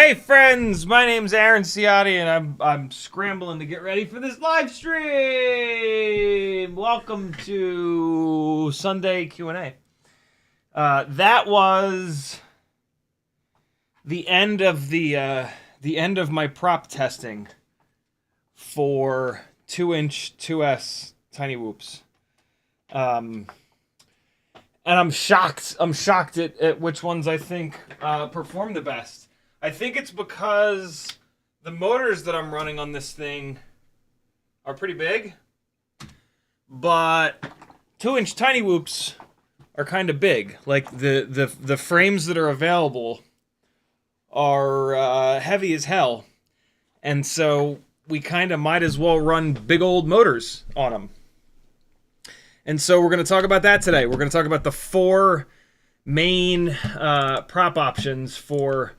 Hey friends, my name's Aaron Ciotti, and I'm scrambling to get ready for this live stream. Welcome to Sunday Q&A. That was the end of my prop testing for 2-inch 2S tinywhoops. And I'm shocked at which ones I think perform the best. I think it's because the motors that I'm running on this thing are pretty big, but 2-inch tinywhoops are kind of big. Like the frames that are available are heavy as hell, and so we kind of might as well run big old motors on them. And so we're going to talk about that today. We're going to talk about the 4 main prop options for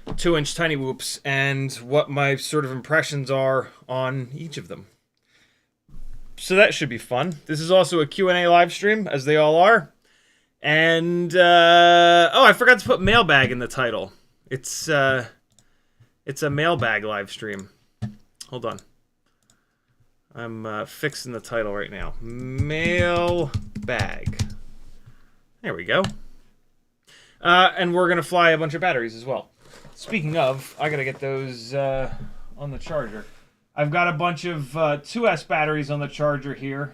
2-inch tinywhoops and what my sort of impressions are on each of them. So that should be fun. This is also a Q&A live stream, as they all are. And, oh, I forgot to put mailbag in the title. It's a mailbag live stream. Hold on. I'm fixing the title right now. Mailbag. There we go. And we're going to fly a bunch of batteries as well. Speaking of, I got to get those on the charger. I've got a bunch of 2S batteries on the charger here.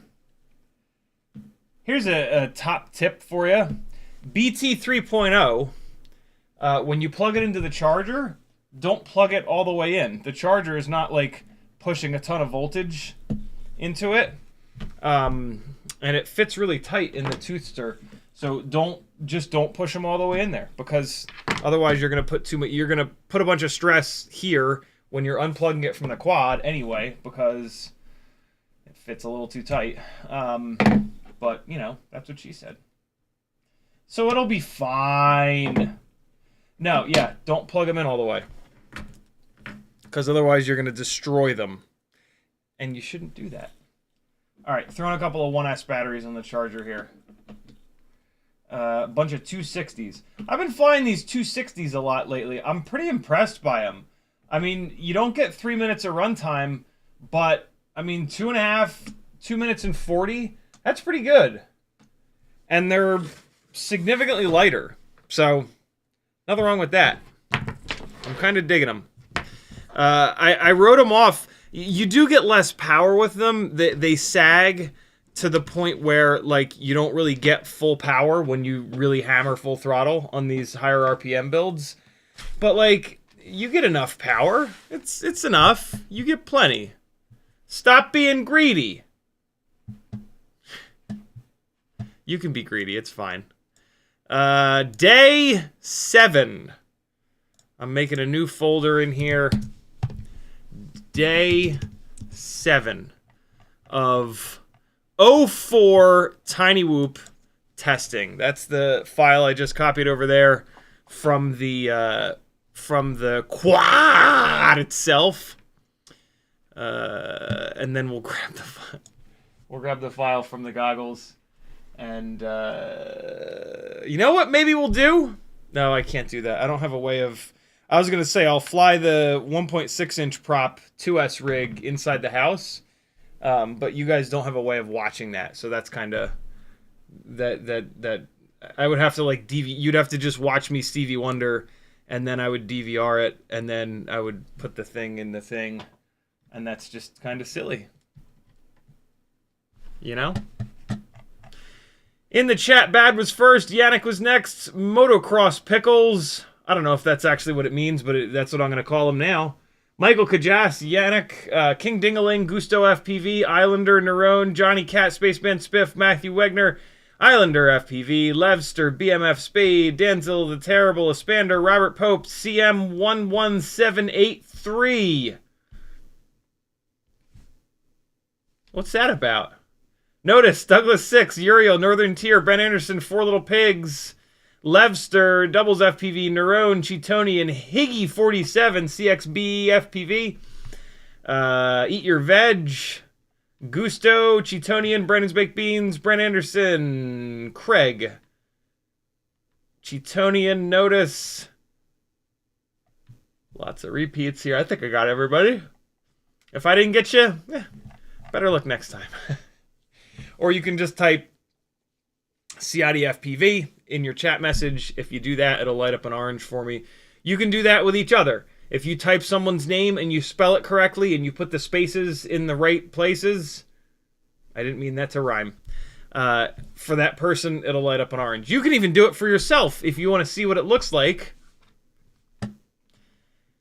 Here's a top tip for you. BT 3.0, when you plug it into the charger, don't plug it all the way in. The charger is not like pushing a ton of voltage into it, and it fits really tight in the tooth stir. So don't push them all the way in there, because otherwise you're gonna put too much. You're gonna put a bunch of stress here when you're unplugging it from the quad anyway, because it fits a little too tight. But you know, that's what she said. So it'll be fine. No, yeah, don't plug them in all the way, because otherwise you're gonna destroy them, and you shouldn't do that. All right, throwing a couple of 1S batteries on the charger here. A bunch of 260s. I've been flying these 260s a lot lately. I'm pretty impressed by them. I mean, you don't get 3 minutes of runtime, but I mean, 2 minutes and 40, that's pretty good. And they're significantly lighter, so nothing wrong with that. I'm kind of digging them. I wrote them off. You do get less power with them. They sag to the point where, like, you don't really get full power when you really hammer full throttle on these higher RPM builds. But, like, you get enough power. It's enough. You get plenty. Stop being greedy. You can be greedy. It's fine. Day 7. I'm making a new folder in here. Day 7 of 04 tinywhoop testing. That's the file I just copied over there from the quad itself. And then we'll grab the file from the goggles. And you know what? Maybe we'll do. No, I can't do that. I don't have a way of. I was gonna say I'll fly the 1.6-inch prop 2S rig inside the house. But you guys don't have a way of watching that, so that's kind of that I would have to, like, you'd have to just watch me Stevie Wonder, and then I would DVR it, and then I would put the thing in the thing, and that's just kind of silly, you know. In the chat, Bad was first, Yannick was next, Motocross Pickles. I don't know if that's actually what it means, but that's what I'm gonna call him now. Michael Kajas, Yannick, King Dingaling, Gusto FPV, Islander, Nerone, Johnny Cat, Spaceman Spiff, Matthew Wegner, Islander FPV, Levster, BMF Spade, Danzel the Terrible, Espander, Robert Pope, CM11783. What's that about? Notice, Douglas 6, Uriel, Northern Tier, Ben Anderson, Four Little Pigs, Levster, Doubles FPV, Nerone, Cheatonian, Higgy 47, CXB FPV, Eat Your Veg, Gusto, Cheatonian, Brandon's Baked Beans, Brent Anderson, Craig, Cheatonian, Notice. Lots of repeats here. I think I got everybody. If I didn't get you, better look next time. Or you can just type CiottiFPV in your chat message. If you do that, it'll light up an orange for me. You can do that with each other. If you type someone's name and you spell it correctly and you put the spaces in the right places, I didn't mean that to rhyme. For that person, it'll light up an orange. You can even do it for yourself if you want to see what it looks like.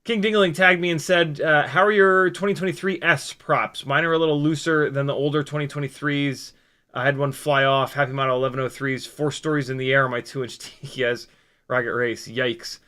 King Dingling tagged me and said, how are your 2023 S props? Mine are a little looser than the older 2023s. I had one fly off, HappyModel 1103s, 4 stories in the air on my 2-inch TKS Rocket Race. Yikes.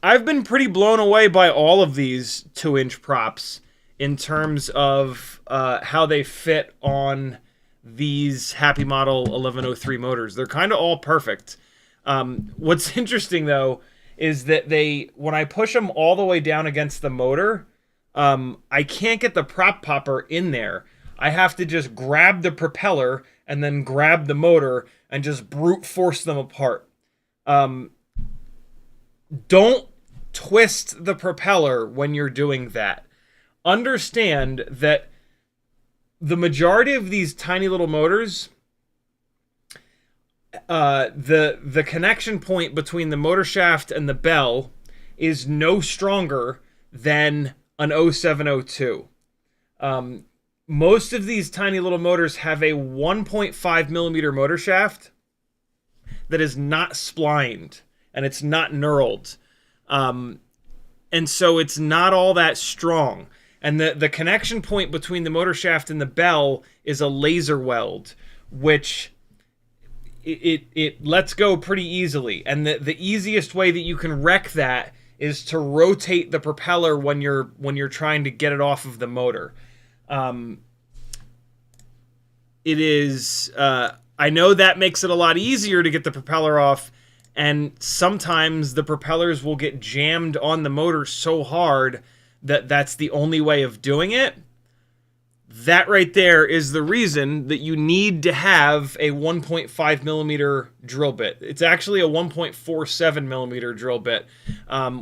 I've been pretty blown away by all of these 2-inch props in terms of how they fit on these HappyModel 1103 motors. They're kind of all perfect. What's interesting, though, is that when I push them all the way down against the motor, I can't get the prop popper in there. I have to just grab the propeller and then grab the motor and just brute force them apart. Don't twist the propeller when you're doing that. Understand that the majority of these tiny little motors, the connection point between the motor shaft and the bell is no stronger than an 0702. Most of these tiny little motors have a 1.5 millimeter motor shaft that is not splined and it's not knurled. And so it's not all that strong. And the connection point between the motor shaft and the bell is a laser weld, which it lets go pretty easily. And the easiest way that you can wreck that is to rotate the propeller when you're trying to get it off of the motor. It is I know that makes it a lot easier to get the propeller off, and sometimes the propellers will get jammed on the motor so hard that that's the only way of doing it. That right there is the reason that you need to have a 1.5 millimeter drill bit. It's actually a 1.47 millimeter drill bit,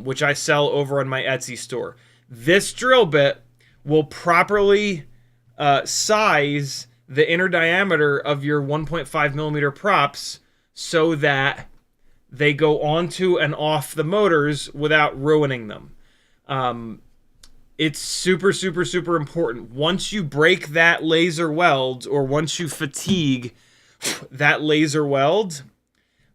which I sell over on my Etsy store. This drill bit will properly size the inner diameter of your 1.5 millimeter props so that they go onto and off the motors without ruining them. It's super, super, super important. Once you break that laser weld, or once you fatigue that laser weld,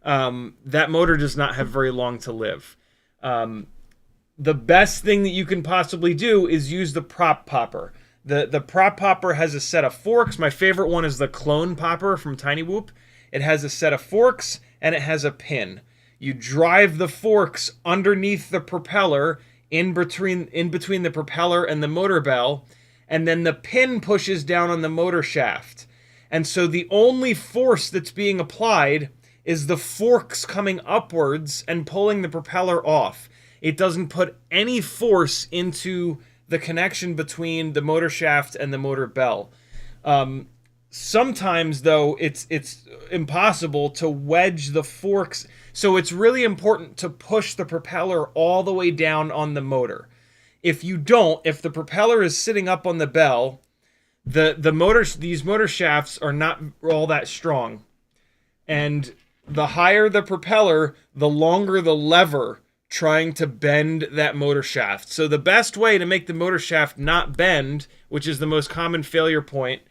that motor does not have very long to live. The best thing that you can possibly do is use the prop popper. The prop popper has a set of forks. My favorite one is the clone popper from tinywhoop. It has a set of forks and it has a pin. You drive the forks underneath the propeller, in between the propeller and the motor bell, and then the pin pushes down on the motor shaft. And so the only force that's being applied is the forks coming upwards and pulling the propeller off. It doesn't put any force into the connection between the motor shaft and the motor bell. Sometimes, though, it's impossible to wedge the forks. So it's really important to push the propeller all the way down on the motor. If you don't, if the propeller is sitting up on the bell, these motor shafts are not all that strong. And the higher the propeller, the longer the lever trying to bend that motor shaft. So the best way to make the motor shaft not bend, which is the most common failure point,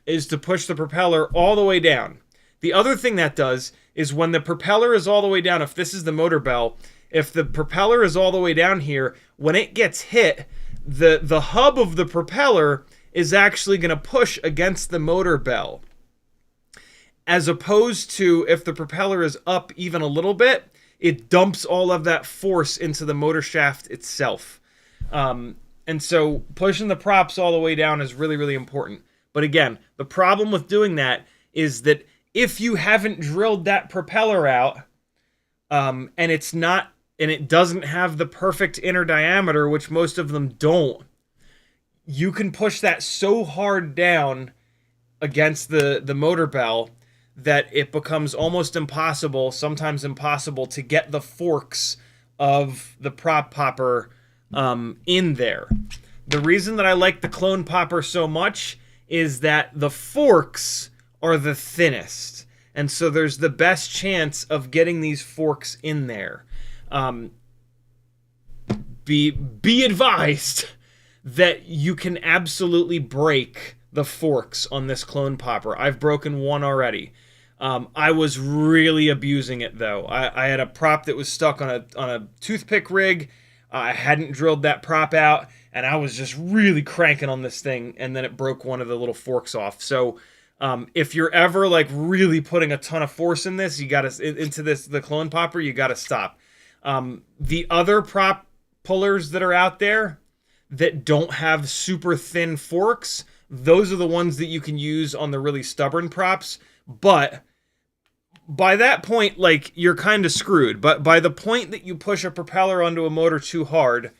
is to push the propeller all the way down. The other thing that does is when the propeller is all the way down, if this is the motor bell, if the propeller is all the way down here, when it gets hit, the hub of the propeller is actually going to push against the motor bell. As opposed to if the propeller is up even a little bit, it dumps all of that force into the motor shaft itself. And so pushing the props all the way down is really, really important. But again, the problem with doing that is that if you haven't drilled that propeller out, and it doesn't have the perfect inner diameter, which most of them don't, you can push that so hard down against the motor bell that it becomes almost impossible, sometimes impossible, to get the forks of the prop popper in there. The reason that I like the clone popper so much is that the forks are the thinnest, and so there's the best chance of getting these forks in there. Be advised that you can absolutely break the forks on this clone popper. I've broken one already. I was really abusing it though. I had a prop that was stuck on a toothpick rig. I hadn't drilled that prop out, and I was just really cranking on this thing, and then it broke one of the little forks off. So if you're ever like really putting a ton of force in this, the clone popper, you gotta stop. The other prop pullers that are out there that don't have super thin forks, those are the ones that you can use on the really stubborn props. But by that point, like, you're kind of screwed. But by the point that you push a propeller onto a motor too hard,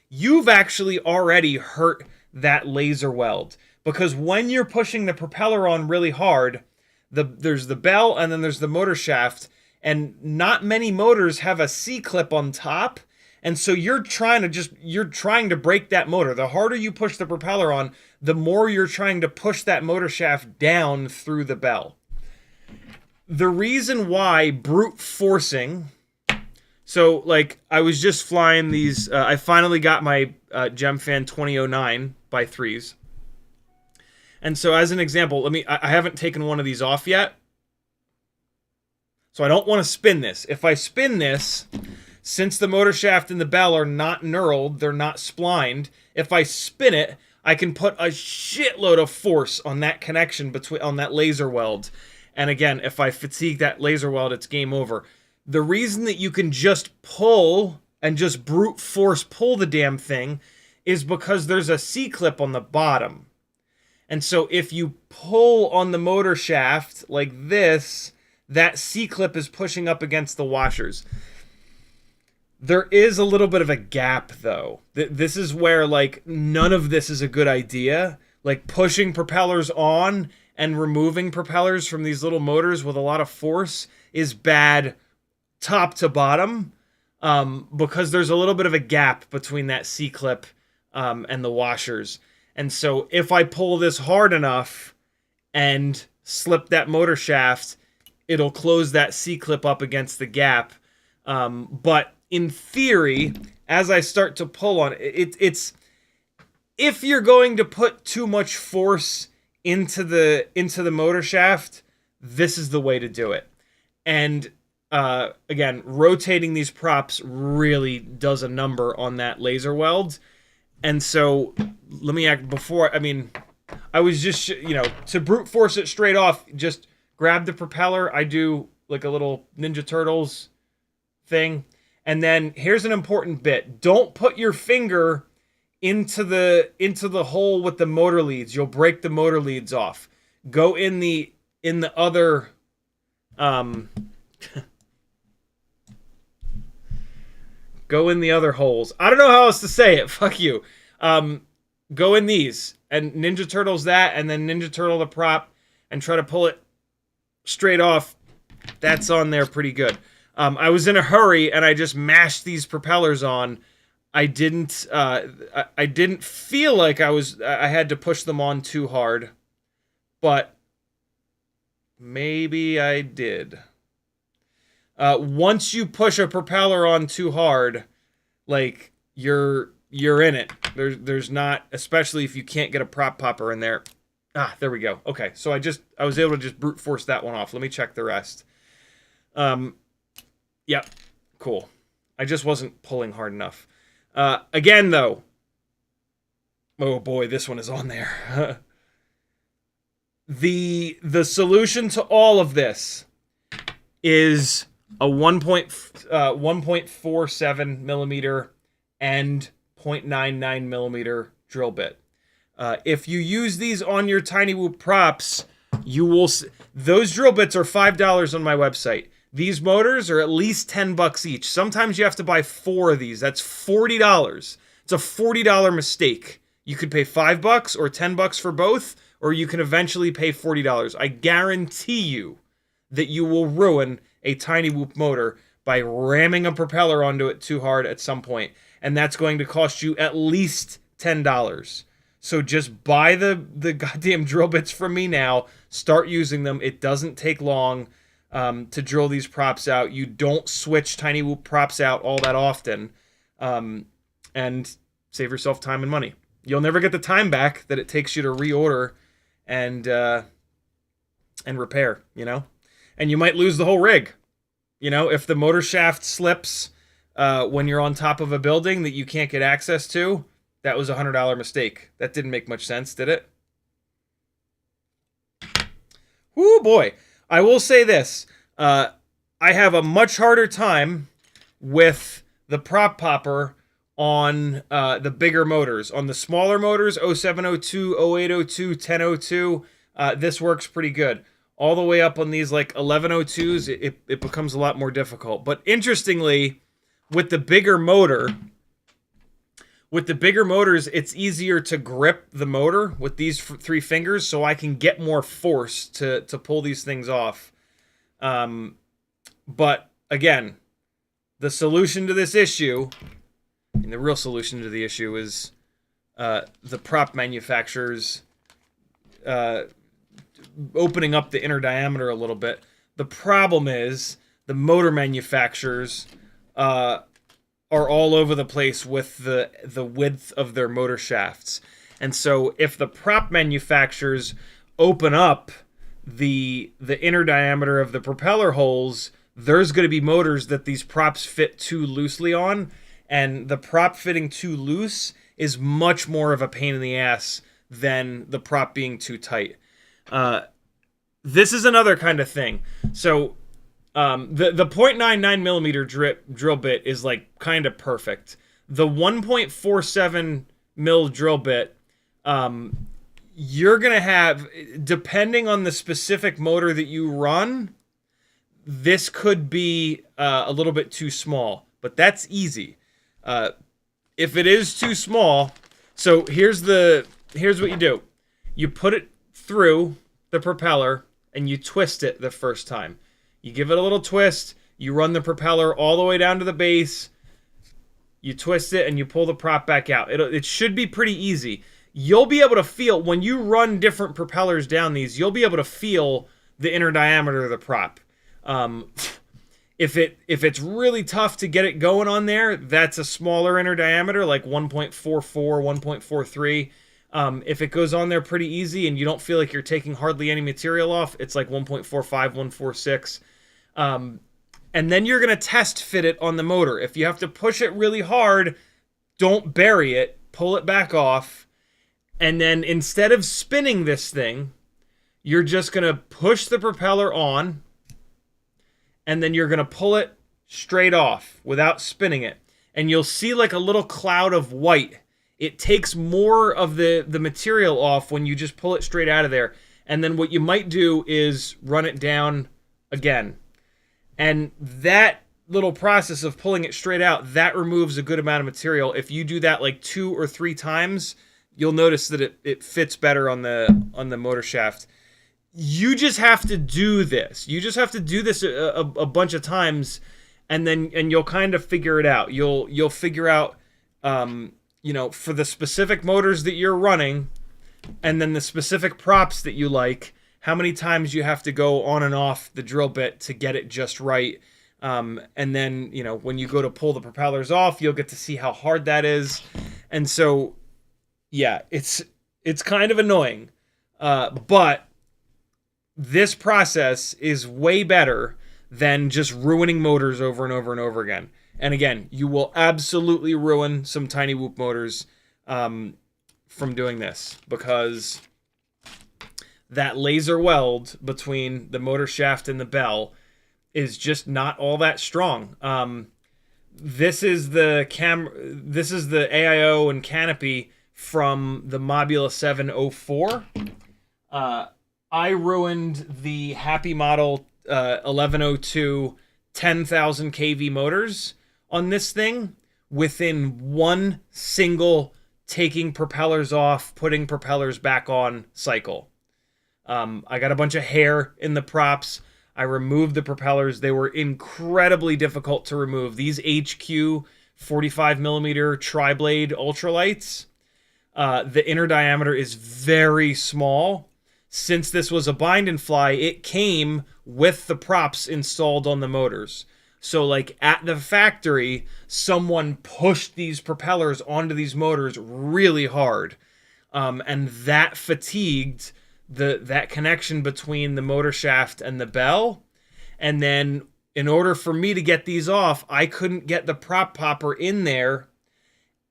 you've actually already hurt that laser weld. Because when you're pushing the propeller on really hard, there's the bell and then there's the motor shaft, and not many motors have a C-clip on top. And so you're trying to break that motor. The harder you push the propeller on, the more you're trying to push that motor shaft down through the bell. The reason why brute forcing, so like I was just flying these, I finally got my GemFan 2009 by 3s. And so as an example, I haven't taken one of these off yet. So I don't want to spin this. If I spin this, since the motor shaft and the bell are not knurled, they're not splined, if I spin it, I can put a shitload of force on that connection on that laser weld. And again, if I fatigue that laser weld, it's game over. The reason that you can just pull and just brute force pull the damn thing is because there's a C-clip on the bottom. And so if you pull on the motor shaft like this, that C-clip is pushing up against the washers. There is a little bit of a gap, though. This is where, like, none of this is a good idea. Like, pushing propellers on and removing propellers from these little motors with a lot of force is bad top to bottom, because there's a little bit of a gap between that C-clip and the washers. And so if I pull this hard enough and slip that motor shaft, it'll close that C-clip up against the gap. But in theory, as I start to pull on it, it's if you're going to put too much force into the motor shaft, this is the way to do it. And again, rotating these props really does a number on that laser weld. And so let me act before. I mean, I was just, to brute force it straight off, just grab the propeller. I do like a little Ninja Turtles thing. And then here's an important bit. Don't put your finger into the hole with the motor leads. You'll break the motor leads off. Go in the other go in the other holes. I don't know how else to say it. Fuck you. Go in these and Ninja Turtles that, and then Ninja Turtle the prop and try to pull it straight off. That's on there pretty good. I was in a hurry and I just mashed these propellers on. I didn't feel like I had to push them on too hard, but maybe I did. Once you push a propeller on too hard, like you're in it. There's not, especially if you can't get a prop popper in there. Ah, there we go. Okay, so I was able to just brute force that one off. Let me check the rest. Yep, cool. I just wasn't pulling hard enough. Again, though. Oh boy, this one is on there. The solution to all of this is a 1.47 millimeter and 0.99 millimeter drill bit. If you use these on your tinywhoop props, you will. Those drill bits are $5 on my website. These motors are at least $10 each. Sometimes you have to buy 4 of these. That's $40. It's a $40 mistake. You could pay $5 or $10 for both, or you can eventually pay $40. I guarantee you that you will ruin a tinywhoop motor by ramming a propeller onto it too hard at some point, and that's going to cost you at least $10. So just buy the goddamn drill bits from me now. Start using them. It doesn't take long to drill these props out. You don't switch tinywhoop props out all that often, and save yourself time and money. You'll never get the time back that it takes you to reorder and repair, and you might lose the whole rig. If the motor shaft slips when you're on top of a building that you can't get access to, that was a $100 mistake. That didn't make much sense, did it? Whoo, boy. I will say this. I have a much harder time with the prop popper on the bigger motors. On the smaller motors, 0702, 0802, 1002, this works pretty good. All the way up on these like 1102s, it becomes a lot more difficult. But interestingly, with the bigger motors, it's easier to grip the motor with these 3 fingers, so I can get more force to pull these things off. But again, the solution to this issue, and the real solution to the issue, is the prop manufacturers opening up the inner diameter a little bit. The problem is the motor manufacturers are all over the place with the width of their motor shafts. And so if the prop manufacturers open up the inner diameter of the propeller holes there's going to be motors that these props fit too loosely on, and the prop fitting too loose is much more of a pain in the ass than the prop being too tight. This is another kind of thing. So the 0.99 millimeter drill bit is like kind of perfect. The 1.47 mil drill bit, you're going to have, depending on the specific motor that you run, this could be a little bit too small, but that's easy. If it is too small, so here's what you do. You put it through the propeller and you twist it the first time. You give it a little twist, you run the propeller all the way down to the base, you twist it, and you pull the prop back out. It should be pretty easy. You'll be able to feel, when you run different propellers down these, you'll be able to feel the inner diameter of the prop. If it's really tough to get it going on there, that's a smaller inner diameter, like 1.44, 1.43. If it goes on there pretty easy and you don't feel like you're taking hardly any material off, it's like 1.45, 1.46. And then you're going to test fit it on the motor. If you have to push it really hard, don't bury it, pull it back off. And then instead of spinning this thing, you're just going to push the propeller on, and then you're going to pull it straight off without spinning it. And you'll see like a little cloud of white. It takes more of the material off when you just pull it straight out of there. And then what you might do is run it down again. And that little process of pulling it straight out, that removes a good amount of material. If you do that like 2 or 3 times, you'll notice that it fits better on the motor shaft. You just have to do this. You just have to do this a bunch of times, and you'll kind of figure it out. You'll figure out, for the specific motors that you're running, and then the specific props that you like, how many times you have to go on and off the drill bit to get it just right. And then, when you go to pull the propellers off, you'll get to see how hard that is. And so, yeah, it's kind of annoying. But this process is way better than just ruining motors over and over and over again. And again, you will absolutely ruin some tinywhoop motors from doing this, because that laser weld between the motor shaft and the bell is just not all that strong. This is the AIO and canopy from the Mobula 704. I ruined the HappyModel 1102 10,000 kV motors on this thing within one single taking propellers off, putting propellers back on cycle. I got a bunch of hair in the props. I removed the propellers. They were incredibly difficult to remove. These HQ 45mm tri-blade ultralights, the inner diameter is very small. Since this was a bind and fly, it came with the props installed on the motors. So like at the factory, someone pushed these propellers onto these motors really hard. And that fatigued that connection between the motor shaft and the bell. And then in order for me to get these off, I couldn't get the prop popper in there.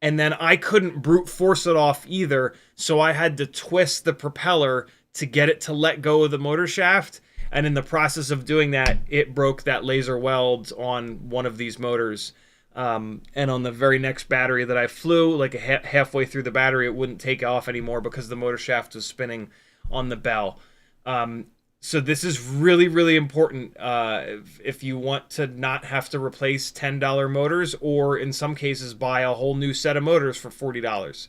And then I couldn't brute force it off either. So I had to twist the propeller to get it to let go of the motor shaft. And in the process of doing that, it broke that laser weld on one of these motors. And on the very next battery that I flew, like halfway through the battery, it wouldn't take off anymore because the motor shaft was spinning on the bell. So this is really, really important if you want to not have to replace $10 motors, or in some cases buy a whole new set of motors for $40.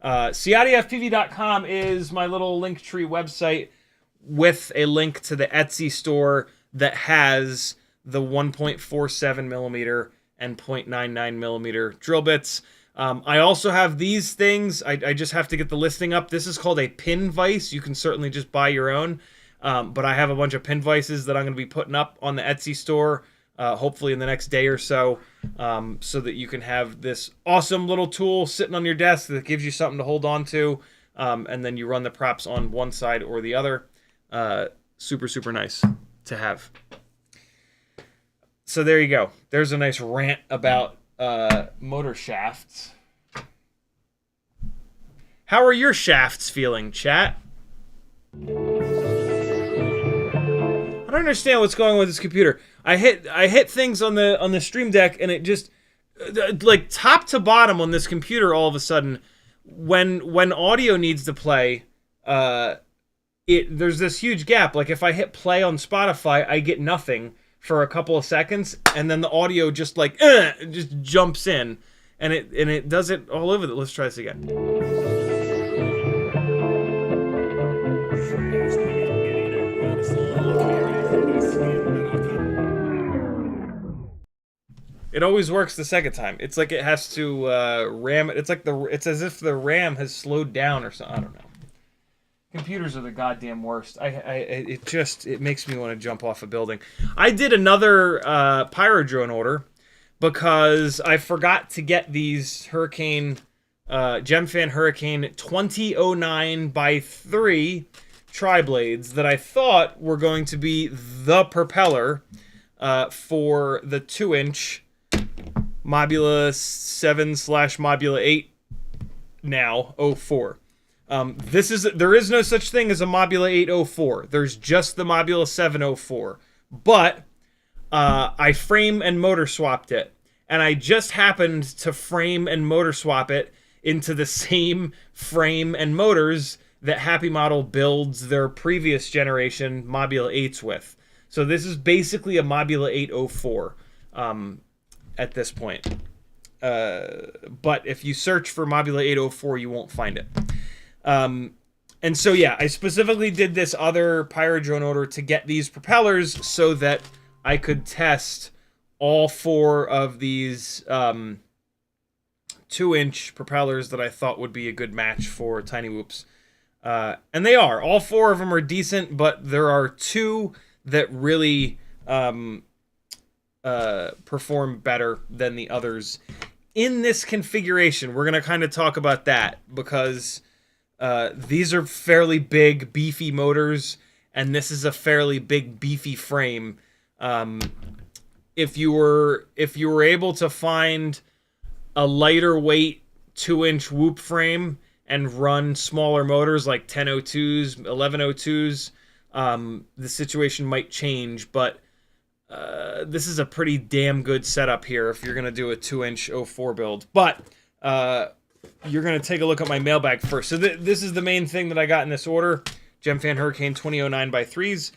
CiottiFPV.com is my little Linktree website with a link to the Etsy store that has the 1.47mm and 0.99mm drill bits. I also have these things. I just have to get the listing up. This is called a pin vise. You can certainly just buy your own. But I have a bunch of pin vices that I'm going to be putting up on the Etsy store, hopefully in the next day or so, so that you can have this awesome little tool sitting on your desk that gives you something to hold on to, and then you run the props on one side or the other. Super, super nice to have. So there you go. There's a nice rant about motor shafts. How are your shafts feeling, chat? I don't understand what's going on with this computer. I hit things on the Stream Deck, and it just like top to bottom on this computer. All of a sudden, when audio needs to play, there's this huge gap. Like if I hit play on Spotify, I get nothing for a couple of seconds, and then the audio just like just jumps in, and it does it all over. Let's try this again. It always works the second time. It's like it has to ram it. It's as if the RAM has slowed down or something. I don't know. Computers are the goddamn worst. It makes me want to jump off a building. I did another Pyro drone order because I forgot to get these Gemfan Hurricane 2009 by 3 tri-blades that I thought were going to be the propeller for the 2-inch Mobula 7/Mobula 8 now 04. There is no such thing as a Mobula 804. There's just the Mobula 704. But I frame and motor swapped it, and I just happened to frame and motor swap it into the same frame and motors that HappyModel builds their previous generation Mobula 8s with. So this is basically a Mobula 804 at this point. But if you search for Mobula 804, you won't find it. And so, yeah, I specifically did this other Pyro drone order to get these propellers so that I could test all 4 of these 2-inch propellers that I thought would be a good match for tinywhoops. And they are. All 4 of them are decent, but there are 2 that really perform better than the others. In this configuration, we're going to kind of talk about that because these are fairly big, beefy motors, and this is a fairly big, beefy frame. If you were able to find a lighter weight 2-inch whoop frame and run smaller motors like 1002s, 1102s, the situation might change, but this is a pretty damn good setup here if you're going to do a 2-inch 04 build. But you're going to take a look at my mailbag first. So this is the main thing that I got in this order. Gemfan Hurricane 2009 by 3s.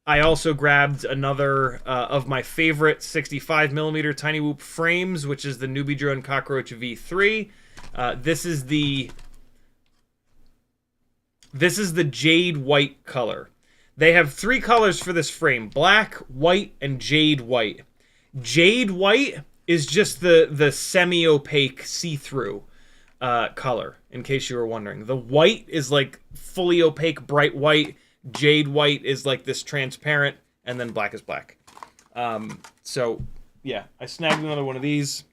I also grabbed another of my favorite 65mm tinywhoop frames, which is the Newbie Drone Cockroach V3. This is the jade white color. They have 3 colors for this frame: black, white, and jade white. Jade white is just the semi-opaque see-through color, in case you were wondering. The white is like fully opaque, bright white. Jade white is like this transparent, and then black is black. So, yeah, I snagged another one of these.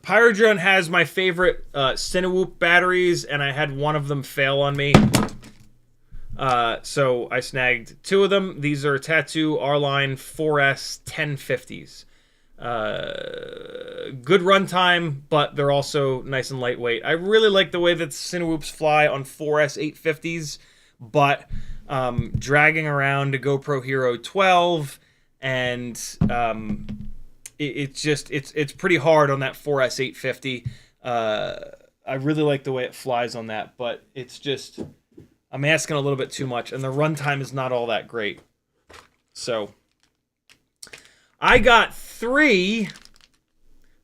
Pyrodrone has my favorite tinywhoop batteries, and I had one of them fail on me. So I snagged 2 of them. These are Tattoo R-Line 4S 1050s. Good runtime, but they're also nice and lightweight. I really like the way that tinywhoops fly on 4S 850s, but dragging around a GoPro Hero 12 and it's pretty hard on that 4S 850. I really like the way it flies on that, but it's just, I'm asking a little bit too much, and the runtime is not all that great. So I got 3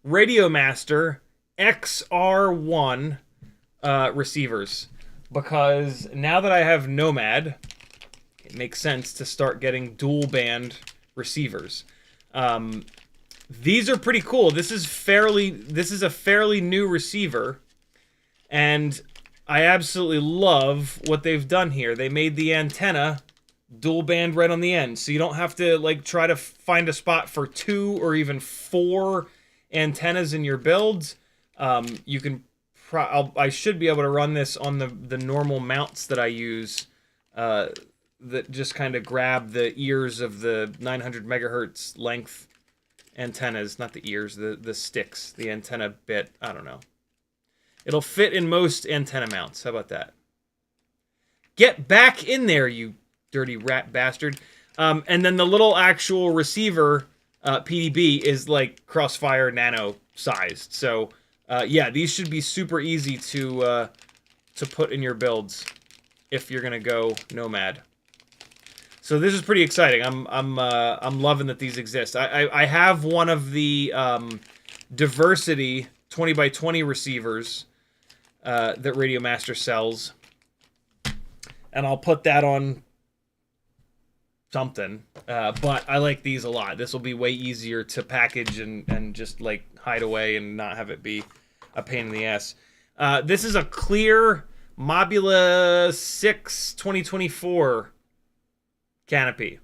Radiomaster XR1 receivers because now that I have Nomad, it makes sense to start getting dual band receivers. These are pretty cool. This is a fairly new receiver, and I absolutely love what they've done here. They made the antenna dual band right on the end, so you don't have to like try to find a spot for 2 or even 4 antennas in your builds. You can I should be able to run this on the normal mounts that I use, that just kind of grab the ears of the 900 megahertz length antennas, not the ears, the sticks, the antenna bit. I don't know. It'll fit in most antenna mounts. How about that? Get back in there, you dirty rat bastard. And then the little actual receiver PDB is like Crossfire Nano sized. So yeah, these should be super easy to put in your builds if you're gonna go Nomad. So this is pretty exciting. I'm loving that these exist. I have one of the Diversity 20x20 receivers that Radio Master sells, and I'll put that on something. But I like these a lot. This will be way easier to package and just like hide away and not have it be a pain in the ass. This is a clear Mobula 6 2024 canopy.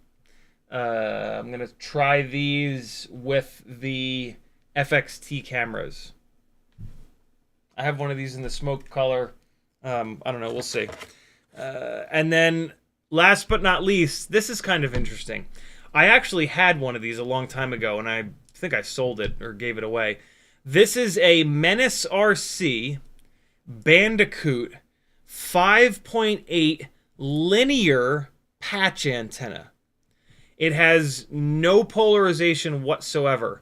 I'm gonna try these with the FXT cameras. I have one of these in the smoke color. I don't know, we'll see. And then last but not least, this is kind of interesting. I actually had one of these a long time ago, and I think I sold it or gave it away. This is a Menace RC Bandicoot 5.8 linear patch antenna. It has no polarization whatsoever.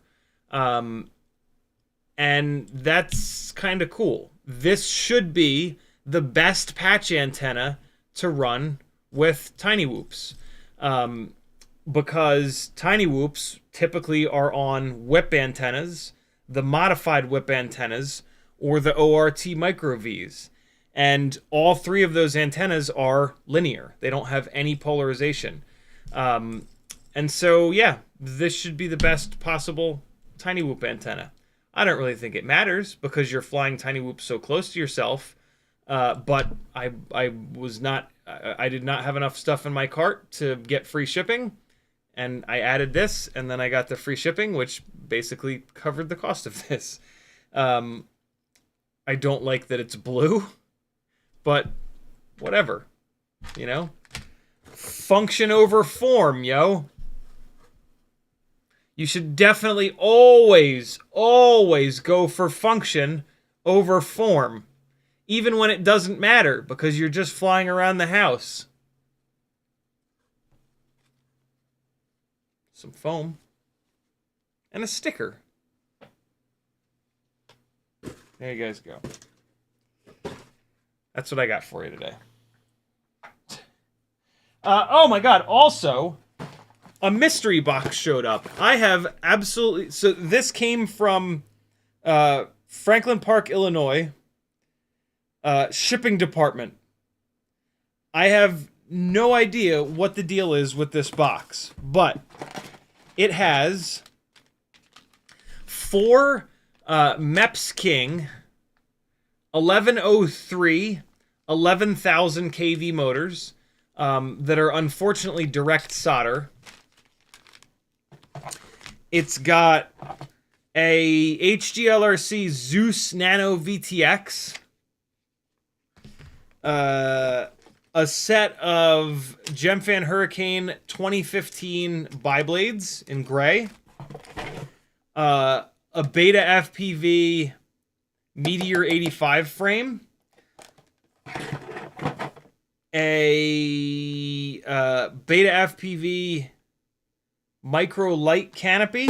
And that's kind of cool. This should be the best patch antenna to run with tinywhoops. Because tinywhoops typically are on whip antennas, the modified whip antennas, or the ORT micro Vs. And all three of those antennas are linear. They don't have any polarization. And so, yeah, this should be the best possible tinywhoop antenna. I don't really think it matters because you're flying tinywhoops so close to yourself. But I did not have enough stuff in my cart to get free shipping. And I added this, and then I got the free shipping, which basically covered the cost of this. I don't like that it's blue, but whatever, you know? Function over form, yo. You should definitely always go for function over form, even when it doesn't matter, because you're just flying around the house. Some foam. And a sticker. There you guys go. That's what I got for you today. Oh my god, also, a mystery box showed up. I have absolutely... So this came from Franklin Park, Illinois. Shipping department. I have no idea what the deal is with this box, but it has 4 MEPS King 1103 11,000 kV motors that are unfortunately direct solder. It's got a HGLRC Zeus Nano VTX, a set of Gemfan Hurricane 2015 biblades in gray, a Beta FPV Meteor 85 frame, a Beta FPV micro light canopy,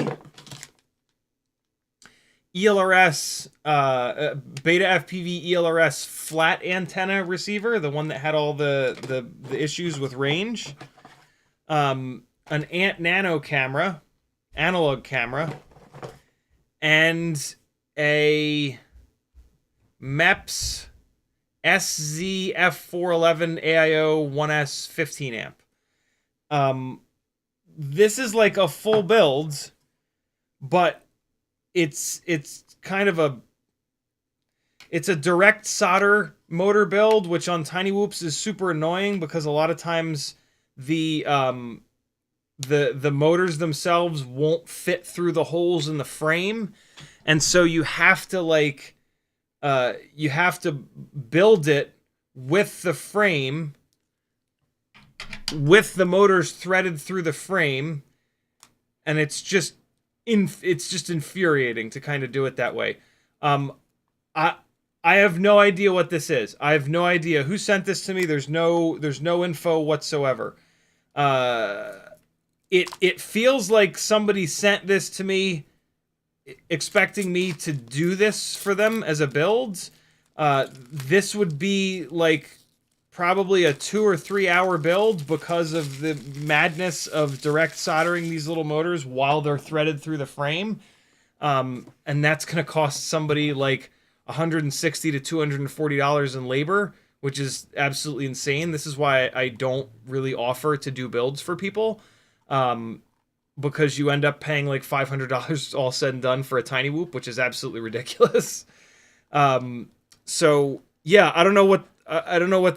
ELRS, Beta FPV ELRS flat antenna receiver, the one that had all the issues with range, an Ant Nano camera, analog camera, and a MEPS SZF411 AIO 1S 15 amp. This is like a full build, but it's kind of a direct solder motor build, which on tinywhoops is super annoying because a lot of times the motors themselves won't fit through the holes in the frame, and so you have to build it with the frame with the motors threaded through the frame, and it's just infuriating to kind of do it that way. I have no idea what this is. I have no idea who sent this to me. There's no info whatsoever. It feels like somebody sent this to me expecting me to do this for them as a build. This would be like probably a 2 or 3 hour build because of the madness of direct soldering these little motors while they're threaded through the frame. And that's going to cost somebody like $160 to $240 in labor, which is absolutely insane. This is why I don't really offer to do builds for people, because you end up paying like $500 all said and done for a tinywhoop, which is absolutely ridiculous. So yeah, I don't know what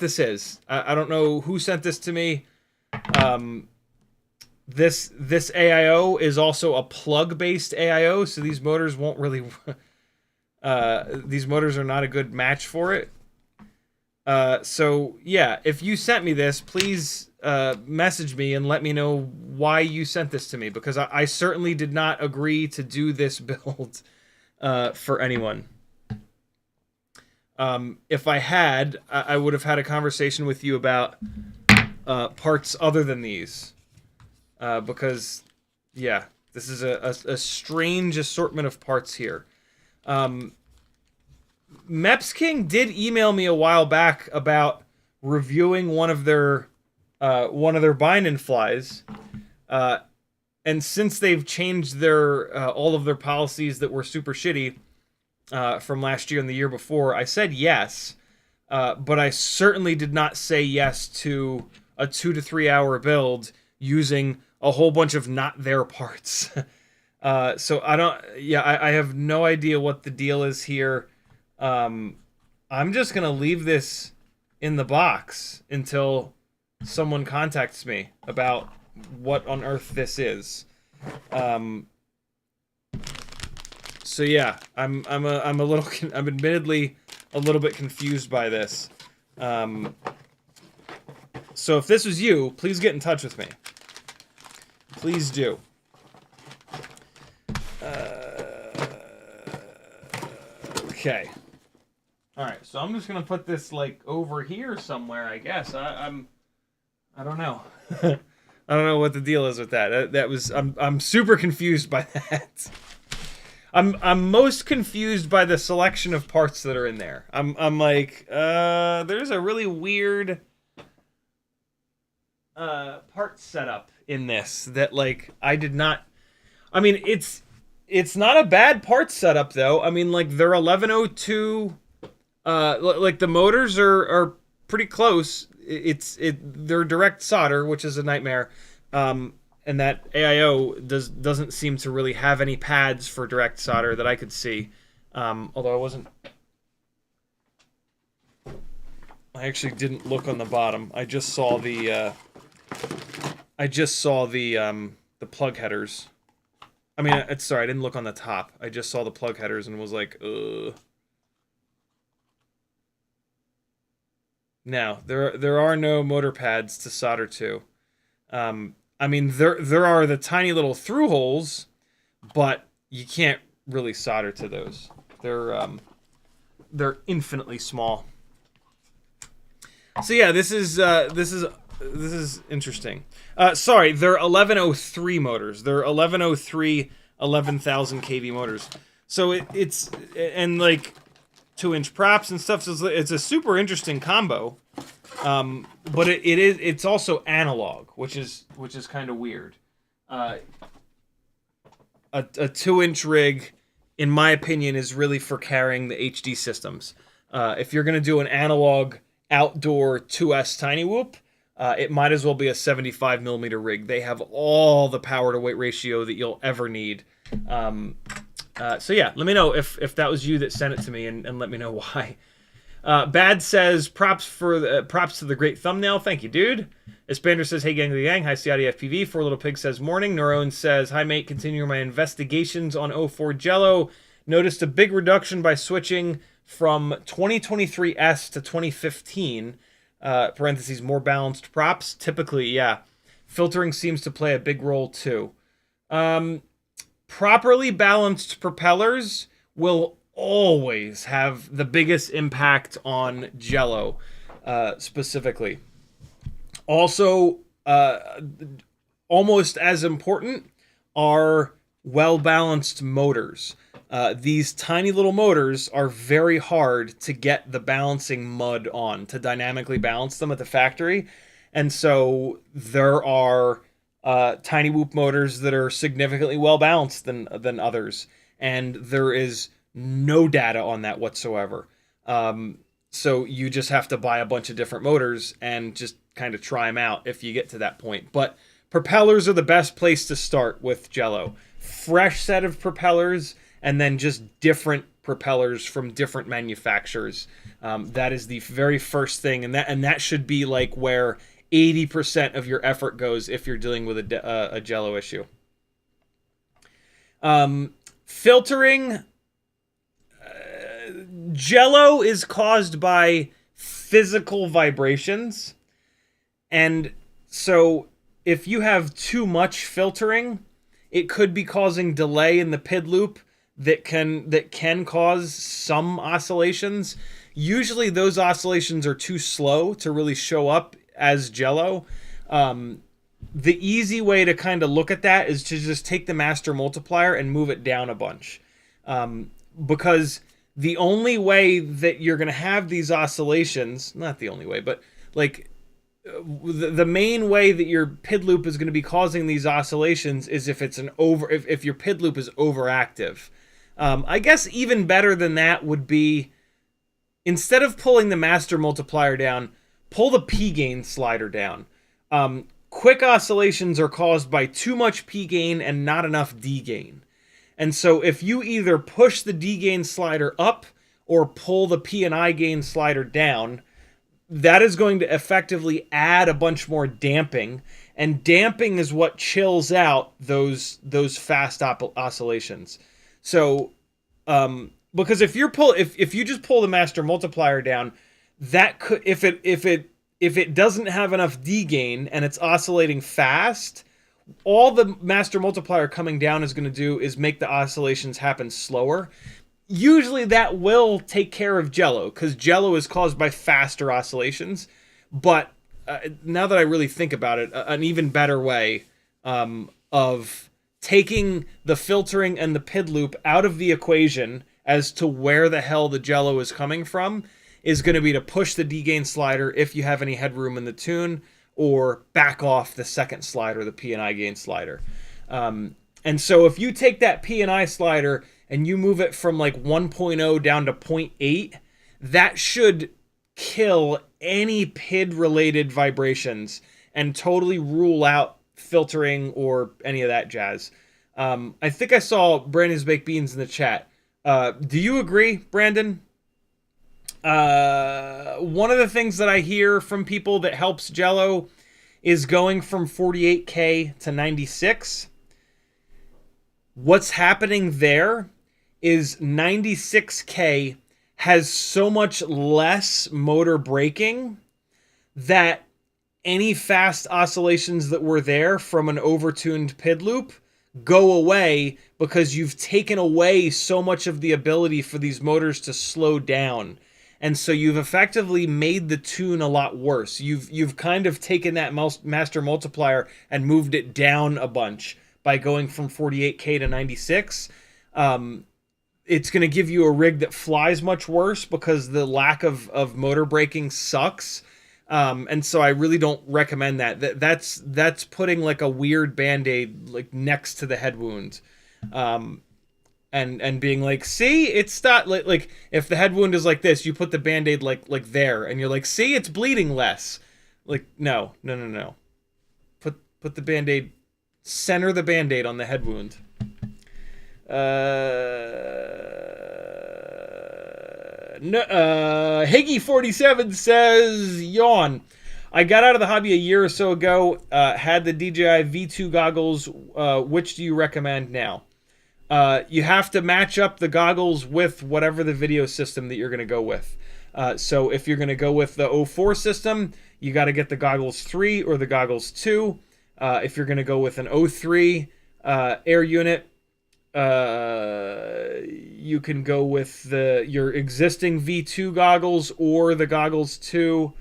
this is. I don't know who sent this to me. This AIO is also a plug-based AIO, so these motors won't really. These motors are not a good match for it. So yeah, if you sent me this, please message me and let me know why you sent this to me, because I certainly did not agree to do this build for anyone. If I had, I would have had a conversation with you about parts other than these. Because, yeah, this is a strange assortment of parts here. Meps King did email me a while back about reviewing one of their bind-in flies. And since they've changed their all of their policies that were super shitty from last year and the year before, I said yes, but I certainly did not say yes to a 2 to 3 hour build using a whole bunch of not their parts. So I have no idea what the deal is here. I'm just gonna leave this in the box until someone contacts me about what on earth this is. So yeah, I'm admittedly a little bit confused by this. So if this was you, please get in touch with me. Please do. Okay. All right. So I'm just gonna put this like over here somewhere, I guess. I don't know. I don't know what the deal is with that. I'm super confused by that. I'm most confused by the selection of parts that are in there. I'm like, there's a really weird part setup in this that like I did not. I mean, it's not a bad part setup though. I mean, like they're 1102. Like the motors are pretty close. They're direct solder, which is a nightmare. And that AIO doesn't seem to really have any pads for direct solder that I could see. Although I actually didn't look on the bottom. I just saw the plug headers. I mean, sorry, I didn't look on the top. I just saw the plug headers and was like, ugh. Now, there are no motor pads to solder to. I mean, there are the tiny little through holes, but you can't really solder to those. They're infinitely small. So yeah, this is interesting. Sorry, they're 1103 motors. They're 1103 11,000 kV motors. So it's and like 2-inch props and stuff. So it's a super interesting combo. But it's also analog, which is kind of weird. A 2-inch rig, in my opinion, is really for carrying the HD systems. If you're gonna do an analog outdoor 2S tinywhoop, it might as well be a 75 millimeter rig. They have all the power to weight ratio that you'll ever need. So yeah, let me know if that was you that sent it to me, and let me know why. Bad says, props to the great thumbnail. Thank you, dude. Espander says, hey gang of the gang. Hi, CiottiFPV. Four Little Pig says, morning. Neurone says, hi mate, continuing my investigations on 04 Jello. Noticed a big reduction by switching from 2023S to 2015. parentheses, more balanced props. Typically, yeah. Filtering seems to play a big role too. Properly balanced propellers will always have the biggest impact on jello, specifically. Also, almost as important are well-balanced motors. These tiny little motors are very hard to get the balancing mud on, to dynamically balance them at the factory. And so there are tinywhoop motors that are significantly well-balanced than others. And there is no data on that whatsoever. So you just have to buy a bunch of different motors and just kind of try them out if you get to that point. But propellers are the best place to start with jello. Fresh set of propellers, and then just different propellers from different manufacturers. That is the very first thing, and that should be like where 80% of your effort goes if you're dealing with a jello issue. Filtering. Jello is caused by physical vibrations, and so if you have too much filtering, it could be causing delay in the PID loop that can cause some oscillations. Usually those oscillations are too slow to really show up as jello. The easy way to kind of look at that is to just take the master multiplier and move it down a bunch, because the only way that you're going to have these oscillations, not the only way, but like the main way that your PID loop is going to be causing these oscillations is if it's if your PID loop is overactive. I guess even better than that would be, instead of pulling the master multiplier down, pull the P gain slider down. Quick oscillations are caused by too much P gain and not enough D gain. And so if you either push the D gain slider up or pull the P and I gain slider down, that is going to effectively add a bunch more damping. And damping is what chills out those fast oscillations. So, because if you just pull the master multiplier down, that could, if it doesn't have enough D gain and it's oscillating fast, all the master multiplier coming down is going to do is make the oscillations happen slower. Usually that will take care of jello, because jello is caused by faster oscillations. But now that I really think about it, an even better way of taking the filtering and the PID loop out of the equation as to where the hell the jello is coming from is going to be to push the D gain slider if you have any headroom in the tune, or back off the second slider, the P and I gain slider. And so if you take that P and I slider and you move it from like 1.0 down to 0.8, that should kill any PID-related vibrations and totally rule out filtering or any of that jazz. I think I saw Brandon's Baked Beans in the chat. Do you agree, Brandon? One of the things that I hear from people that helps jello is going from 48K to 96. What's happening there is 96K has so much less motor braking that any fast oscillations that were there from an overtuned PID loop go away, because you've taken away so much of the ability for these motors to slow down. And so you've effectively made the tune a lot worse. You've kind of taken that master multiplier and moved it down a bunch by going from 48K to 96. It's going to give you a rig that flies much worse because the lack of motor braking sucks. And so I really don't recommend that. That's putting like a weird Band-Aid like next to the head wound. And being like, see, it's not like if the head wound is like this, you put the Band-Aid like there, and you're like, see, it's bleeding less. Like, no. Put the Band-Aid, center the Band-Aid on the head wound. Higgy47 says, yawn. I got out of the hobby a year or so ago, had the DJI V2 goggles. Which do you recommend now? You have to match up the goggles with whatever the video system that you're going to go with. So if you're going to go with the 04 system, you got to get the goggles 3 or the goggles 2. If you're going to go with an 03 air unit, you can go with your existing V2 goggles or the goggles 2,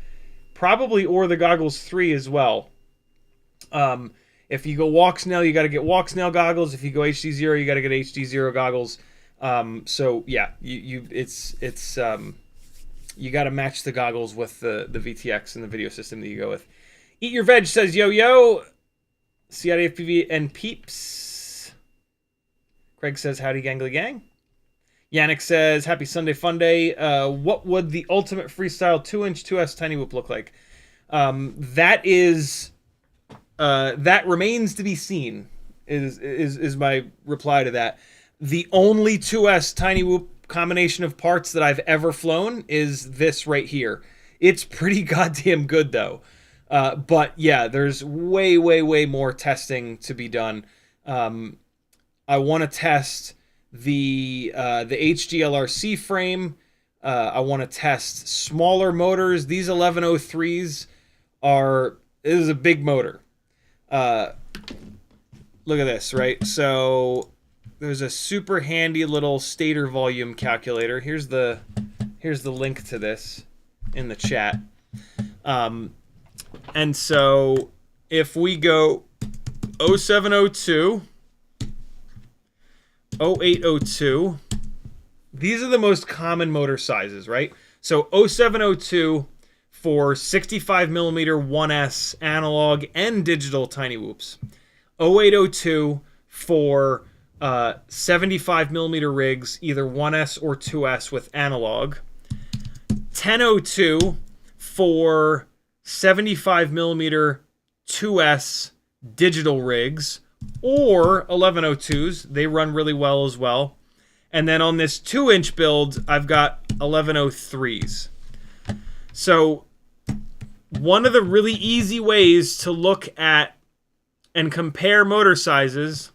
probably, or the goggles 3 as well. If you go walk snail, you got to get walk snail goggles. If you go HD0, you got to get HD0 goggles. So yeah, you got to match the goggles with the VTX and the video system that you go with. Eat Your Veg says, yo, CiottiFPV and peeps. Craig says, howdy gangly gang. Yannick says, happy Sunday fun day. What would the ultimate freestyle 2-inch 2S tiny whoop look like? That remains to be seen, is my reply to that. The only 2S tiny whoop combination of parts that I've ever flown is this right here. It's pretty goddamn good though. But yeah, there's way more testing to be done. I want to test the HGLRC frame. I want to test smaller motors. These 1103s this is a big motor. Look at this, right? So there's a super handy little stator volume calculator. Here's the link to this in the chat. And so if we go 0702, 0802, these are the most common motor sizes, right? So 0702 for 65 millimeter 1S analog and digital tiny whoops. 0802 for 75 millimeter rigs, either 1S or 2S with analog. 1002 for 75 millimeter 2S digital rigs, or 1102s. They run really well as well. And then on this 2-inch build, I've got 1103s. So one of the really easy ways to look at and compare motor sizes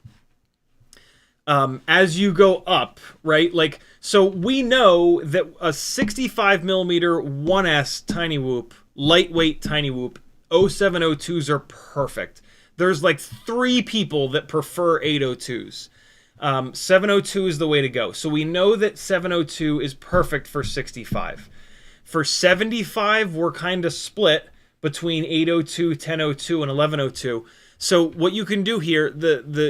as you go up, right? Like, so we know that a 65 millimeter 1S tiny whoop, lightweight tiny whoop, 0702s are perfect. There's like 3 people that prefer 802s. 702 is the way to go. So we know that 702 is perfect for 65. For 75, we're kind of split between 802, 1002, and 1102. So what you can do here,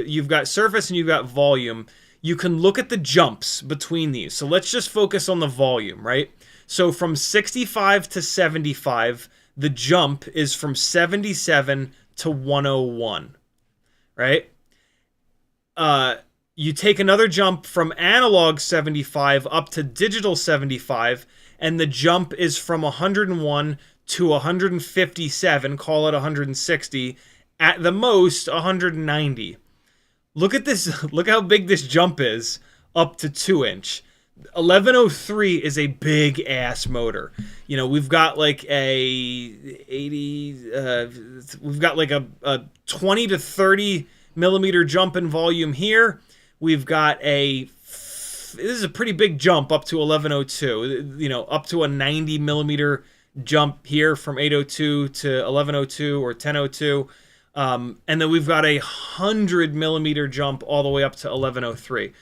you've got surface and you've got volume. You can look at the jumps between these. So let's just focus on the volume, right? So from 65 to 75, the jump is from 77 to 101, right? You take another jump from analog 75 up to digital 75, and the jump is from 101 to 157, call it 160, at the most 190. Look at this, look how big this jump is up to 2-inch. 1103 is a big ass motor. You know, we've got like we've got like a 20 to 30 millimeter jump in volume here. We've got this is a pretty big jump up to 1102, you know, up to a 90 millimeter jump here from 802 to 1102 or 1002. And then we've got a 100 millimeter jump all the way up to 1103.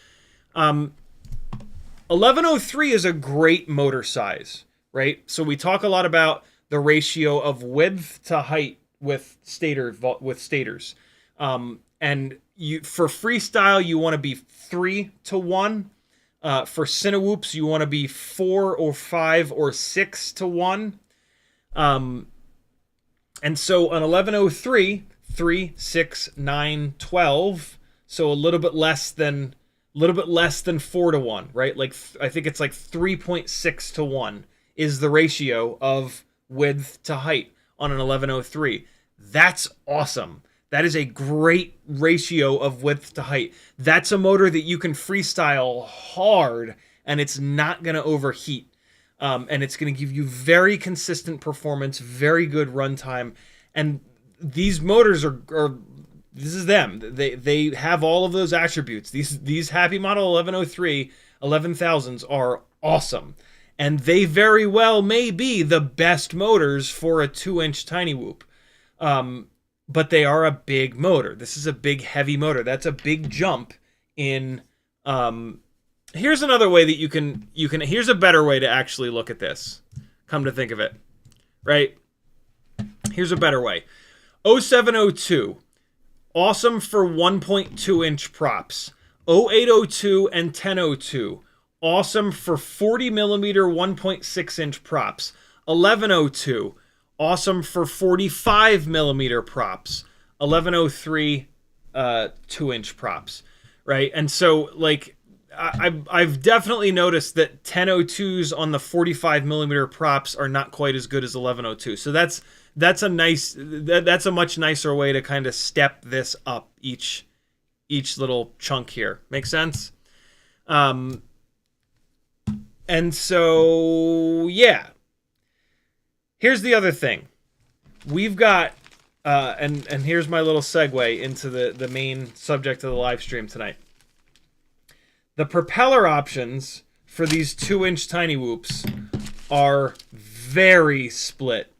1103 is a great motor size, right? So we talk a lot about the ratio of width to height with stators. And for freestyle, you want to be 3-to-1. For cinewhoops, you want to be 4 or 5 or 6-to-1. And so on 1103, 3, 6, 9, 12. So a little bit less than 4-to-1, right? Like I think it's like 3.6-to-1 is the ratio of width to height on an 1103. That's awesome. That is a great ratio of width to height. That's a motor that you can freestyle hard and it's not going to overheat. And it's going to give you very consistent performance, very good runtime. And these motors are this is them. They have all of those attributes. These HappyModel 1103 11,000s are awesome. And they very well may be the best motors for a 2-inch tinywhoop. But they are a big motor. This is a big, heavy motor. That's a big jump in... here's another way that you can... Here's a better way to actually look at this. Come to think of it. Right? Here's a better way. 0702. Awesome for 1.2-inch props. 0802 and 1002. Awesome for 40 millimeter 1.6-inch props. 1102. Awesome for 45 millimeter props. 1103 2-inch props. Right? And so, like, I've definitely noticed that 1002s on the 45 millimeter props are not quite as good as 1102. So that's a much nicer way to kind of step this up each little chunk here. Make sense? And so yeah. Here's the other thing. We've got and here's my little segue into the main subject of the live stream tonight. The propeller options for these 2-inch tinywhoops are very split.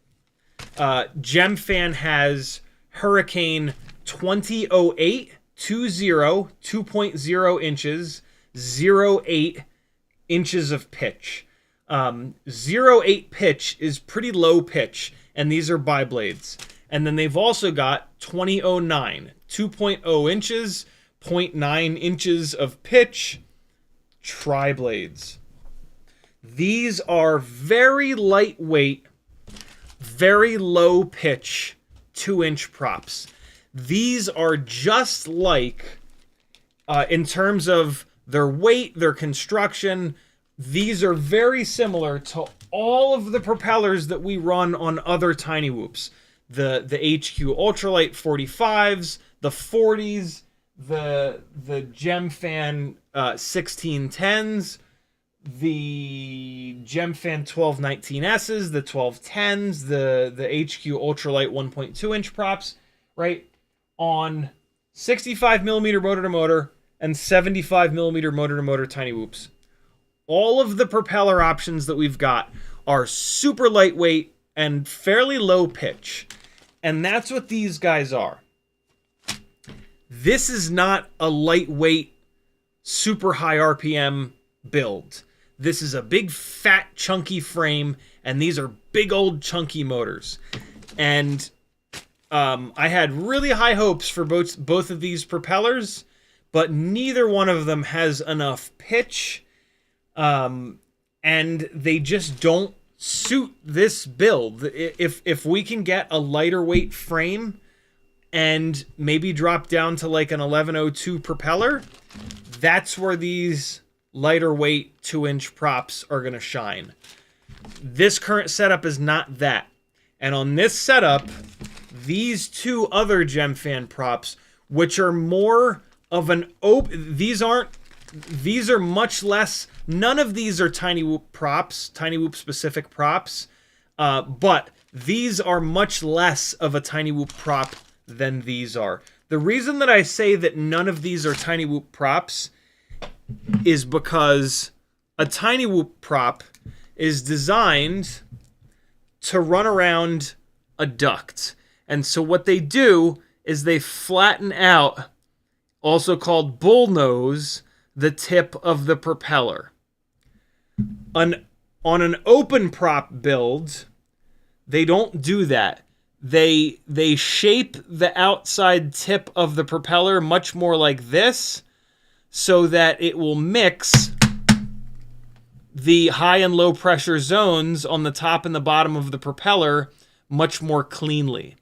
GemFan has Hurricane 2008 2.0 inches, 0.8 inches of pitch. 0.8 pitch is pretty low pitch, and these are biblades. And then they've also got 2009, 2.0 inches, 0.9 inches of pitch, tri-blades. These are very lightweight, very low pitch 2-inch props. These are just like, in terms of their weight, their construction, these are very similar to all of the propellers that we run on other tinywhoops. The HQ Ultralight 45s, the 40s, the GemFan 1610s, the GemFan 1219Ss, the 1210s, the HQ Ultralight 1.2-inch props, right? On 65 millimeter motor to motor and 75 millimeter motor to motor tinywhoops. All of the propeller options that we've got are super lightweight and fairly low pitch. And that's what these guys are. This is not a lightweight, super high RPM build. This is a big, fat, chunky frame, and these are big, old, chunky motors. And I had really high hopes for both of these propellers, but neither one of them has enough pitch, and they just don't suit this build. If we can get a lighter weight frame and maybe drop down to like an 1102 propeller, that's where these lighter weight 2-inch props are going to shine. This current setup is not that. And on this setup, these two other GemFan props, which are more of an these are much less, none of these are tinywhoop props, tinywhoop specific props, but these are much less of a tinywhoop prop than these are. The reason that I say that none of these are tinywhoop props is because a tinywhoop prop is designed to run around a duct. And so what they do is they flatten out, also called bullnose, the tip of the propeller. On an open prop build, they don't do that. They shape the outside tip of the propeller much more like this, so that it will mix the high and low pressure zones on the top and the bottom of the propeller much more cleanly.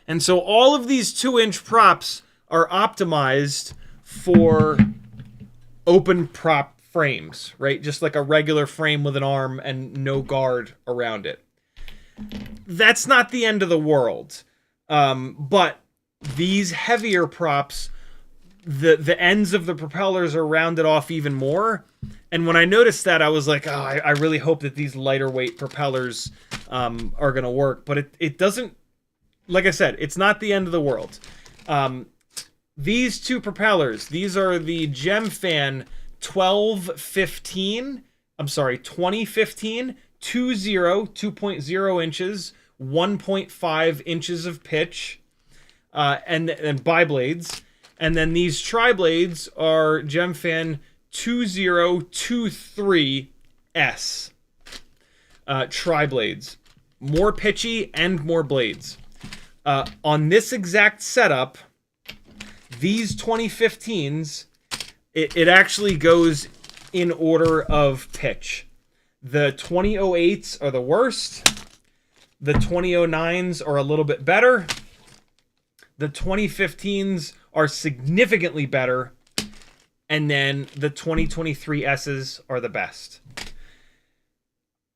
And so all of these 2-inch props are optimized for open prop frames, right? Just like a regular frame with an arm and no guard around it. That's not the end of the world. But these heavier props, the ends of the propellers are rounded off even more. And when I noticed that, I was like, oh, I really hope that these lighter weight propellers are going to work. But it doesn't, like I said, it's not the end of the world. These two propellers, these are the GemFan 1215 I'm sorry, 2015, 2.0 inches, 1.5 inches of pitch, and biblades. And then these tri-blades are Gemfan 2023S tri-blades. More pitchy and more blades. On this exact setup, these 2015s, it actually goes in order of pitch. The 2008s are the worst. The 2009s are a little bit better. The 2015s are significantly better. And then the 2023Ss are the best.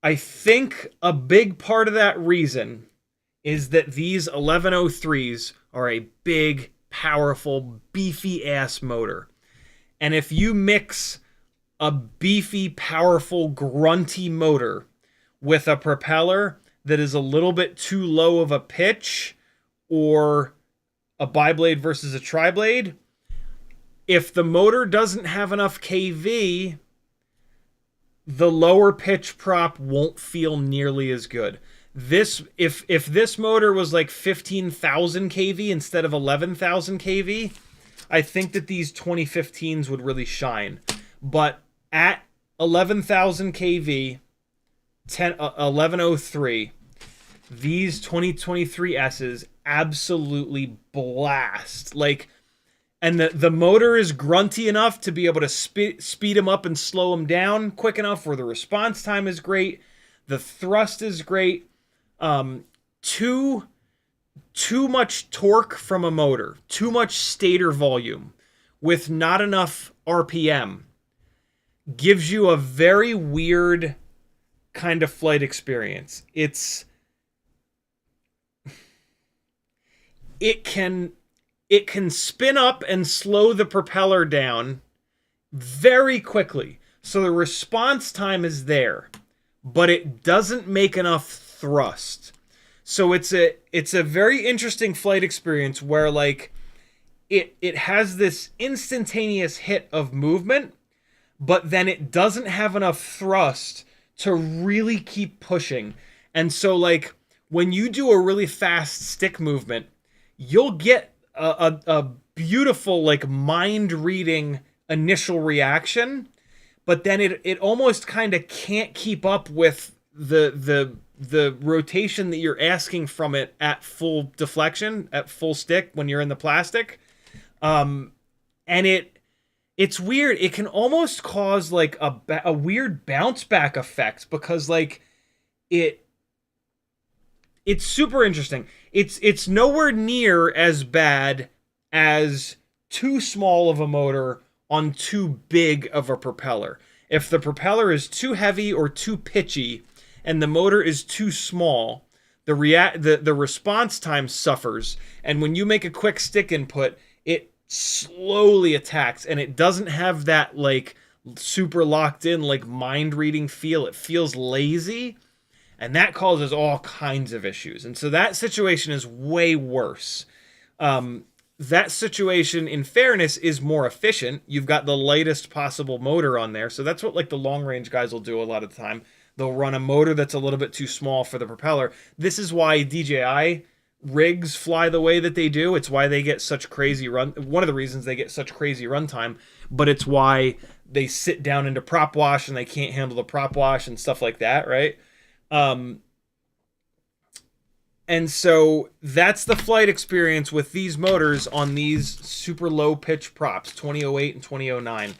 I think a big part of that reason is that these 1103s are a big, powerful, beefy-ass motor. And if you mix a beefy, powerful, grunty motor with a propeller that is a little bit too low of a pitch, or a biblade versus a tri-blade, if the motor doesn't have enough kV, the lower pitch prop won't feel nearly as good. This, if this motor was like 15,000 kV instead of 11,000 kV, I think that these 2015s would really shine. But at 11,000 kV, 1103, these 2023Ss absolutely blast. Like, and the motor is grunty enough to be able to speed them up and slow them down quick enough where the response time is great. The thrust is great. Too much torque from a motor, too much stator volume with not enough RPM gives you a very weird kind of flight experience. It can spin up and slow the propeller down very quickly. So the response time is there, but it doesn't make enough thrust. So it's a very interesting flight experience where, like, it has this instantaneous hit of movement, but then it doesn't have enough thrust to really keep pushing. And so, like, when you do a really fast stick movement, you'll get a beautiful, like, mind-reading initial reaction, but then it almost kind of can't keep up with the rotation that you're asking from it at full deflection, at full stick when you're in the plastic. And it's weird. It can almost cause, like, a weird bounce back effect, because, like, it's super interesting. It's nowhere near as bad as too small of a motor on too big of a propeller. If the propeller is too heavy or too pitchy and the motor is too small, the response time suffers, and when you make a quick stick input, it slowly attacks, and it doesn't have that, like, super locked in, like, mind reading feel. It feels lazy, and that causes all kinds of issues. And so that situation is way worse. That situation, in fairness, is more efficient. You've got the lightest possible motor on there, so that's what, like, the long range guys will do a lot of the time. They'll run a motor that's a little bit too small for the propeller. This is why DJI rigs fly the way that they do. It's why they get such crazy run. One of the reasons they get such crazy runtime, but it's why they sit down into prop wash and they can't handle the prop wash and stuff like that, right? And so that's the flight experience with these motors on these super low pitch props, 2008 and 2009.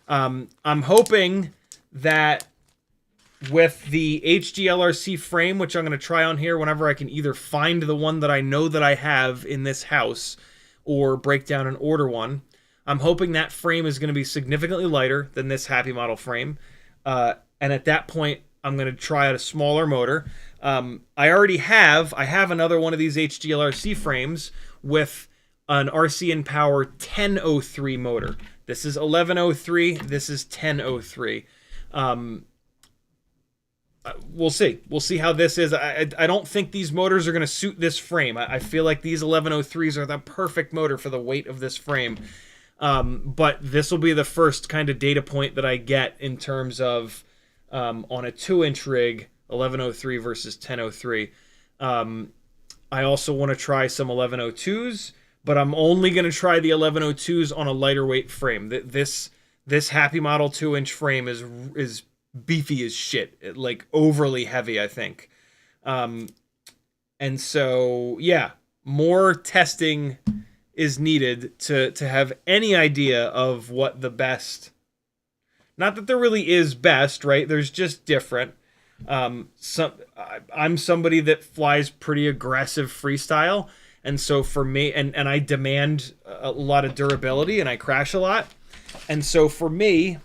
I'm hoping that with the HGLRC frame, which I'm going to try on here whenever I can either find the one that I know that I have in this house or break down and order one, I'm hoping that frame is going to be significantly lighter than this HappyModel frame. And at that point, I'm going to try out a smaller motor. I have another one of these HGLRC frames with an RC and Power 1003 motor. This is 1103. This is 1003. We'll see. We'll see how this is. I don't think these motors are going to suit this frame. I feel like these 1103s are the perfect motor for the weight of this frame. But this will be the first kind of data point that I get in terms of on a 2-inch rig, 1103 versus 1003. I also want to try some 1102s, but I'm only going to try the 1102s on a lighter weight frame. This HappyModel 2-inch frame is beefy as shit, like overly heavy, I think. And so, yeah, more testing is needed to have any idea of what the best... Not that there really is best, right? There's just different. I'm somebody that flies pretty aggressive freestyle, and so for me, and I demand a lot of durability, and I crash a lot. And so for me,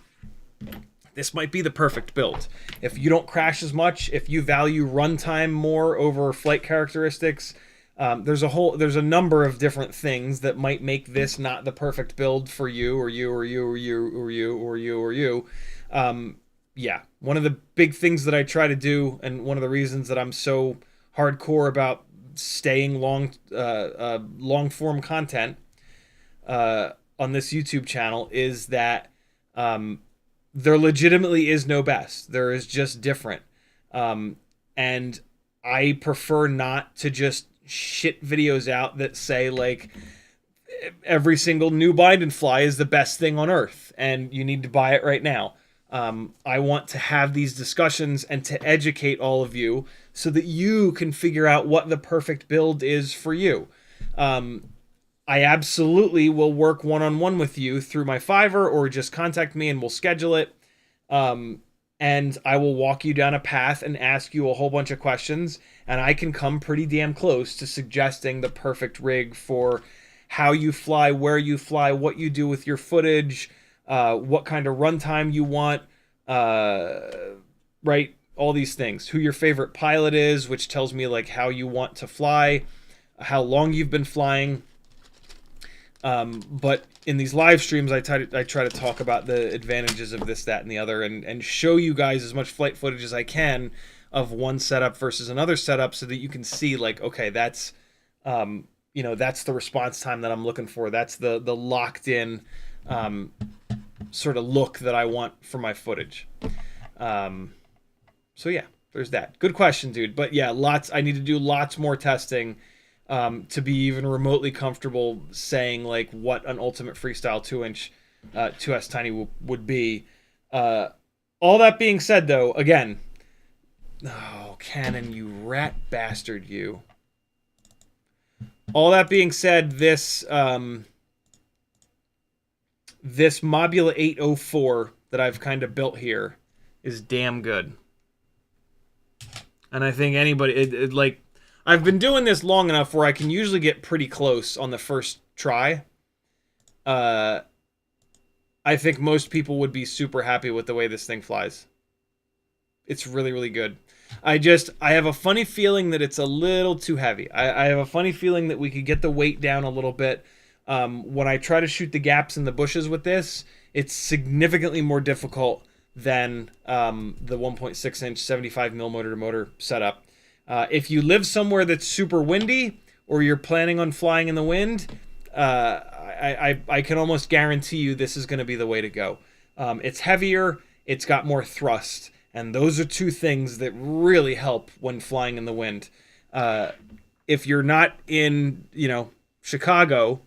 this might be the perfect build. If you don't crash as much, if you value runtime more over flight characteristics, there's a number of different things that might make this not the perfect build for you or you or you or you or you or you or you. Yeah, one of the big things that I try to do, and one of the reasons that I'm so hardcore about staying long form content on this YouTube channel, is that there legitimately is no best. There is just different. And I prefer not to just shit videos out that say, like, every single new bind and fly is the best thing on earth and you need to buy it right now. I want to have these discussions and to educate all of you so that you can figure out what the perfect build is for you. I absolutely will work one-on-one with you through my Fiverr, or just contact me and we'll schedule it. And I will walk you down a path and ask you a whole bunch of questions, and I can come pretty damn close to suggesting the perfect rig for how you fly, where you fly, what you do with your footage, what kind of runtime you want, right? All these things. Who your favorite pilot is, which tells me like how you want to fly, how long you've been flying. But in these live streams, I try to talk about the advantages of this, that, and the other, and show you guys as much flight footage as I can of one setup versus another setup, so that you can see, like, okay, that's, you know, that's the response time that I'm looking for. That's the locked in, sort of look that I want for my footage. So yeah, there's that. Good question, dude. But yeah, I need to do lots more testing to be even remotely comfortable saying like what an ultimate freestyle 2-inch 2S tinywhoop would be. All that being said, though, again, oh, Canon, you rat bastard, you. All that being said, this this Mobula 804 that I've kind of built here is damn good. And I think anybody, like, I've been doing this long enough where I can usually get pretty close on the first try. I think most people would be super happy with the way this thing flies. It's really, really good. I have a funny feeling that it's a little too heavy. I have a funny feeling that we could get the weight down a little bit. When I try to shoot the gaps in the bushes with this, it's significantly more difficult than the 1.6-inch 75mm motor setup. If you live somewhere that's super windy, or you're planning on flying in the wind, I can almost guarantee you this is going to be the way to go. It's heavier, it's got more thrust, and those are two things that really help when flying in the wind. If you're not in, you know, Chicago,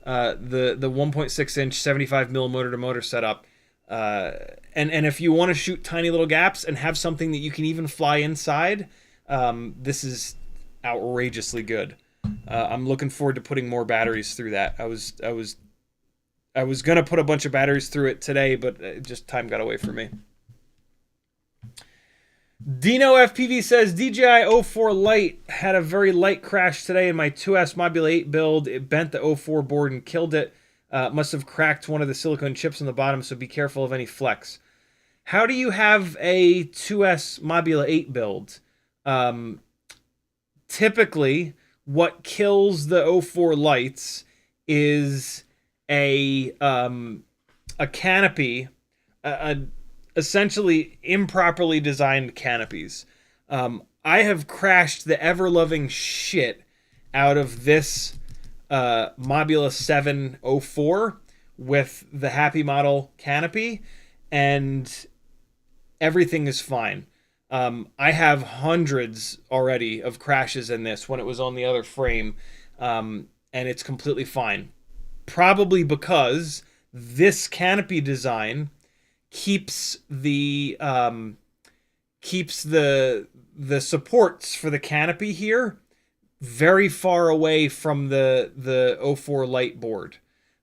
the 1.6-inch 75mm motor setup, and if you want to shoot tiny little gaps and have something that you can even fly inside, this is outrageously good. I'm looking forward to putting more batteries through that. I was gonna put a bunch of batteries through it today, but just time got away from me. Dino FPV says DJI 04 Lite had a very light crash today in my 2S Mobula 8 build. It bent the 04 board and killed it. Must have cracked one of the silicone chips on the bottom, so be careful of any flex. How do you have a 2S Mobula 8 build? Typically, what kills the 04 lights is a canopy, essentially improperly designed canopies. I have crashed the ever-loving shit out of this Mobula 704 with the HappyModel canopy, and everything is fine. I have hundreds already of crashes in this when it was on the other frame, and it's completely fine. Probably because this canopy design keeps the supports for the canopy here very far away from the 04 Lite board.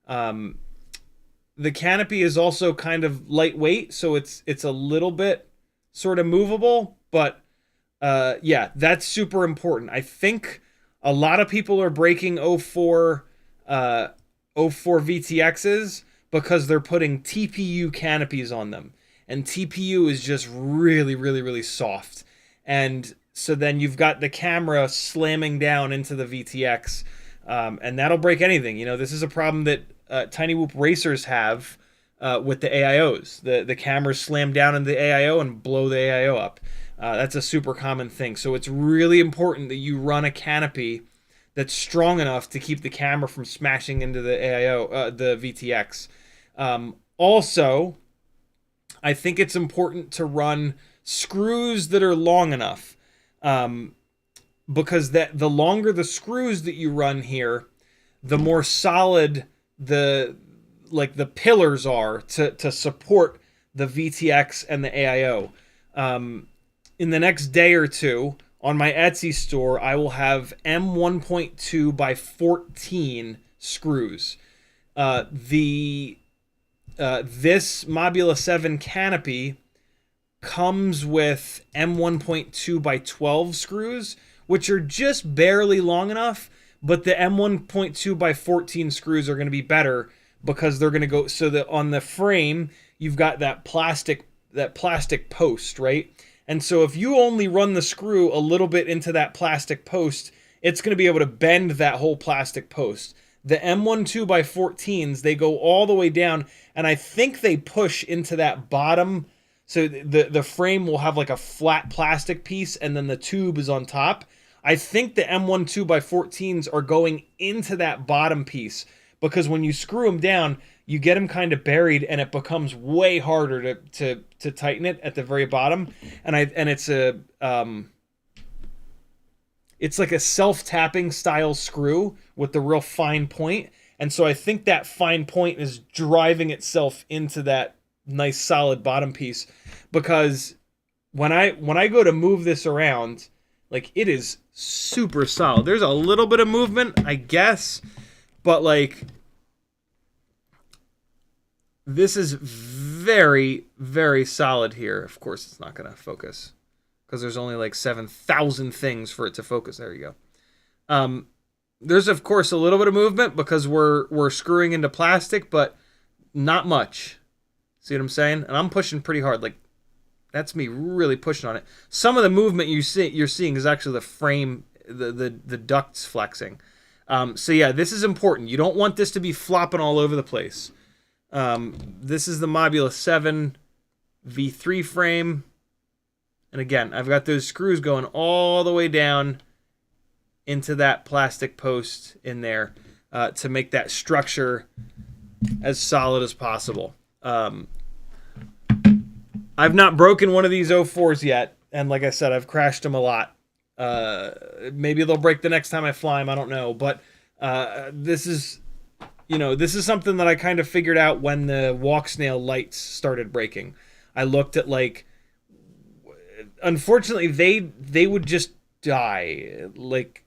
The canopy is also kind of lightweight, so it's a little bit sort of movable, but yeah, that's super important. I think a lot of people are breaking 04 VTXs because they're putting TPU canopies on them, and TPU is just really, really, really soft. And so then you've got the camera slamming down into the VTX, and that'll break anything. You know, this is a problem that tinywhoop racers have with the AIOs. The cameras slam down into the AIO and blow the AIO up. That's a super common thing. So it's really important that you run a canopy that's strong enough to keep the camera from smashing into the AIO, the VTX. Also, I think it's important to run screws that are long enough, because the longer the screws that you run here, the more solid the pillars are to support the VTX and the AIO. In the next day or two, on my Etsy store, I will have M1.2 by 14 screws. This Mobula 7 canopy comes with M1.2 by 12 screws, which are just barely long enough, but the M1.2 by 14 screws are going to be better because they're going to go, so that on the frame, you've got that plastic post, right? And so if you only run the screw a little bit into that plastic post, it's going to be able to bend that whole plastic post. The M12 by 14s, they go all the way down, and I think they push into that bottom. So the frame will have like a flat plastic piece, and then the tube is on top. I think the M12 by 14s are going into that bottom piece, because when you screw them down, you get them kind of buried, and it becomes way harder to tighten it at the very bottom. And it's like a self-tapping style screw with the real fine point. And so I think that fine point is driving itself into that nice solid bottom piece, because when I go to move this around, like, it is super solid. There's a little bit of movement, I guess, but like, this is very, very solid here. Of course, it's not going to focus because there's only like 7,000 things for it to focus. There you go. There's, of course, a little bit of movement because we're screwing into plastic, but not much. See what I'm saying? And I'm pushing pretty hard. Like, that's me really pushing on it. Some of the movement you're seeing is actually the frame, the ducts flexing. So yeah, this is important. You don't want this to be flopping all over the place. This is the Mobula 7 V3 frame. And again, I've got those screws going all the way down into that plastic post in there to make that structure as solid as possible. I've not broken one of these 04s yet, and like I said, I've crashed them a lot. Maybe they'll break the next time I fly them, I don't know. But this is something that I kind of figured out when the walk snail lights started breaking. I looked at, like, unfortunately, they would just die, like,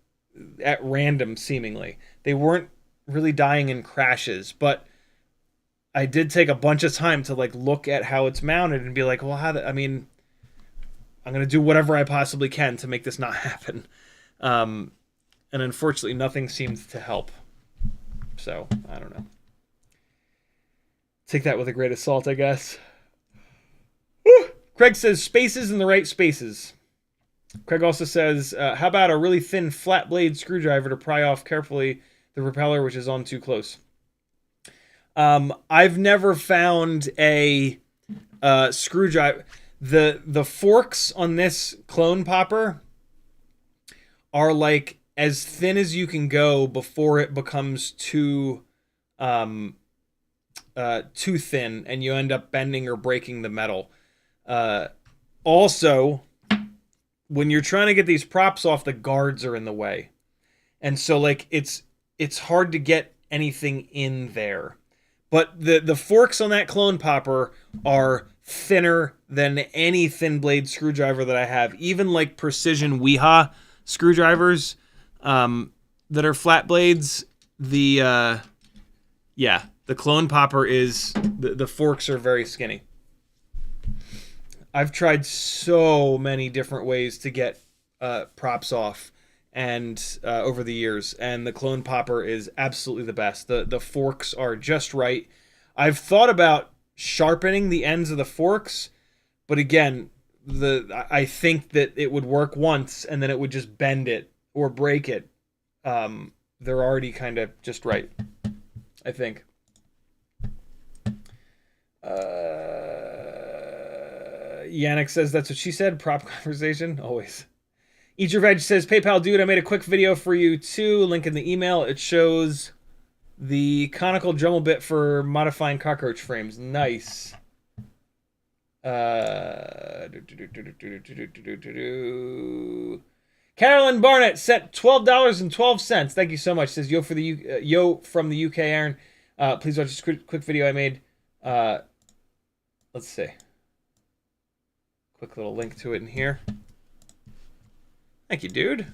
at random, seemingly. They weren't really dying in crashes, but I did take a bunch of time to, like, look at how it's mounted and be like, well, I'm going to do whatever I possibly can to make this not happen. And unfortunately, nothing seemed to help. So, I don't know. Take that with a grain of salt, I guess. Woo! Craig says, spaces in the right spaces. Craig also says, how about a really thin flat blade screwdriver to pry off carefully the propeller, which is on too close? I've never found a screwdriver. The forks on this clone popper are like as thin as you can go before it becomes too thin and you end up bending or breaking the metal. Also, when you're trying to get these props off, the guards are in the way. And so, like, it's hard to get anything in there. But the forks on that clone popper are thinner than any thin blade screwdriver that I have. Even like precision Weha screwdrivers that are flat blades, the clone popper is, the forks are very skinny. I've tried so many different ways to get props off and over the years, and the clone popper is absolutely the best. The forks are just right. I've thought about sharpening the ends of the forks, but again, I think that it would work once and then it would just bend it or break it. They're already kind of just right, I think. Yannick says that's what she said. Prop conversation, always. Eat Your Veg says, PayPal dude, I made a quick video for you too. Link in the email. It shows the conical Dremel bit for modifying cockroach frames. Nice. Carolyn Barnett sent $12.12. Thank you so much. Says yo from the UK, Aaron. Please watch this quick video I made. Let's see. Quick little link to it in here. Thank you, dude.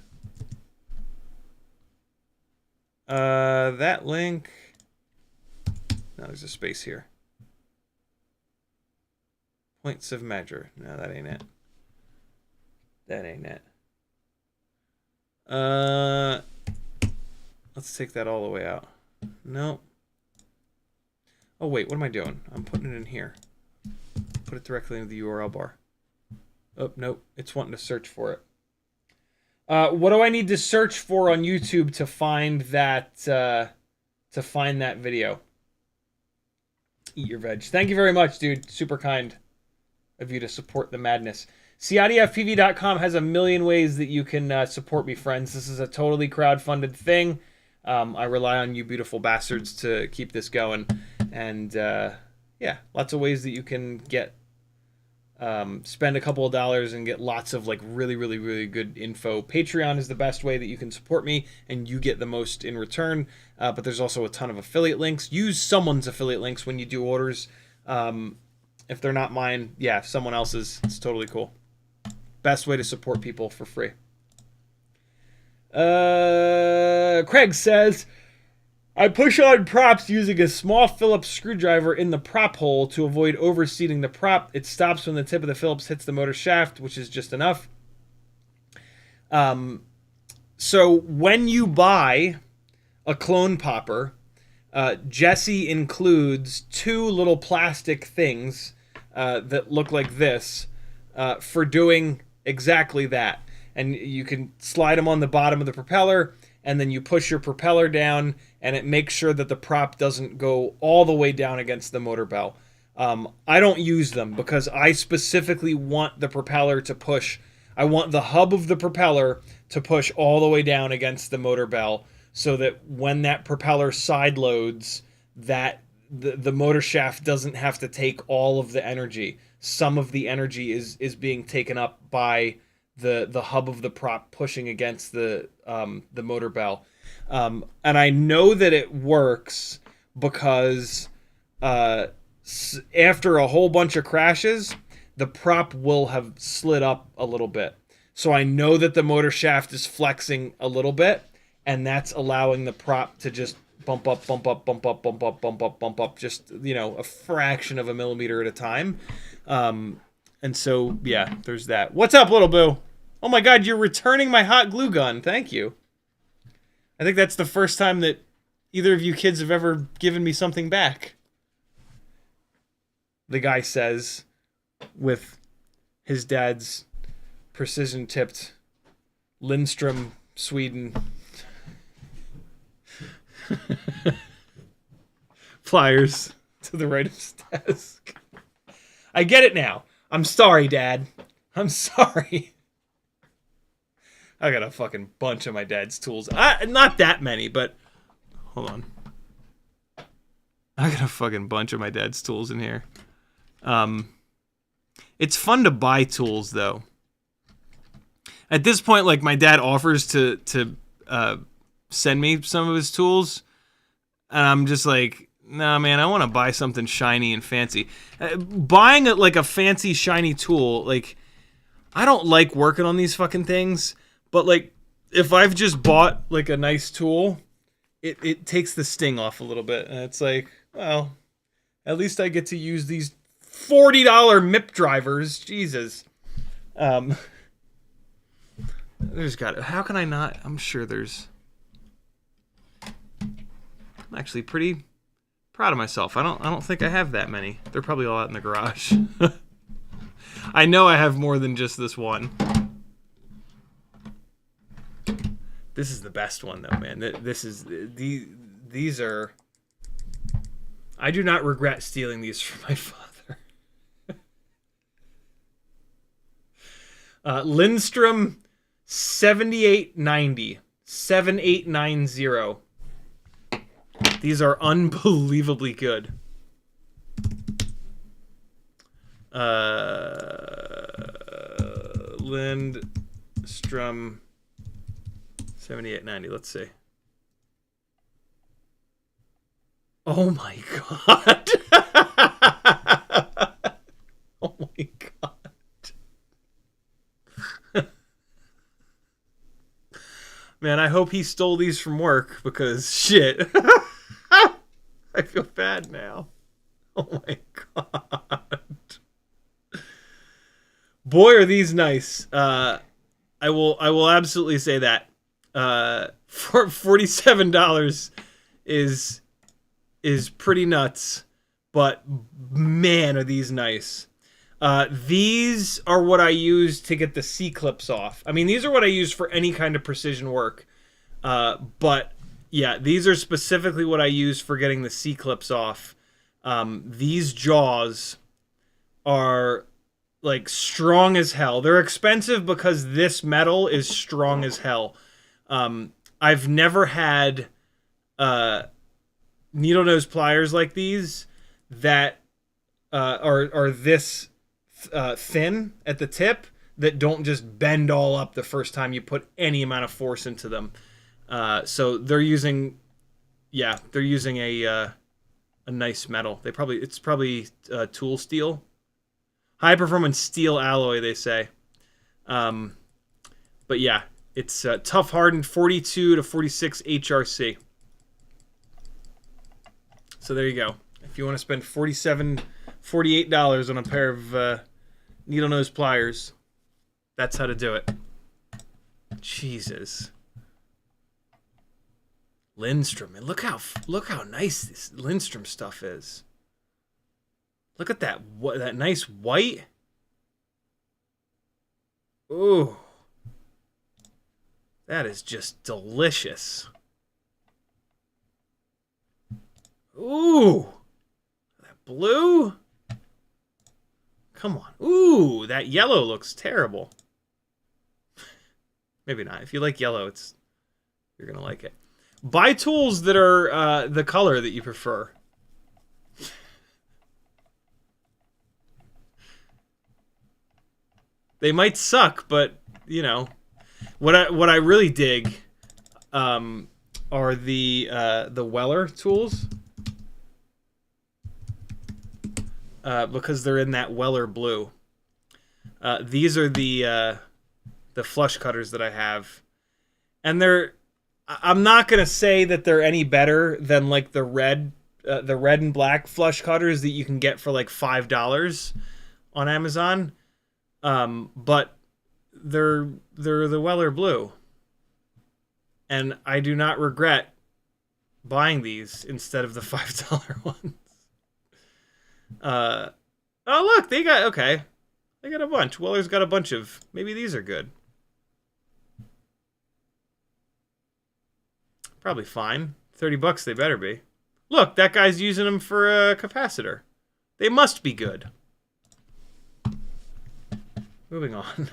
That link. No, there's a space here. Points of measure. No, that ain't it. That ain't it. Let's take that all the way out. No. Oh, wait, what am I doing? I'm putting it in here. Put it directly into the URL bar. Oh, nope. It's wanting to search for it. What do I need to search for on YouTube to find that video? Eat Your Veg. Thank you very much, dude. Super kind of you to support the madness. CiottiFPV.com has a million ways that you can support me, friends. This is a totally crowdfunded thing. I rely on you beautiful bastards to keep this going. And yeah, lots of ways that you can get spend a couple of dollars and get lots of like really good info. Patreon is the best way that you can support me and you get the most in return, but there's also a ton of affiliate links. Use someone's affiliate links when you do orders. If they're not mine, yeah, someone else's. It's totally cool. Best way to support people for free. Craig says, I push on props using a small Phillips screwdriver in the prop hole to avoid overseating the prop. It stops when the tip of the Phillips hits the motor shaft, which is just enough. So when you buy a clone popper, Jesse includes two little plastic things that look like this for doing exactly that. And you can slide them on the bottom of the propeller, and then you push your propeller down, and it makes sure that the prop doesn't go all the way down against the motor bell. I don't use them because I specifically want the propeller to push. I want the hub of the propeller to push all the way down against the motor bell so that when that propeller side loads, that the motor shaft doesn't have to take all of the energy. Some of the energy is being taken up by the hub of the prop pushing against the motor bell. And I know that it works because after a whole bunch of crashes, the prop will have slid up a little bit. So I know that the motor shaft is flexing a little bit, and that's allowing the prop to just bump up, bump up, bump up, bump up, bump up, bump up, just, you know, a fraction of a millimeter at a time. And so, yeah, there's that. What's up, little boo? Oh my god, you're returning my hot glue gun. Thank you. I think that's the first time that either of you kids have ever given me something back. The guy says, with his dad's precision-tipped Lindstrom, Sweden pliers to the right of his desk. I get it now. I'm sorry, Dad. I'm sorry. I got a fucking bunch of my dad's tools. Not that many, but hold on. I got a fucking bunch of my dad's tools in here. It's fun to buy tools, though. At this point, like, my dad offers to send me some of his tools, and I'm just like, nah, man, I want to buy something shiny and fancy. Buying like a fancy, shiny tool, like, I don't like working on these fucking things, but, like, if I've just bought, like, a nice tool, it takes the sting off a little bit, and it's like, well, at least I get to use these $40 MIP drivers. Jesus. There's how can I not? I'm sure there's... I'm actually pretty proud of myself. I don't think I have that many. They're probably all out in the garage. I know I have more than just this one. This is the best one, though, man. These are... I do not regret stealing these from my father. Lindstrom 7890. 7890. These are unbelievably good. Lindstrom 7890. Let's see. Oh my god. Oh my god. Man, I hope he stole these from work, because shit. I feel bad now. Oh my god. Boy, are these nice. I will absolutely say that. For $47 is pretty nuts, but man, are these nice. These are what I use to get the C-clips off. I mean, these are what I use for any kind of precision work. But yeah, these are specifically what I use for getting the C-clips off. These jaws are like strong as hell. They're expensive because this metal is strong as hell. I've never had needle nose pliers like these that are this thin at the tip, that don't just bend all up the first time you put any amount of force into them. So they're using a nice metal. It's probably tool steel, high performance steel alloy, they say. But yeah, it's tough hardened 42 to 46 HRC. So there you go. If you want to spend $48 on a pair of needle nose pliers, that's how to do it. Jesus. Lindstrom, and look how nice this Lindstrom stuff is. Look at that nice white. Ooh, that is just delicious. Ooh, that blue. Come on. Ooh, that yellow looks terrible. Maybe not. If you like yellow, you're gonna like it. Buy tools that are the color that you prefer. They might suck, but you know what I really dig are the Weller tools, because they're in that Weller blue. These are the flush cutters that I have, and I'm not gonna say that they're any better than like the red and black flush cutters that you can get for like $5 on Amazon. But they're the Weller blue, and I do not regret buying these instead of the $5 ones. Oh look, they got a bunch. Weller's got a bunch of. Maybe these are good. Probably fine. $30 they better be. Look, that guy's using them for a capacitor. They must be good. Moving on.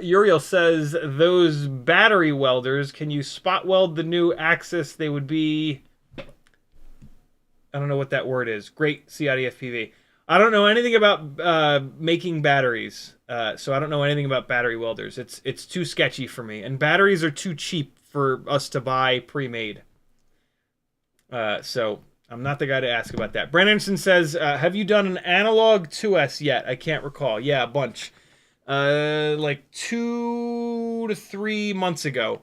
Uriel says, those battery welders, can you spot weld the new Axis? They would be I don't know what that word is. Great CiottiFPV. I don't know anything about making batteries, so I don't know anything about battery welders. It's too sketchy for me, and batteries are too cheap for us to buy pre-made. So I'm not the guy to ask about that. Brandonson says, have you done an analog 2S yet? I can't recall. Yeah, a bunch. Like 2 to 3 months ago,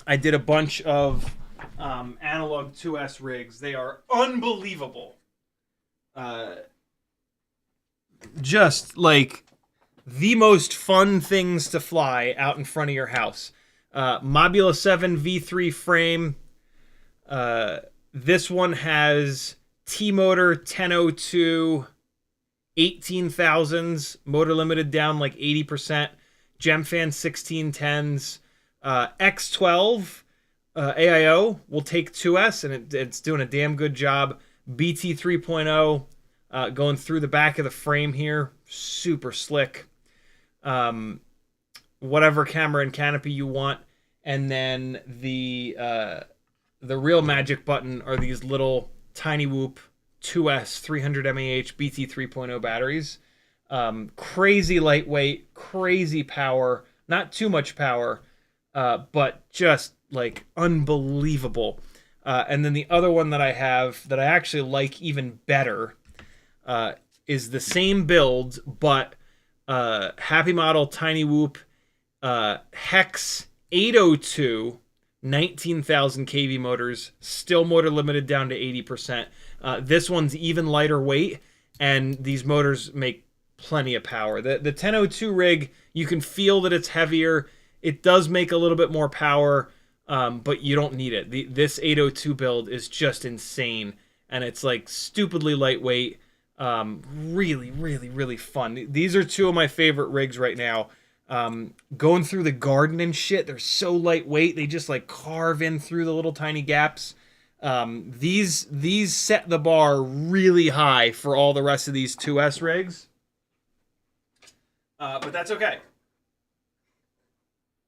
I did a bunch of analog 2S rigs. They are unbelievable. Just like the most fun things to fly out in front of your house. Mobula 7 V3 frame. This one has T-motor 1002, 18,000s, motor limited down like 80%, Gemfan 1610s, X12 AIO will take 2S, and it's doing a damn good job. BT 3.0 going through the back of the frame here, super slick. Whatever camera and canopy you want, and then the real magic button are these little tinywhoop 2S 300 mAh BT 3.0 batteries. Crazy lightweight, crazy power, not too much power, but just like unbelievable. And then the other one that I have that I actually like even better is the same build, but HappyModel tinywhoop Hex 802, 19,000 kV motors, still motor limited down to 80%. This one's even lighter weight, and these motors make plenty of power. The 1002 rig, you can feel that it's heavier. It does make a little bit more power, but you don't need it. This 802 build is just insane, and it's like stupidly lightweight. Really, really, really fun. These are two of my favorite rigs right now. Going through the garden and shit, they're so lightweight. They just like carve in through the little tiny gaps. These set the bar really high for all the rest of these 2S rigs. But that's okay.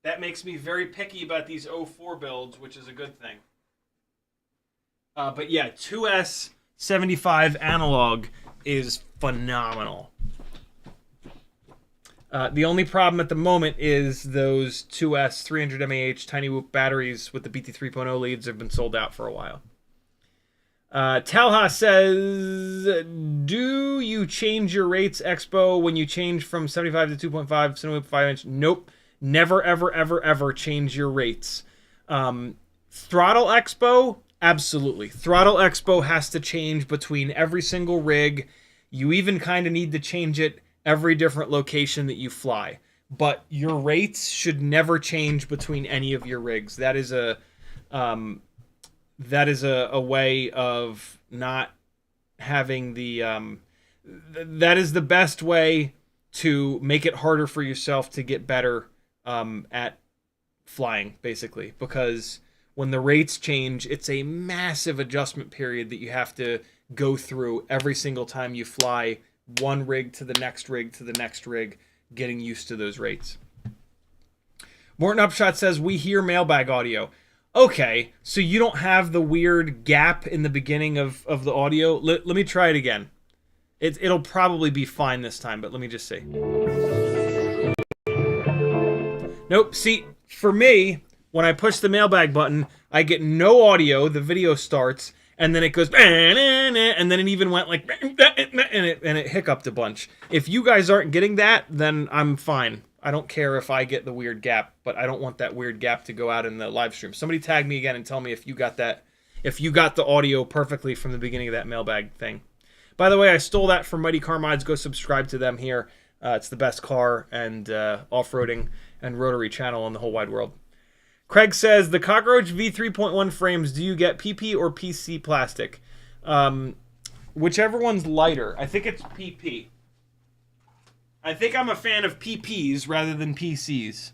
That makes me very picky about these 04 builds, which is a good thing. But yeah, 2S 75 analog is phenomenal. The only problem at the moment is those 2S 300 mAh tinywhoop batteries with the BT 3.0 leads have been sold out for a while. Talha says, do you change your rates, Expo, when you change from 75 to 2.5, cinewhoop 5-inch? Nope. Never, ever, ever, ever change your rates. Throttle Expo? Absolutely. Throttle Expo has to change between every single rig. You even kind of need to change it every different location that you fly. But your rates should never change between any of your rigs. That is a way of not having the that is the best way to make it harder for yourself to get better at flying, basically, because when the rates change, it's a massive adjustment period that you have to go through every single time you fly one rig to the next rig to the next rig, getting used to those rates. Morton Upshot says, we hear mailbag audio. Okay, so you don't have the weird gap in the beginning of the audio? Let me try it again. It'll probably be fine this time, but let me just see. Nope, see, for me, when I push the mailbag button, I get no audio, the video starts, and then it goes, and then it even went like, and it hiccuped a bunch. If you guys aren't getting that, then I'm fine. I don't care if I get the weird gap, but I don't want that weird gap to go out in the live stream. Somebody tag me again and tell me if you got that, if you got the audio perfectly from the beginning of that mailbag thing. By the way, I stole that from Mighty Car Mods. Go subscribe to them here. It's the best car and off-roading and rotary channel in the whole wide world. Craig says, the Cockroach V3.1 frames, do you get PP or PC plastic? Whichever one's lighter. I think it's PP. I think I'm a fan of PPs rather than PCs.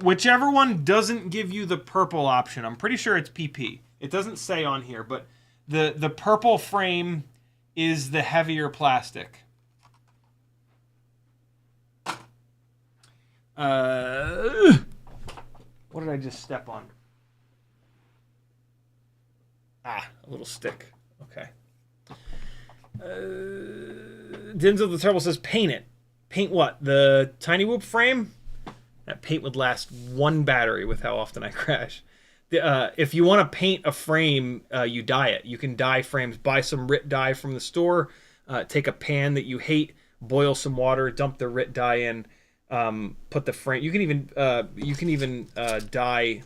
Whichever one doesn't give you the purple option. I'm pretty sure it's PP. It doesn't say on here, but the purple frame is the heavier plastic. What did I just step on? Ah, a little stick. Okay. Denzel the Turtle says paint it. Paint what? The tinywhoop frame? That paint would last one battery with how often I crash. If you want to paint a frame, you dye it. You can dye frames. Buy some RIT dye from the store. Take a pan that you hate, boil some water, dump the RIT dye in, put the frame. You can even dye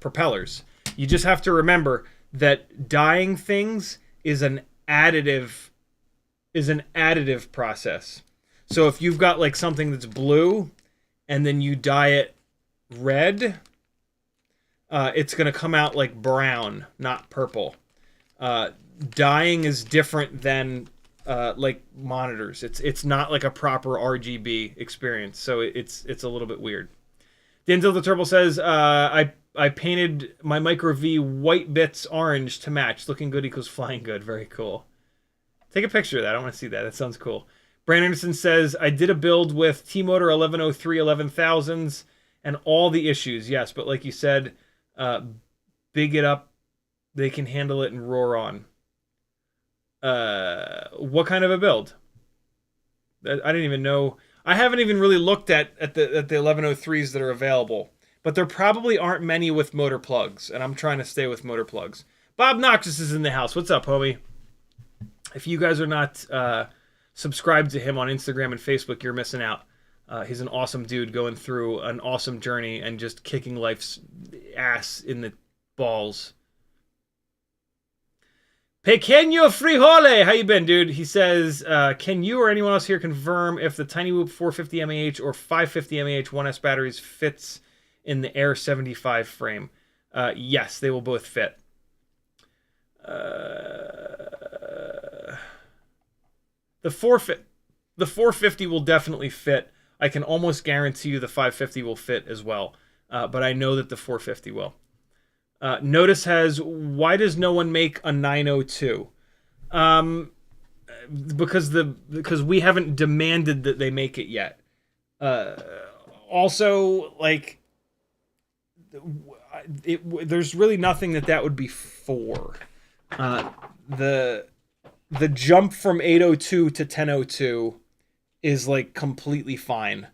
propellers. You just have to remember that dyeing things is an additive process. So if you've got like something that's blue and then you dye it red, it's going to come out like brown, not purple. Dyeing is different than like monitors. It's not like a proper RGB experience, so it's a little bit weird. Denzel the Turtle says, I painted my Micro V white bits orange to match. Looking good equals flying good. Very cool. Take a picture of that. I want to see that. That sounds cool. Brandon Anderson says, I did a build with T-Motor 1103 11,000s and all the issues. Yes, but like you said, big it up. They can handle it and roar on. What kind of a build? I didn't even know. I haven't even really looked at the 1103s that are available. But there probably aren't many with motor plugs, and I'm trying to stay with motor plugs. Bob Noxus is in the house. What's up, homie? If you guys are not subscribed to him on Instagram and Facebook, you're missing out. He's an awesome dude going through an awesome journey and just kicking life's ass in the balls. Pequeño Frijole, how you been, dude? He says, can you or anyone else here confirm if the tinywhoop 450 mAh or 550 mAh 1S batteries fits in the Air 75 frame? Yes, they will both fit. The 450 will definitely fit. I can almost guarantee you the 550 will fit as well. But I know that the 450 will. Notice has, why does no one make a 902? Because we haven't demanded that they make it yet. Also, like, there's really nothing that would be for. The jump from 802 to 1002 is like completely fine.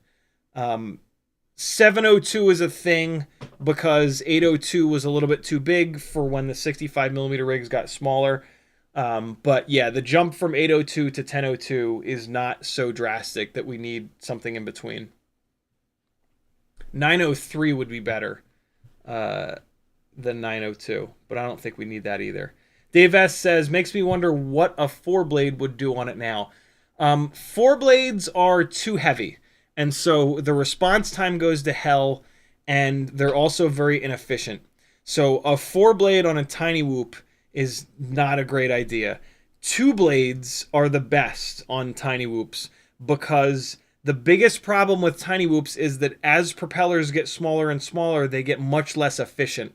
702 is a thing because 802 was a little bit too big for when the 65mm rigs got smaller. But yeah, the jump from 802 to 1002 is not so drastic that we need something in between. 903 would be better than 902, but I don't think we need that either. Dave S says, makes me wonder what a 4-blade would do on it now. 4 blades are too heavy. And so the response time goes to hell, and they're also very inefficient. So a 4-blade on a tinywhoop is not a great idea. 2 blades are the best on tinywhoops because the biggest problem with tinywhoops is that as propellers get smaller and smaller, they get much less efficient.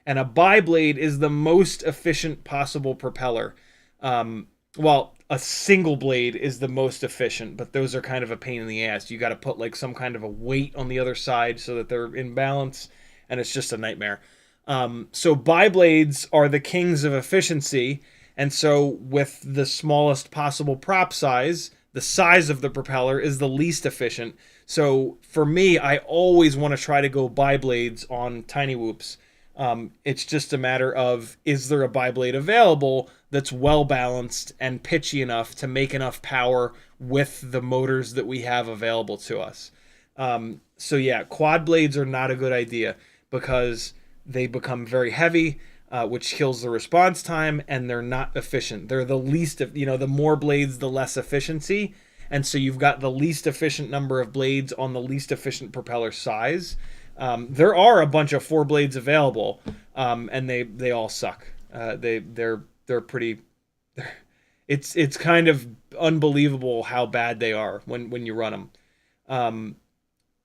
And a biblade is the most efficient possible propeller. Well, a single blade is the most efficient, but those are kind of a pain in the ass. You got to put like some kind of a weight on the other side so that they're in balance, and it's just a nightmare. So biblades are the kings of efficiency, and so with the smallest possible prop size, the size of the propeller is the least efficient. So for me, I always want to try to go biblades on tinywhoops. It's just a matter of, is there a biblade available that's well balanced and pitchy enough to make enough power with the motors that we have available to us. So yeah, quad blades are not a good idea because they become very heavy, which kills the response time, and they're not efficient. They're the least, the more blades, the less efficiency. And so you've got the least efficient number of blades on the least efficient propeller size. There are a bunch of 4 blades available, and they all suck. They're pretty. It's kind of unbelievable how bad they are when you run them.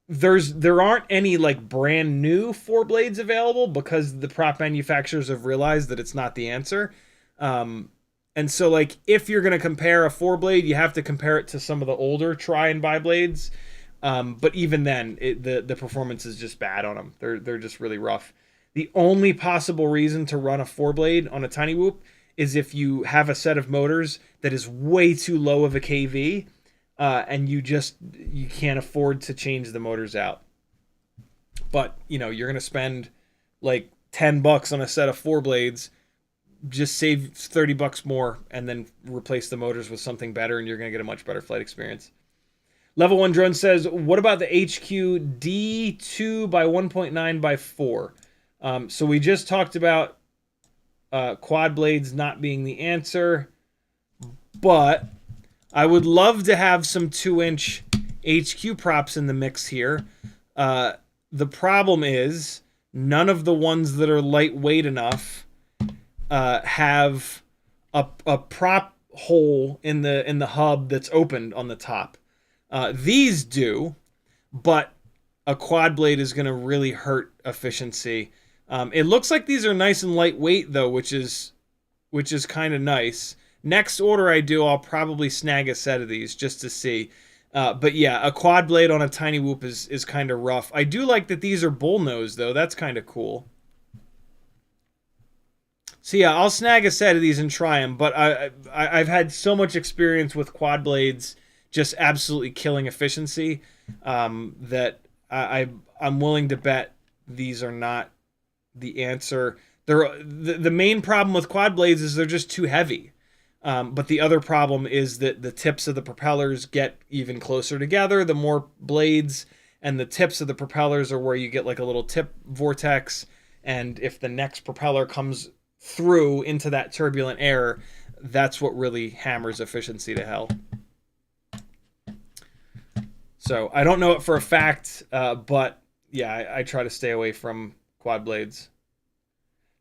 There aren't any like brand new 4 blades available because the prop manufacturers have realized that it's not the answer. And so like if you're gonna compare a 4 blade, you have to compare it to some of the older try and buy blades. But even then, the performance is just bad on them. They're just really rough. The only possible reason to run a 4-blade on a tinywhoop is if you have a set of motors that is way too low of a kV, and you can't afford to change the motors out. But, you know, you're going to spend like $10 on a set of 4 blades, just save $30 more, and then replace the motors with something better, and you're going to get a much better flight experience. Level 1 Drone says, what about the HQ D2 by 1.9 by 4? So we just talked about quad blades not being the answer, but I would love to have some 2-inch HQ props in the mix here. The problem is none of the ones that are lightweight enough have a prop hole in the hub that's opened on the top. These do, but a quad blade is going to really hurt efficiency. It looks like these are nice and lightweight though, which is kind of nice. Next order I do, I'll probably snag a set of these just to see. But yeah, a quad blade on a tinywhoop is kind of rough. I do like that these are bullnose though. That's kind of cool. So yeah, I'll snag a set of these and try them. But I've had so much experience with quad blades just absolutely killing efficiency that I'm willing to bet these are not the answer. The main problem with quad blades is they're just too heavy. But the other problem is that the tips of the propellers get even closer together. The more blades and the tips of the propellers are where you get like a little tip vortex. And if the next propeller comes through into that turbulent air, that's what really hammers efficiency to hell. So I don't know it for a fact, but yeah, I try to stay away from quad blades.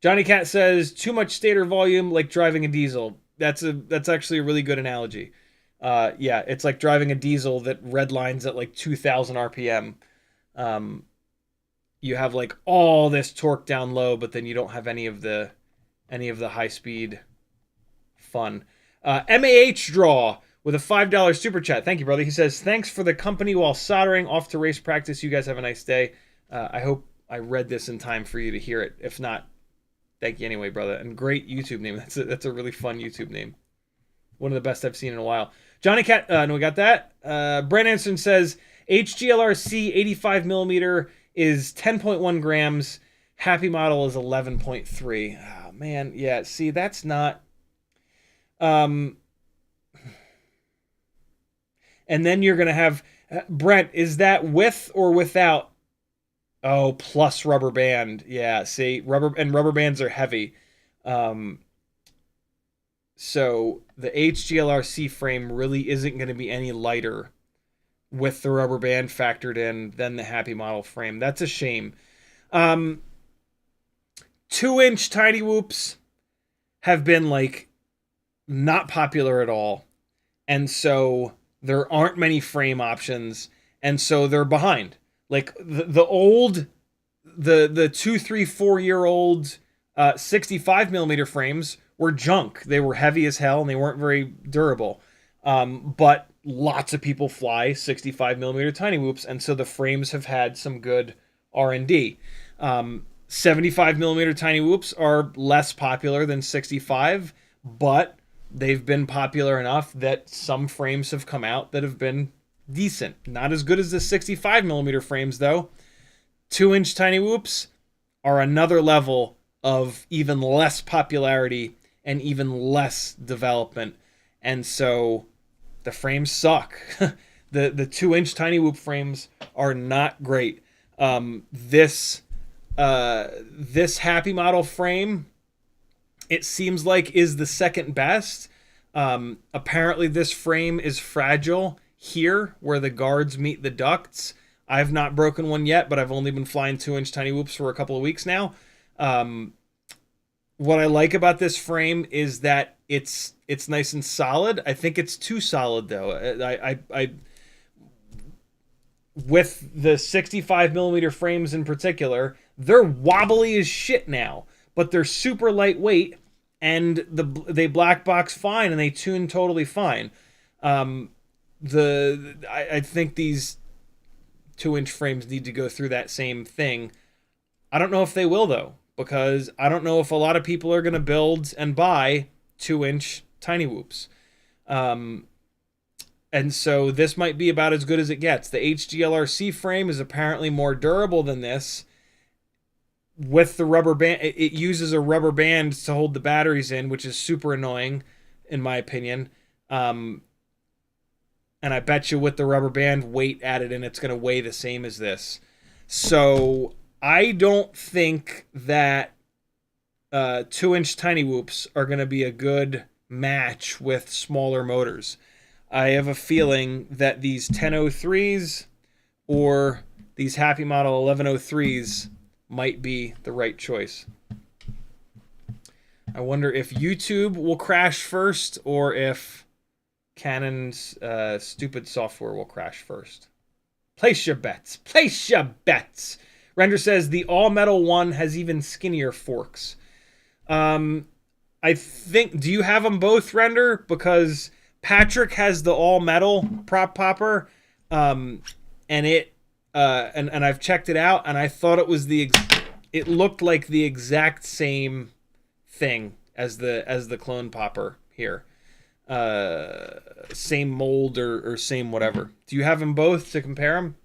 Johnny Cat says, too much stator volume like driving a diesel. That's actually a really good analogy. Yeah, it's like driving a diesel that redlines at like 2,000 RPM. You have like all this torque down low, but then you don't have any of the high speed fun. MAH Draw with a $5 super chat. Thank you, brother. He says, thanks for the company while soldering. Off to race practice. You guys have a nice day. I hope I read this in time for you to hear it. If not, thank you anyway, brother. And great YouTube name. That's a really fun YouTube name. One of the best I've seen in a while. Johnny Cat, no, we got that. Brent Anderson says, HGLRC 85 millimeter is 10.1 grams. HappyModel is 11.3. Oh, man. Yeah, see, that's not... And then you're going to have... Brent, is that with or without? Oh, plus rubber band. Yeah, see, rubber bands are heavy. So the HGLRC frame really isn't going to be any lighter with the rubber band factored in than the HappyModel frame. That's a shame. 2-inch tinywhoops have been like not popular at all. And so there aren't many frame options. And so they're behind. Like the 2, 3, 4 year old 65 millimeter frames were junk. They were heavy as hell and they weren't very durable. But lots of people fly 65 millimeter tinywhoops, and so the frames have had some good R&D. 75 millimeter tinywhoops are less popular than 65, but they've been popular enough that some frames have come out that have been decent. Not as good as the 65 millimeter frames though. 2-inch tinywhoops are another level of even less popularity and even less development. And so the frames suck. the 2-inch tinywhoop frames are not great. This HappyModel frame, it seems like, is the second best. Apparently this frame is fragile here where the guards meet the ducts. I've not broken one yet, but I've only been flying 2-inch tinywhoops for a couple of weeks now. What I like about this frame is that it's nice and solid. I think it's too solid though. I with the 65 millimeter frames in particular, they're wobbly as shit now, but they're super lightweight and they black box fine and they tune totally fine. I think these 2-inch frames need to go through that same thing. I don't know if they will though, because I don't know if a lot of people are going to build and buy 2-inch tinywhoops. And so this might be about as good as it gets. The HGLRC frame is apparently more durable than this. With the rubber band, it uses a rubber band to hold the batteries in, which is super annoying, in my opinion. And I bet you with the rubber band weight added in, it's going to weigh the same as this. So I don't think that 2-inch tinywhoops are going to be a good match with smaller motors. I have a feeling that these 1003s or these HappyModel 1103s might be the right choice. I wonder if YouTube will crash first or if Canon's stupid software will crash first. Place your bets. Place your bets. Render says the all-metal one has even skinnier forks. I think... Do you have them both, Render? Because Patrick has the all-metal prop popper, and it... and I've checked it out, and I thought it was it looked like the exact same thing as the clone popper here. Same mold or same whatever. Do you have them both to compare them?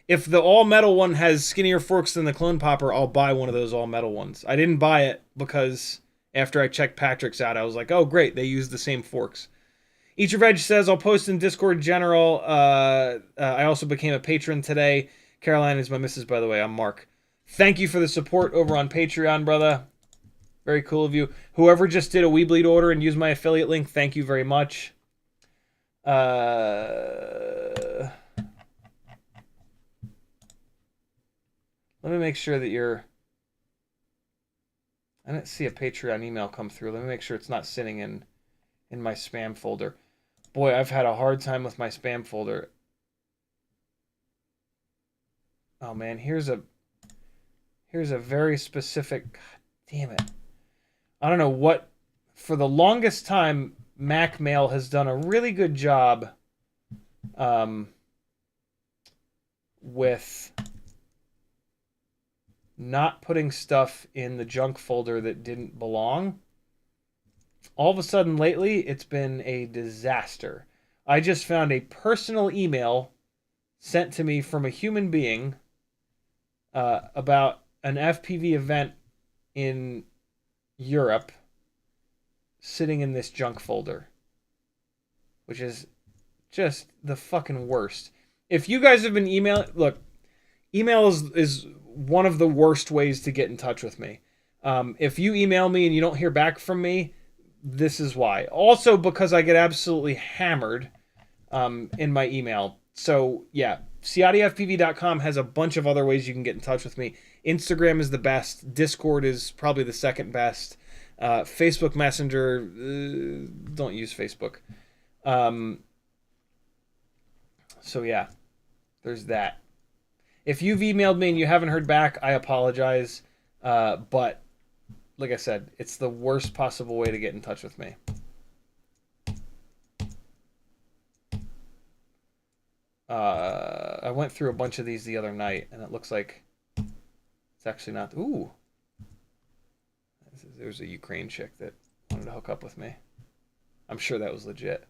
If the all-metal one has skinnier forks than the clone popper, I'll buy one of those all-metal ones. I didn't buy it because after I checked Patrick's out, I was like, oh, great, they use the same forks. Each of Reg says, I'll post in Discord General. I also became a patron today. Caroline is my missus, by the way. I'm Mark. Thank you for the support over on Patreon, brother. Very cool of you. Whoever just did a Weebleed order and used my affiliate link, thank you very much. Let me make sure that you're... I didn't see a Patreon email come through. Let me make sure it's not sitting in my spam folder. Boy, I've had a hard time with my spam folder. Oh man, here's a very specific... God damn it. I don't know what... For the longest time, Mac Mail has done a really good job with not putting stuff in the junk folder that didn't belong. All of a sudden lately, it's been a disaster. I just found a personal email sent to me from a human being about an FPV event in Europe sitting in this junk folder, which is just the fucking worst. If you guys have been emailing... Look, email is one of the worst ways to get in touch with me. If you email me and you don't hear back from me, this is why. Also because I get absolutely hammered in my email. So, yeah, CiottiFPV.com has a bunch of other ways you can get in touch with me. Instagram is the best. Discord is probably the second best. Facebook Messenger, don't use Facebook. So, yeah, there's that. If you've emailed me and you haven't heard back, I apologize. But, like I said, it's the worst possible way to get in touch with me. I went through a bunch of these the other night, and it looks like it's actually not... Ooh. There's a Ukraine chick that wanted to hook up with me. I'm sure that was legit.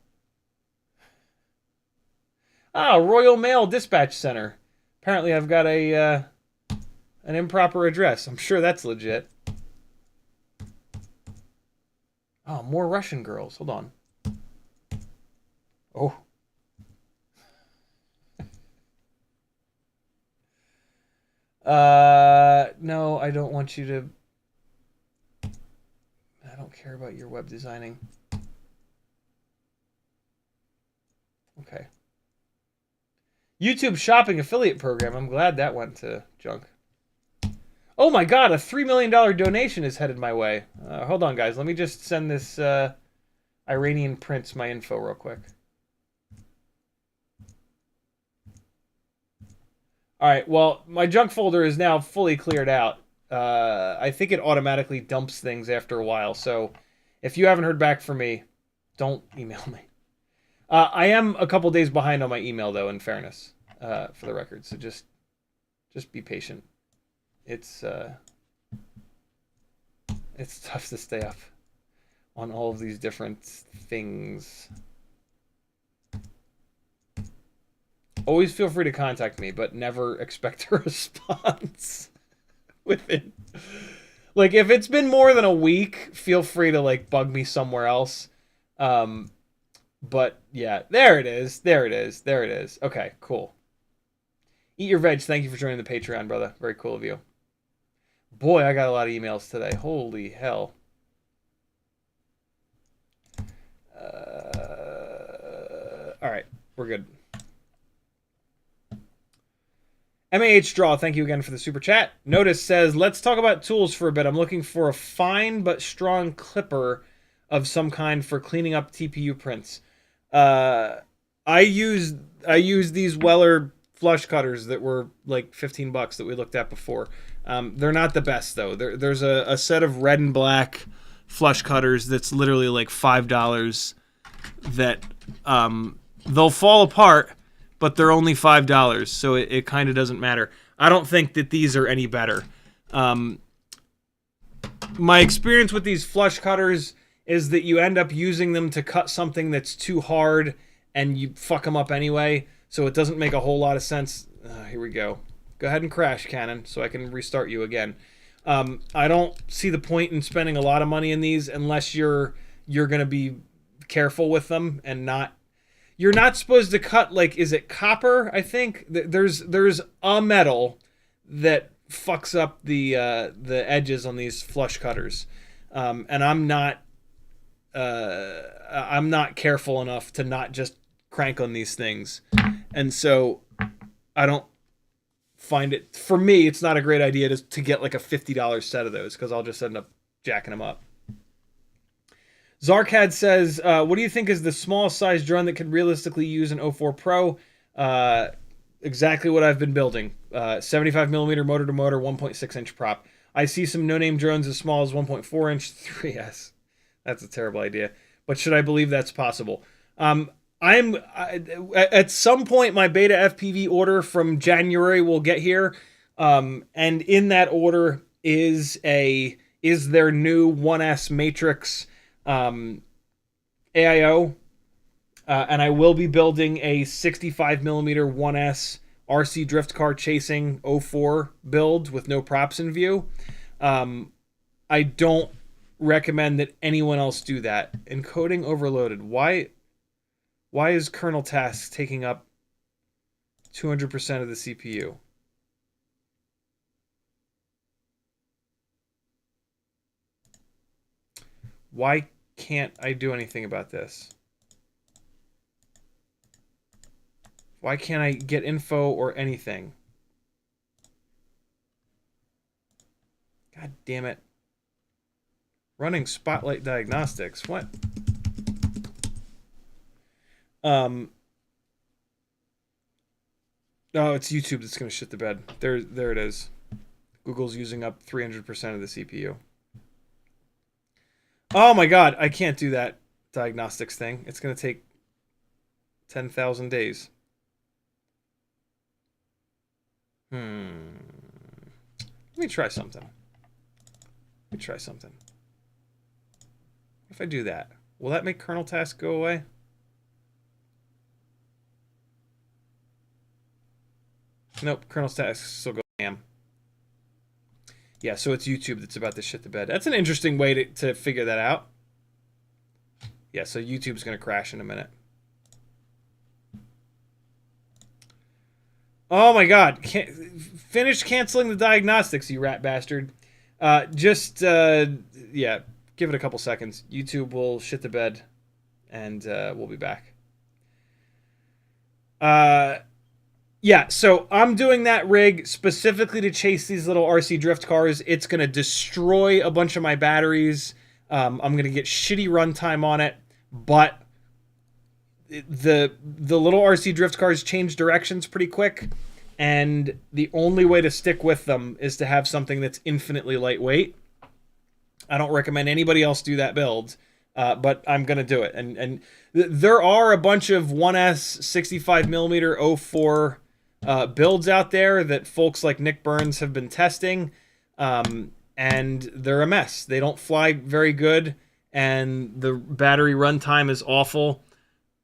Ah, Royal Mail Dispatch Center. Apparently I've got an improper address. I'm sure that's legit. Oh, more Russian girls. Hold on. Oh. No, I don't want you to... I don't care about your web designing. Okay. YouTube shopping affiliate program. I'm glad that went to junk. Oh my god, a $3 million donation is headed my way. Hold on, guys. Let me just send this Iranian prince my info real quick. Alright, well, my junk folder is now fully cleared out. I think it automatically dumps things after a while, so if you haven't heard back from me, don't email me. I am a couple days behind on my email, though, in fairness, for the record, so just be patient. It's It's tough to stay up on all of these different things. Always feel free to contact me, but never expect a response within. Like, if it's been more than a week, feel free to, like, bug me somewhere else. But, yeah, there it is. There it is. There it is. Okay, cool. Eat your veg. Thank you for joining the Patreon, brother. Very cool of you. Boy, I got a lot of emails today. Holy hell. All right, we're good. MAH Draw, thank you again for the super chat. Notice says, let's talk about tools for a bit. I'm looking for a fine but strong clipper of some kind for cleaning up TPU prints. I use these Weller flush cutters that were like $15 that we looked at before. They're not the best though. There's a set of red and black flush cutters that's literally like $5 that they'll fall apart, but they're only $5, so it kind of doesn't matter. I don't think that these are any better. My experience with these flush cutters is that you end up using them to cut something that's too hard, and you fuck them up anyway, so it doesn't make a whole lot of sense. Here we go. Go ahead and crash, Canon, so I can restart you again. I don't see the point in spending a lot of money in these unless you're going to be careful with them and not... You're not supposed to cut, like, is it copper, I think? There's a metal that fucks up the edges on these flush cutters. And I'm not careful enough to not just crank on these things. And so I don't find it... For me, it's not a great idea to get, like, a $50 set of those, because I'll just end up jacking them up. Zarkad says, what do you think is the smallest size drone that could realistically use an 04 Pro? Exactly what I've been building. 75mm motor to motor, 1.6 inch prop. I see some no-name drones as small as 1.4 inch 3S. That's a terrible idea. But should I believe that's possible? At some point, my beta FPV order from January will get here. And in that order is their new 1S Matrix AIO, and I will be building a 65mm 1S RC drift car chasing 04 build with no props in view. I don't recommend that anyone else do that. Encoding overloaded. Why is kernel tasks taking up 200% of the CPU? Why can't I do anything about this? Why can't I get info or anything? God damn it. Running Spotlight Diagnostics. What? Oh, it's YouTube that's going to shit the bed. There it is. Google's using up 300% of the CPU. Oh my god, I can't do that diagnostics thing. It's going to take 10,000 days. Let me try something. If I do that, will that make kernel task go away? Nope, kernel task still go ham. Yeah, so it's YouTube that's about to shit the bed. That's an interesting way to figure that out. Yeah, so YouTube's going to crash in a minute. Oh my god. Finish canceling the diagnostics, you rat bastard. Yeah, give it a couple seconds. YouTube will shit the bed, and we'll be back. Yeah, so I'm doing that rig specifically to chase these little RC drift cars. It's going to destroy a bunch of my batteries. I'm going to get shitty runtime on it, but the little RC drift cars change directions pretty quick, and the only way to stick with them is to have something that's infinitely lightweight. I don't recommend anybody else do that build, but I'm going to do it. And there are a bunch of 1S 65mm 04 builds out there that folks like Nick Burns have been testing. and they're a mess. They don't fly very good, and the battery runtime is awful.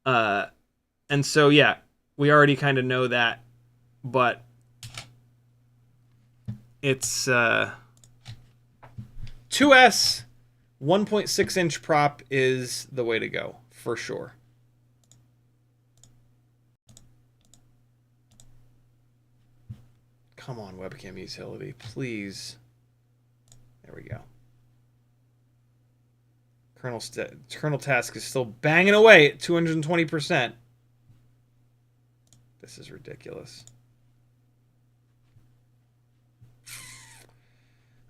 And so, yeah, we already kind of know that, but it's 2S 1.6-inch prop is the way to go, for sure. Come on, webcam utility, please. There we go. Kernel task is still banging away at 220%. This is ridiculous.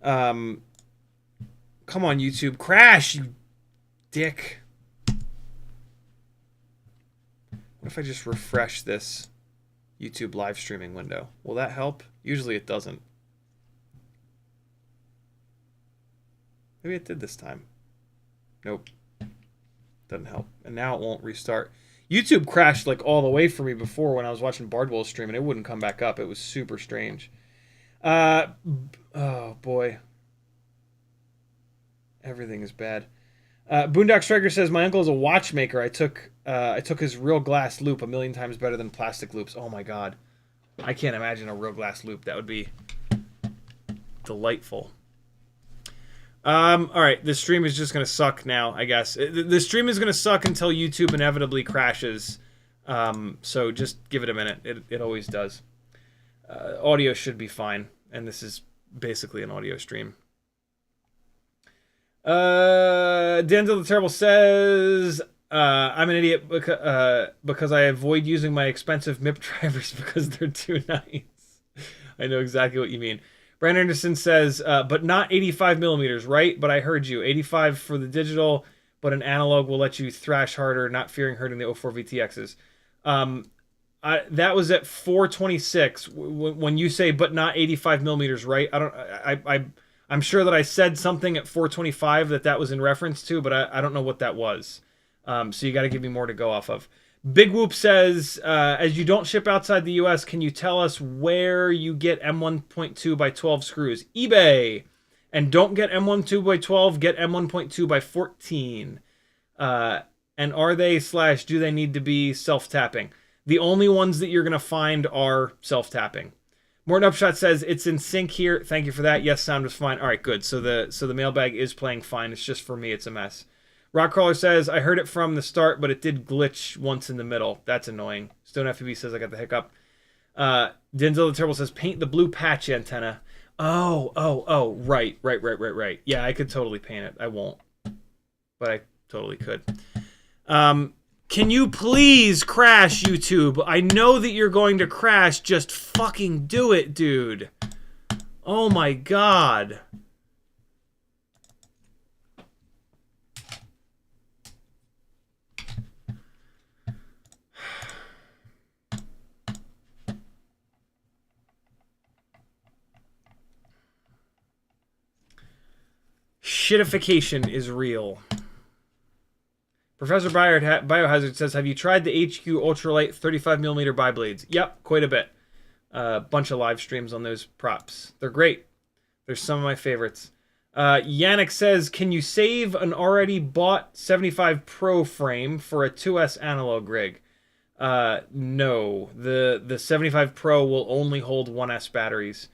Come on, YouTube. Crash, you dick. What if I just refresh this YouTube live streaming window? Will that help? Usually it doesn't. Maybe it did this time. Nope. Doesn't help. And now it won't restart. YouTube crashed like all the way for me before when I was watching Bardwell's stream, and it wouldn't come back up. It was super strange. Oh boy. Everything is bad. Boondock Striker says, my uncle is a watchmaker. I took his real glass loop 1,000,000 times better than plastic loops. Oh my god. I can't imagine a real glass loop. That would be delightful. Alright, this stream is just going to suck now, I guess. The stream is going to suck until YouTube inevitably crashes. So just give it a minute. It always does. Audio should be fine, and this is basically an audio stream. Denzel the Terrible says, I'm an idiot because I avoid using my expensive MIP drivers because they're too nice. I know exactly what you mean. Brandon Anderson says, but not 85 millimeters, right? But I heard you. 85 for the digital, but an analog will let you thrash harder, not fearing hurting the 04 VTXs. That was at 426. When you say, but not 85 millimeters, right? I'm sure that I said something at 425 that was in reference to, but I don't know what that was. So you got to give me more to go off of. Big Whoop says, as you don't ship outside the U.S., can you tell us where you get M1.2 by 12 screws? eBay. And don't get M1.2 by 12, get M1.2 by 14. And are they / do they need to be self-tapping? The only ones that you're going to find are self-tapping. Morton Upshot says, it's in sync here. Thank you for that. Yes, sound was fine. All right, good. So the mailbag is playing fine. It's just for me, it's a mess. Rockcrawler says, I heard it from the start, but it did glitch once in the middle. That's annoying. Stone FPV says, I got the hiccup. Denzel the Terrible says, paint the blue patch antenna. Oh, right. Yeah, I could totally paint it. I won't. But I totally could. Can you please crash, YouTube? I know that you're going to crash. Just fucking do it, dude. Oh my god. Shitification is real. Professor Biohazard says, have you tried the HQ ultralight 35mm biblades? Yep, quite a bit. Bunch of live streams on those props. They're great. They're some of my favorites. Yannick says, can you save an already bought 75 Pro frame for a 2S analog rig? No. The 75 Pro will only hold 1S batteries.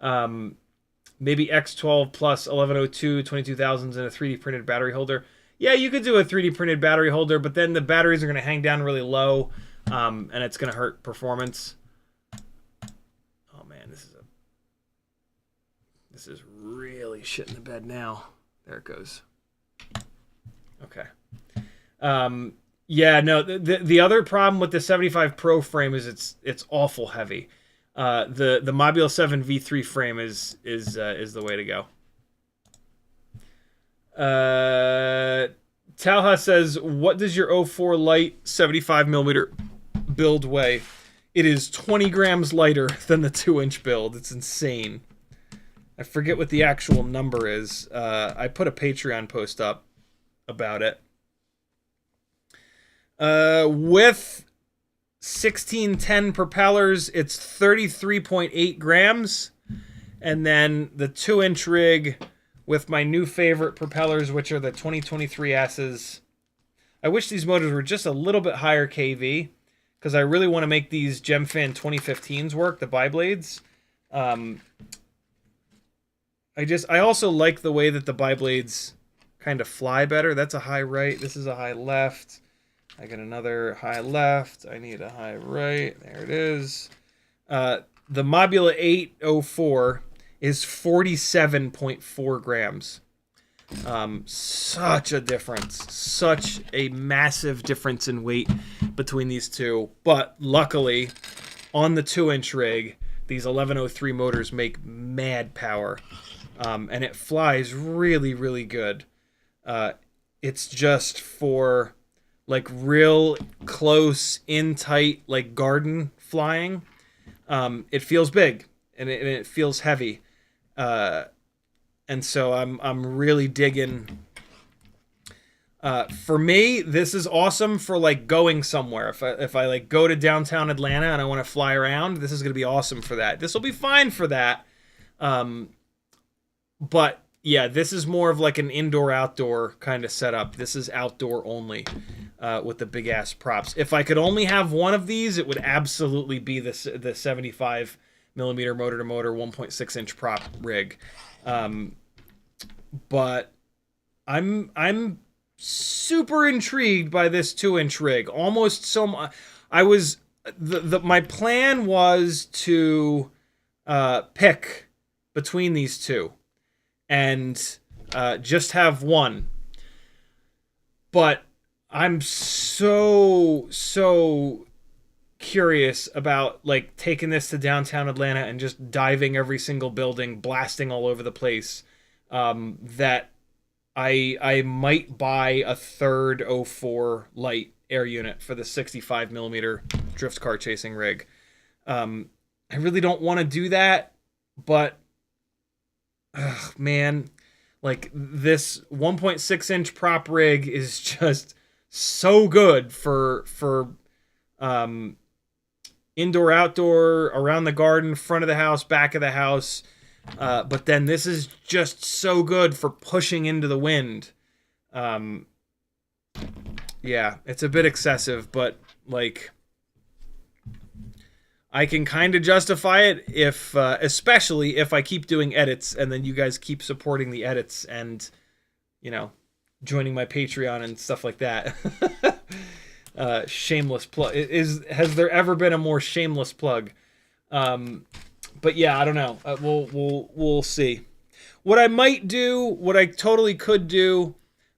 Maybe X12 plus 1102, 22,000s, and a 3D printed battery holder. Yeah, you could do a 3D printed battery holder, but then the batteries are going to hang down really low, and it's going to hurt performance. Oh man, this is really shit in the bed now. There it goes. Okay. Yeah, no, the other problem with the 75 Pro frame is it's awful heavy. The Mobula 7 V3 frame is the way to go. Talha says, what does your 04 Lite 75mm build weigh? It is 20 grams lighter than the 2-inch build. It's insane. I forget what the actual number is. I put a Patreon post up about it. With 1610 propellers, it's 33.8 grams. And then the 2-inch rig with my new favorite propellers, which are the 2023 S's. I wish these motors were just a little bit higher kV, because I really want to make these GemFan 2015s work, the biblades. I also like the way that the biblades kind of fly better. That's a high right. This is a high left. I get another high left. I need a high right. There it is. The Mobula 804 is 47.4 grams. Such a difference. Such a massive difference in weight between these two. But luckily, on the 2-inch rig, these 1103 motors make mad power. And it flies really, really good. It's just for like real close, in tight, like garden flying. It feels big and it feels heavy. And so I'm really digging. For me, this is awesome for like going somewhere. If I like go to downtown Atlanta and I want to fly around, this is going to be awesome for that. This will be fine for that. But yeah, this is more of like an indoor-outdoor kind of setup. This is outdoor only with the big-ass props. If I could only have one of these, it would absolutely be the 75 millimeter motor-to-motor 1.6-inch prop rig. But I'm super intrigued by this 2-inch rig. Almost so much. My plan was to pick between these two and just have one. But I'm so curious about like taking this to downtown Atlanta and just diving every single building, blasting all over the place, that I might buy a third 04 Lite air unit for the 65 millimeter drift car chasing rig. I really don't want to do that, but man, like this 1.6-inch prop rig is just so good for indoor, outdoor, around the garden, front of the house, back of the house. But then this is just so good for pushing into the wind. Yeah, it's a bit excessive, but like I can kind of justify it if, especially if I keep doing edits and then you guys keep supporting the edits and, you know, joining my Patreon and stuff like that. Shameless plug. Has there ever been a more shameless plug? But yeah, I don't know. We'll see. What I might do, what I totally could do,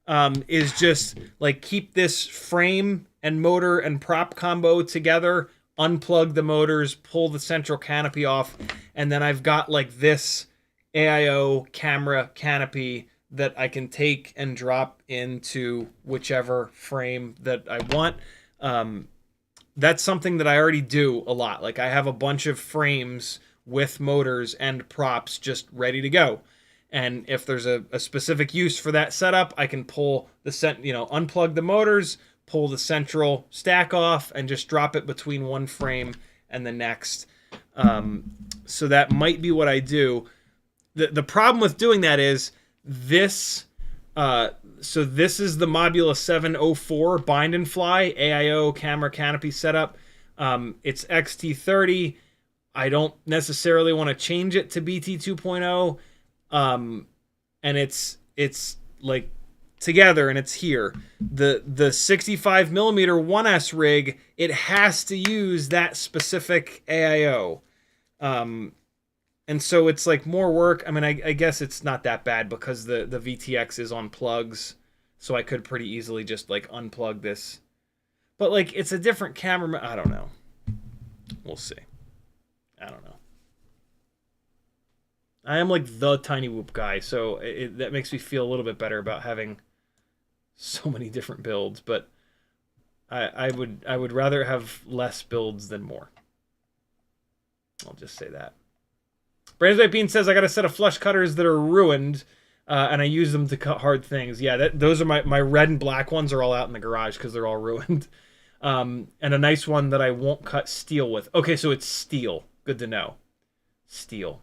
is just like keep this frame and motor and prop combo together, unplug the motors, pull the central canopy off, and then I've got like this AIO camera canopy that I can take and drop into whichever frame that I want. That's something that I already do a lot. Like I have a bunch of frames with motors and props just ready to go. And if there's a specific use for that setup, I can pull the unplug the motors, pull the central stack off, and just drop it between one frame and the next. So that might be what I do. The problem with doing that is this. So this is the Mobula 704 bind and fly AIO camera canopy setup. It's XT30. I don't necessarily want to change it to BT 2.0. And it's like together and it's here. The 65 millimeter 1S rig, it has to use that specific AIO. And so it's like more work. I mean, I guess it's not that bad because the VTX is on plugs. So I could pretty easily just like unplug this. But like it's a different camera. I don't know. We'll see. I don't know. I am like the tinywhoop guy, so that makes me feel a little bit better about having so many different builds. But I would rather have less builds than more. I'll just say that. Brandon Bean says I got a set of flush cutters that are ruined, and I use them to cut hard things. Yeah, those are my red and black ones are all out in the garage because they're all ruined. And a nice one that I won't cut steel with. Okay, so it's steel. Good to know. Steel.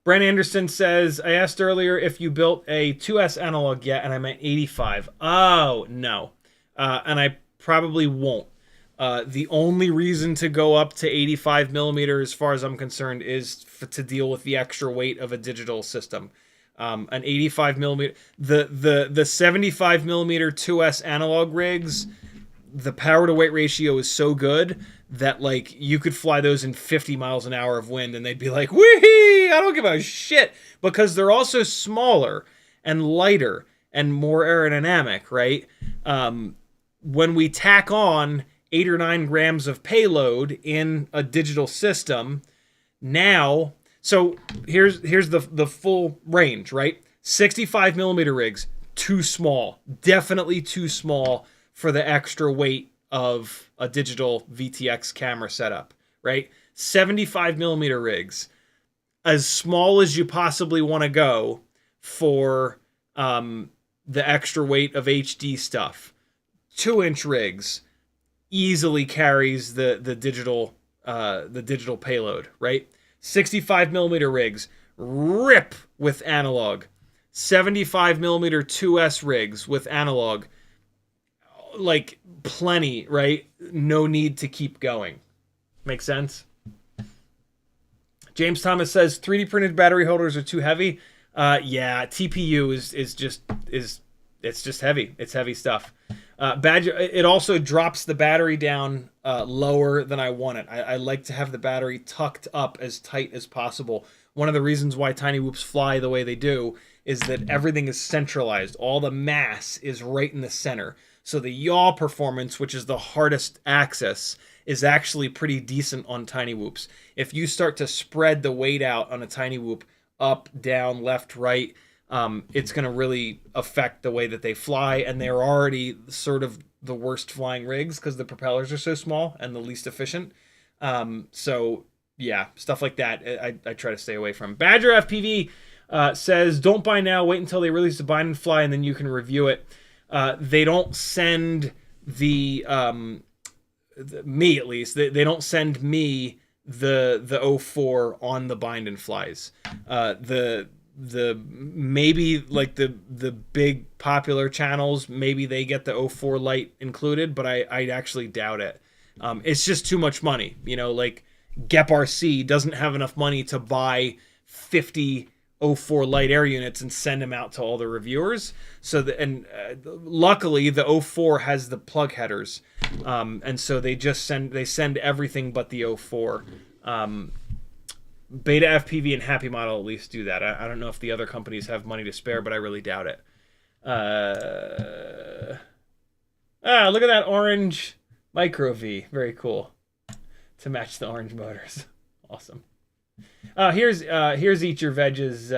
Brent Anderson says, I asked earlier if you built a 2S analog yet, and I meant 85. Oh, no. And I probably won't. The only reason to go up to 85 millimeter, as far as I'm concerned, is to deal with the extra weight of a digital system. An 85 millimeter, the 75 millimeter 2S analog rigs, the power to weight ratio is so good that like you could fly those in 50 miles an hour of wind and they'd be like, wee, I don't give a shit, because they're also smaller and lighter and more aerodynamic, right? When we tack on 8 or 9 grams of payload in a digital system, now, so here's the full range, right? 65 millimeter rigs, too small, definitely too small for the extra weight of a digital VTX camera setup, right? 75 millimeter rigs, as small as you possibly want to go for the extra weight of HD stuff. 2-inch rigs easily carries the digital payload, right? 65 millimeter rigs rip with analog. 75 millimeter 2S rigs with analog, like plenty, right? No need to keep going. Make sense? James Thomas says 3D printed battery holders are too heavy. Yeah, TPU is just heavy. It's heavy stuff. Badger, it also drops the battery down lower than I want it. I like to have the battery tucked up as tight as possible. One of the reasons why tinywhoops fly the way they do is that everything is centralized. All the mass is right in the center. So the yaw performance, which is the hardest axis, is actually pretty decent on tinywhoops. If you start to spread the weight out on a tinywhoop, up, down, left, right, it's going to really affect the way that they fly, and they're already sort of the worst flying rigs because the propellers are so small and the least efficient. So yeah, stuff like that I try to stay away from. Badger FPV says, don't buy now, wait until they release the bind and fly, and then you can review it. They don't send me, at least, they don't send me the 04 on the bind and flies. The maybe like the big popular channels, maybe they get the 04 lite included, but I actually doubt it. It's just too much money, you know. Like HGLRC doesn't have enough money to buy 50 04 light air units and send them out to all the reviewers. So luckily the 04 has the plug headers, and so they send everything but the 04. Beta FPV and HappyModel at least do that. I don't know if the other companies have money to spare, but I really doubt it. Look at that orange Micro V. Very cool. To match the orange motors. Awesome. Here's Eat Your Veg's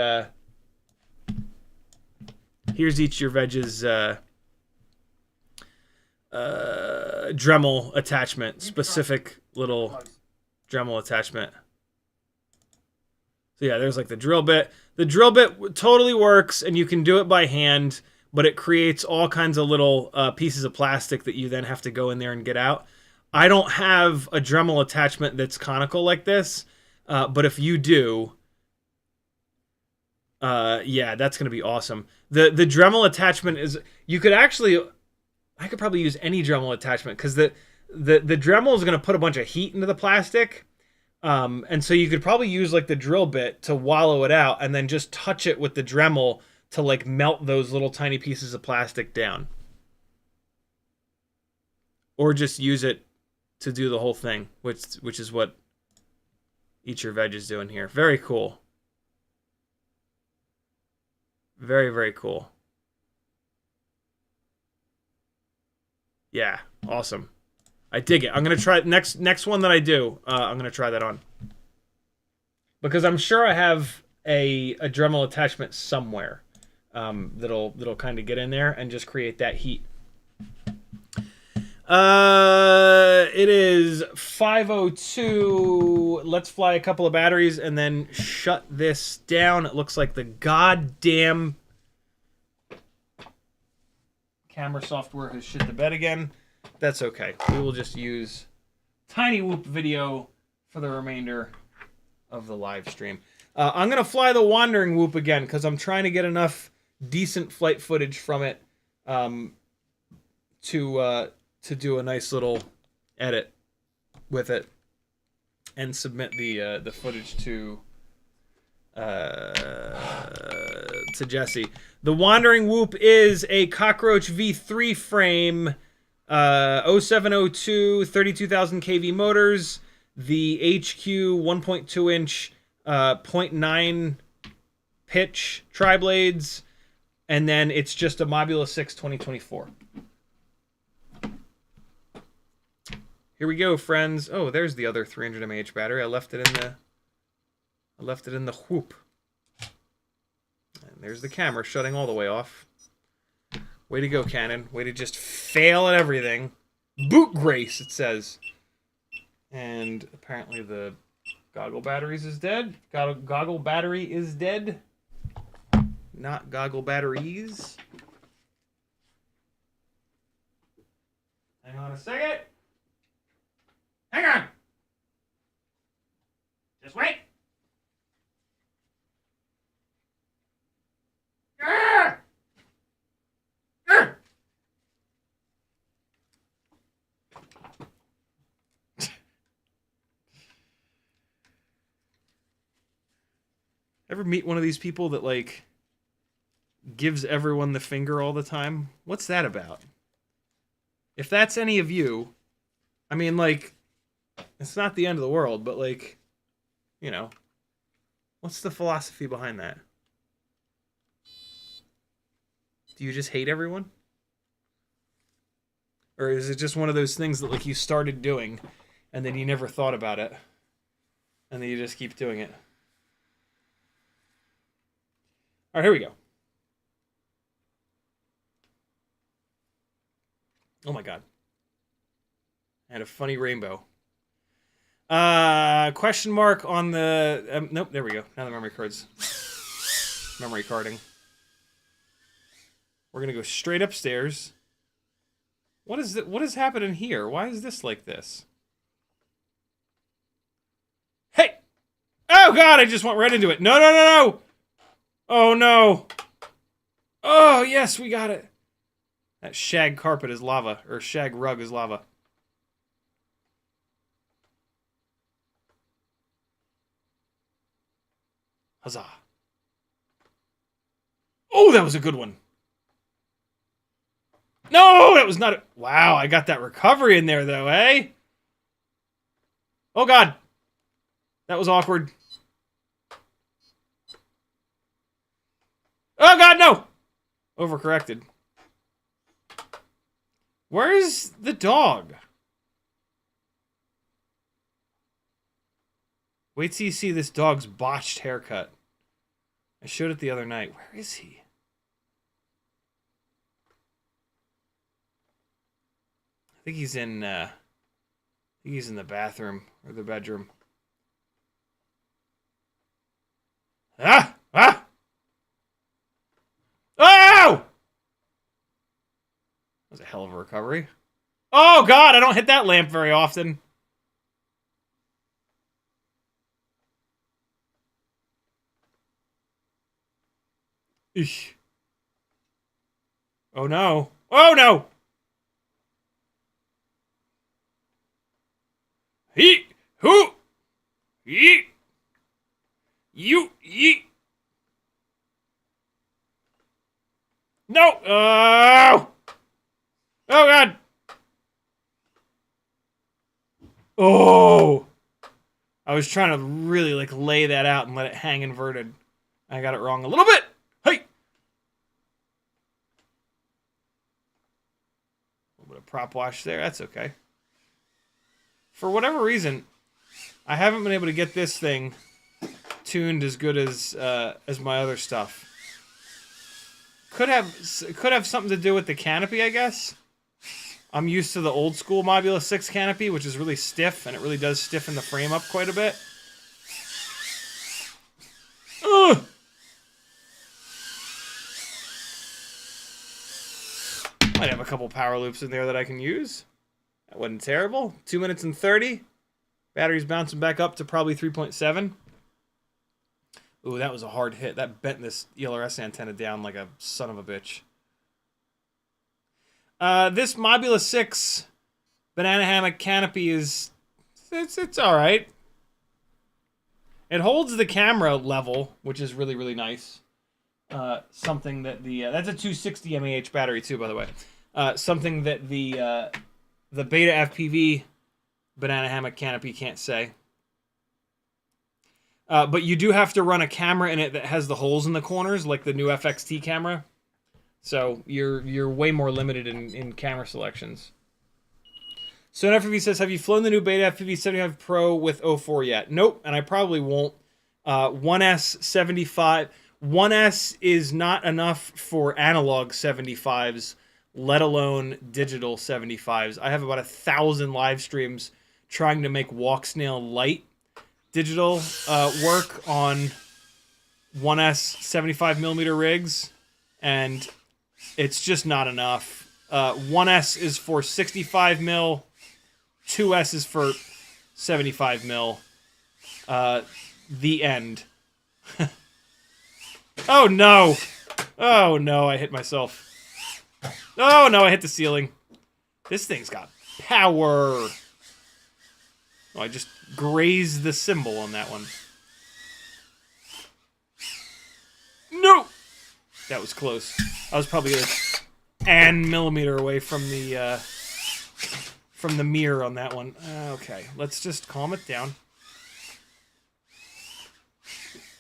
Dremel attachment. Specific little Dremel attachment. So yeah, there's like the drill bit. The drill bit totally works, and you can do it by hand, but it creates all kinds of little pieces of plastic that you then have to go in there and get out. I don't have a Dremel attachment that's conical like this, but if you do, yeah, that's going to be awesome. The Dremel attachment is, I could probably use any Dremel attachment, because the Dremel is going to put a bunch of heat into the plastic. And so you could probably use like the drill bit to wallow it out and then just touch it with the Dremel to like melt those little tiny pieces of plastic down. Or just use it to do the whole thing, which is what Eat Your Veg is doing here. Very cool. Very, very cool. Yeah, awesome. I dig it. I'm gonna try next one that I do. I'm gonna try that on, because I'm sure I have a Dremel attachment somewhere that'll kind of get in there and just create that heat. It is 5:02. Let's fly a couple of batteries and then shut this down. It looks like the goddamn camera software has shit the bed again. That's okay. We will just use tinywhoop video for the remainder of the live stream. I'm going to fly the wandering whoop again because I'm trying to get enough decent flight footage from it to do a nice little edit with it and submit the footage to Jesse. The wandering whoop is a Cockroach V3 frame, 0702, 32,000 kV motors, the HQ 1.2 inch 0.9 pitch tri-blades, and then it's just a Mobula 6 2024. Here we go, friends. Oh, there's the other 300 mAh battery. I left it in the whoop. And there's the camera shutting all the way off. Way to go, Canon. Way to just fail at everything. Boot grace, it says. And apparently the goggle batteries is dead. Goggle battery is dead. Not goggle batteries. Hang on a second. Hang on. Just wait. Ever meet one of these people that, like, gives everyone the finger all the time? What's that about? If that's any of you, I mean, like, it's not the end of the world, but, like, you know, what's the philosophy behind that? Do you just hate everyone? Or is it just one of those things that, like, you started doing and then you never thought about it and then you just keep doing it? All right, here we go. Oh my God. I had a funny rainbow. Question mark on the... nope, there we go. Now the memory cards. Memory carding. We're going to go straight upstairs. What is happening here? Why is this like this? Hey! Oh God, I just went right into it. No, no, no, no! Oh no! Oh yes, we got it! That shag carpet is lava, or shag rug is lava. Huzzah. Oh, that was a good one. No, that was not a... Wow, I got that recovery in there, though, eh? Oh, God. That was awkward. Oh, God, no! Overcorrected. Where's the dog? Wait till you see this dog's botched haircut. I showed it the other night. Where is he? I think he's in the bathroom or the bedroom. Ah! Ah! Oh! That was a hell of a recovery. Oh God, I don't hit that lamp very often. Eesh. Oh no. Oh no! He, who, ye, you, ye. No! Oh! Oh, God! Oh! I was trying to really, like, lay that out and let it hang inverted. I got it wrong a little bit! Hey! A little bit of prop wash there. That's okay. For whatever reason, I haven't been able to get this thing tuned as good as my other stuff. Could have something to do with the canopy, I guess. I'm used to the old school Mobula 6 canopy, which is really stiff, and it really does stiffen the frame up quite a bit. Ugh! Might have a couple power loops in there that I can use. That wasn't terrible. 2 minutes and 30. Battery's bouncing back up to probably 3.7. Ooh, that was a hard hit. That bent this ELRS antenna down like a son of a bitch. This Mobula 6 banana hammock canopy is... It's alright. It holds the camera level, which is really, really nice. Something that the... that's a 260 mAh battery too, by the way. Something that the Beta FPV banana hammock canopy can't say. But you do have to run a camera in it that has the holes in the corners, like the new FXT camera. So you're way more limited in camera selections. So FPV says, have you flown the new Beta FPV 75 Pro with 04 yet? Nope, and I probably won't. 1S 75... 1S is not enough for analog 75s, let alone digital 75s. I have about 1,000 live streams trying to make walk snail lite digital work on 1S 75mm rigs, and it's just not enough. 1S is for 65mm, 2S is for 75mm. The end. Oh no! Oh no, I hit myself. Oh no, I hit the ceiling. This thing's got power. Oh, I just grazed the cymbal on that one. No! That was close. I was probably an millimeter away from the mirror on that one. Okay, let's just calm it down.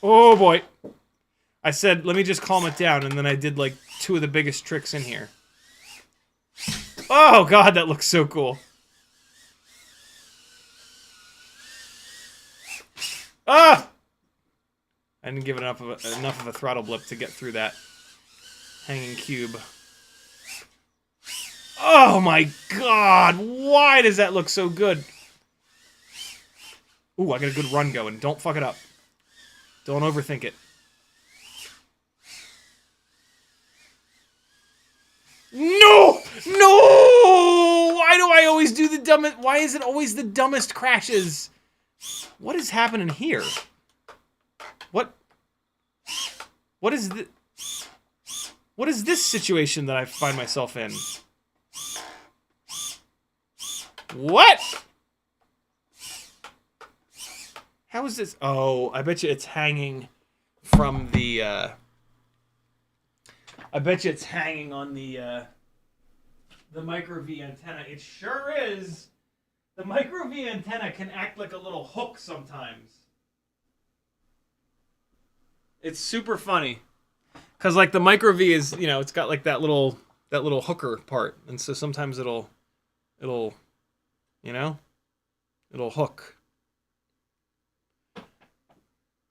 Oh boy. I said, let me just calm it down, and then I did, like, 2 of the biggest tricks in here. Oh, God, that looks so cool. Ah! I didn't give it enough of a throttle blip to get through that hanging cube. Oh, my God! Why does that look so good? Ooh, I got a good run going. Don't fuck it up. Don't overthink it. No! No! Why do I always do the dumbest... Why is it always the dumbest crashes? What is happening here? What is the... What is this situation that I find myself in? What? How is this... Oh, I bet you it's hanging from the, I bet you it's hanging on the micro V antenna. It sure is. The micro V antenna can act like a little hook sometimes. It's super funny. Cause like the micro V is, you know, it's got like that little hooker part, and so sometimes it'll, you know, it'll hook.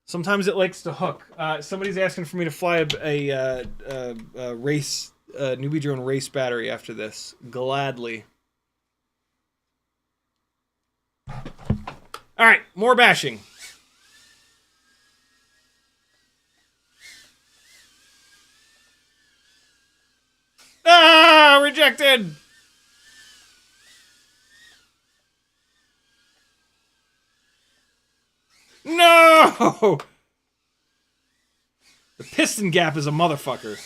Sometimes it likes to hook. Somebody's asking for me to fly a race, newbie drone race battery after this. Gladly. All right, more bashing. Ah, rejected. No! The piston gap is a motherfucker.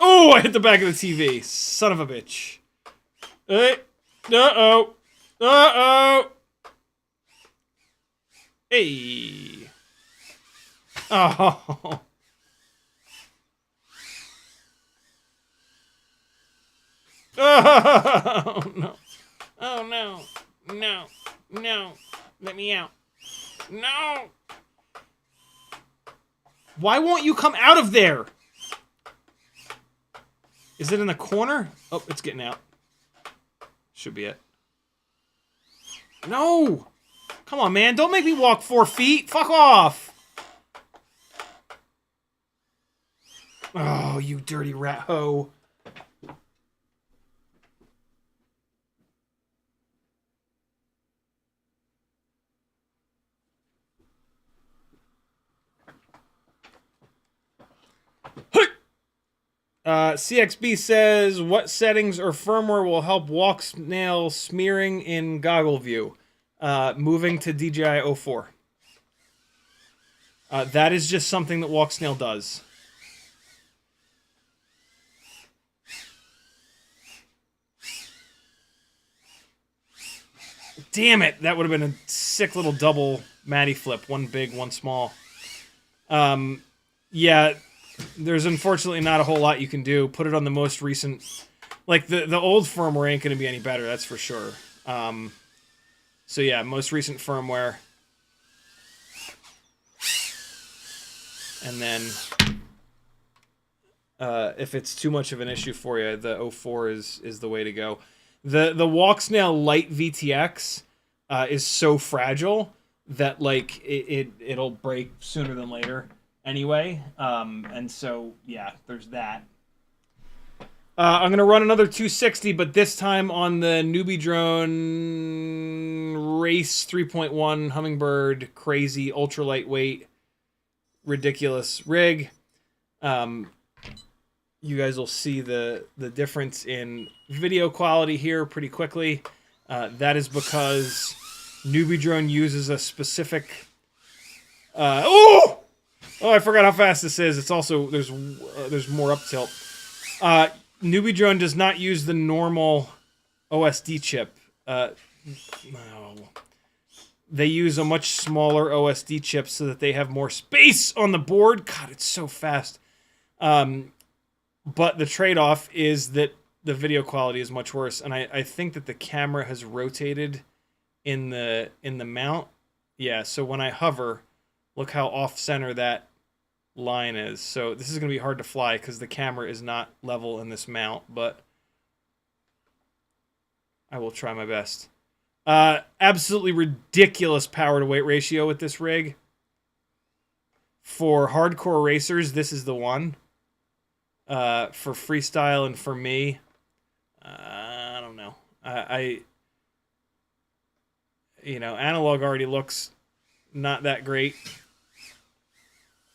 Oh, I hit the back of the TV. Son of a bitch. Hey. Uh-oh. Uh-oh. Hey. Oh. Oh, no. Oh, no. No. No. Let me out. No. Why won't you come out of there? Is it in the corner? Oh, it's getting out. Should be it. No. Come on, man. Don't make me walk 4 feet. Fuck off. Oh, you dirty rat hoe. CXB says, what settings or firmware will help walk snail smearing in goggle view? moving to DJI 04. That is just something that Walk Snail does. Damn it! That would have been a sick little double Matty flip. One big, one small. Yeah, there's unfortunately not a whole lot you can do. Put it on the most recent... Like, the old firmware ain't going to be any better, that's for sure. So yeah, most recent firmware. And then, if it's too much of an issue for you, the 04 is the way to go. The Walk Snail Lite VTX is so fragile that like it'll break sooner than later anyway. And so yeah, there's that. I'm gonna run another 260, but this time on the Newbie Drone Race 3.1 Hummingbird crazy ultra lightweight ridiculous rig. You guys will see the difference in video quality here pretty quickly. That is because Newbie Drone uses a specific... Oh, I forgot how fast this is. It's also... There's more up tilt. Newbie Drone does not use the normal OSD chip. No. They use a much smaller OSD chip so that they have more space on the board. God, it's so fast. But the trade-off is that the video quality is much worse, and I think that the camera has rotated in the mount. Yeah, so when I hover, look how off-center that line is. So this is going to be hard to fly because the camera is not level in this mount, but I will try my best. Absolutely ridiculous power-to-weight ratio with this rig. For hardcore racers, this is the one. For freestyle and for me, I don't know. You know, analog already looks not that great.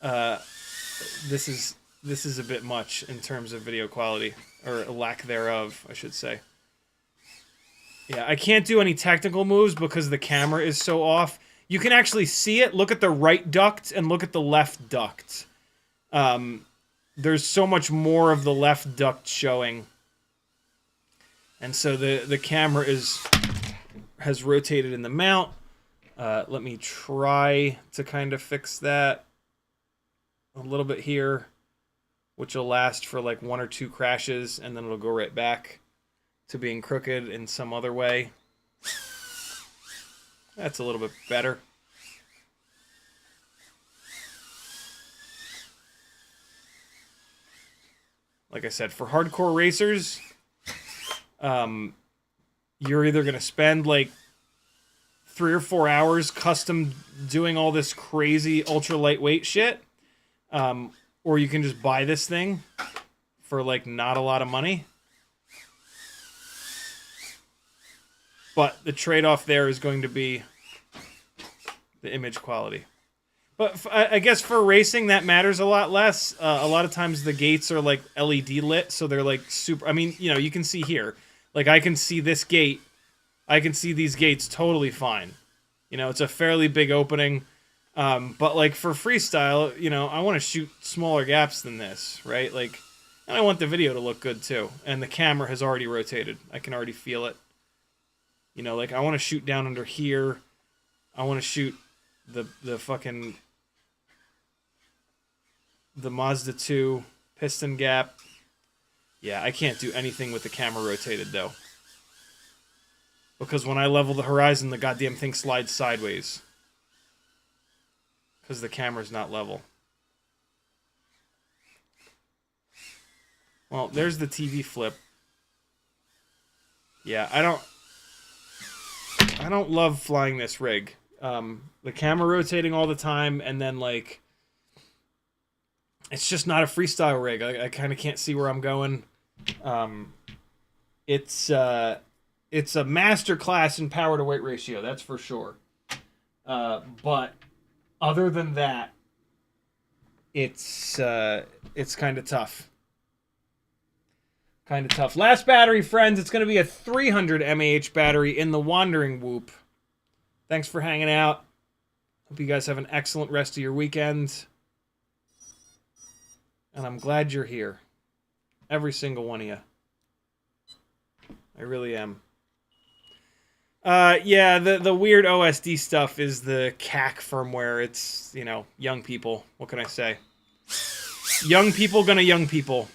This is a bit much in terms of video quality, or lack thereof, I should say. Yeah, I can't do any technical moves because the camera is so off. You can actually see it. Look at the right duct and look at the left duct. There's so much more of the left duct showing. And so the camera has rotated in the mount. Let me try to kind of fix that a little bit here, which will last for like 1 or 2 crashes, and then it'll go right back to being crooked in some other way. That's a little bit better. Like I said, for hardcore racers, you're either going to spend like 3 or 4 hours custom doing all this crazy ultra lightweight shit, or you can just buy this thing for like not a lot of money. But the trade-off there is going to be the image quality. But I guess for racing, that matters a lot less. A lot of times the gates are like LED lit, so they're like super... I mean, you know, you can see here. Like, I can see this gate. I can see these gates totally fine. You know, it's a fairly big opening. But, like, for freestyle, you know, I want to shoot smaller gaps than this, right? Like, and I want the video to look good, too. And the camera has already rotated. I can already feel it. You know, like, I want to shoot down under here. I want to shoot the fucking... the Mazda 2 piston gap. Yeah, I can't do anything with the camera rotated, though. Because when I level the horizon, the goddamn thing slides sideways. Because the camera's not level. Well, there's the TV flip. Yeah, I don't love flying this rig. The camera rotating all the time, and then, like, it's just not a freestyle rig. I kind of can't see where I'm going. It's a master class in power to weight ratio, that's for sure. But other than that, it's kind of tough. Kind of tough. Last battery, friends. It's going to be a 300 mAh battery in the Wandering Whoop. Thanks for hanging out. Hope you guys have an excellent rest of your weekend. And I'm glad you're here. Every single one of you. I really am. Yeah, the weird OSD stuff is the CAC firmware. It's, you know, young people. What can I say? Young people gonna young people.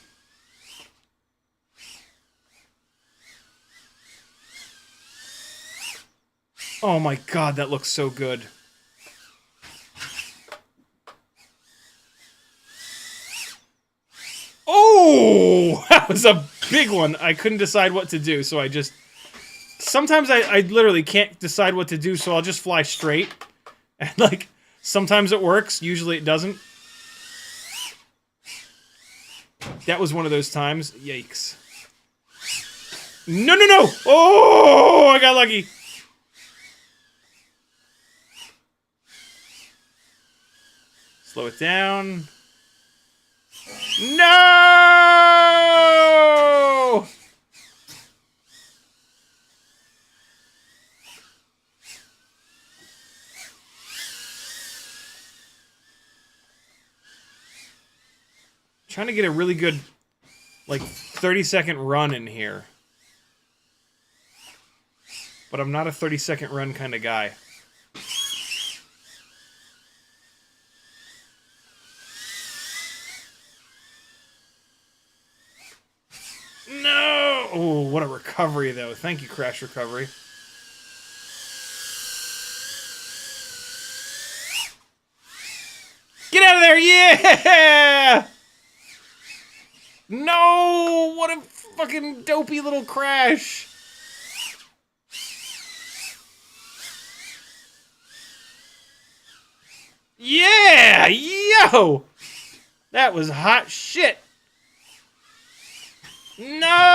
Oh my god, that looks so good. Oh! That was a big one. I couldn't decide what to do, so I just... Sometimes I literally can't decide what to do, so I'll just fly straight. And, like, sometimes it works, usually it doesn't. That was one of those times. Yikes. No, no, no! Oh, I got lucky. Slow it down. No! Trying to get a really good, like, 30-second run in here. But I'm not a 30-second run kind of guy. No! Oh, what a recovery, though. Thank you, Crash Recovery. Get out of there! Yeah! No! What a fucking dopey little crash! Yeah! Yo! That was hot shit! No!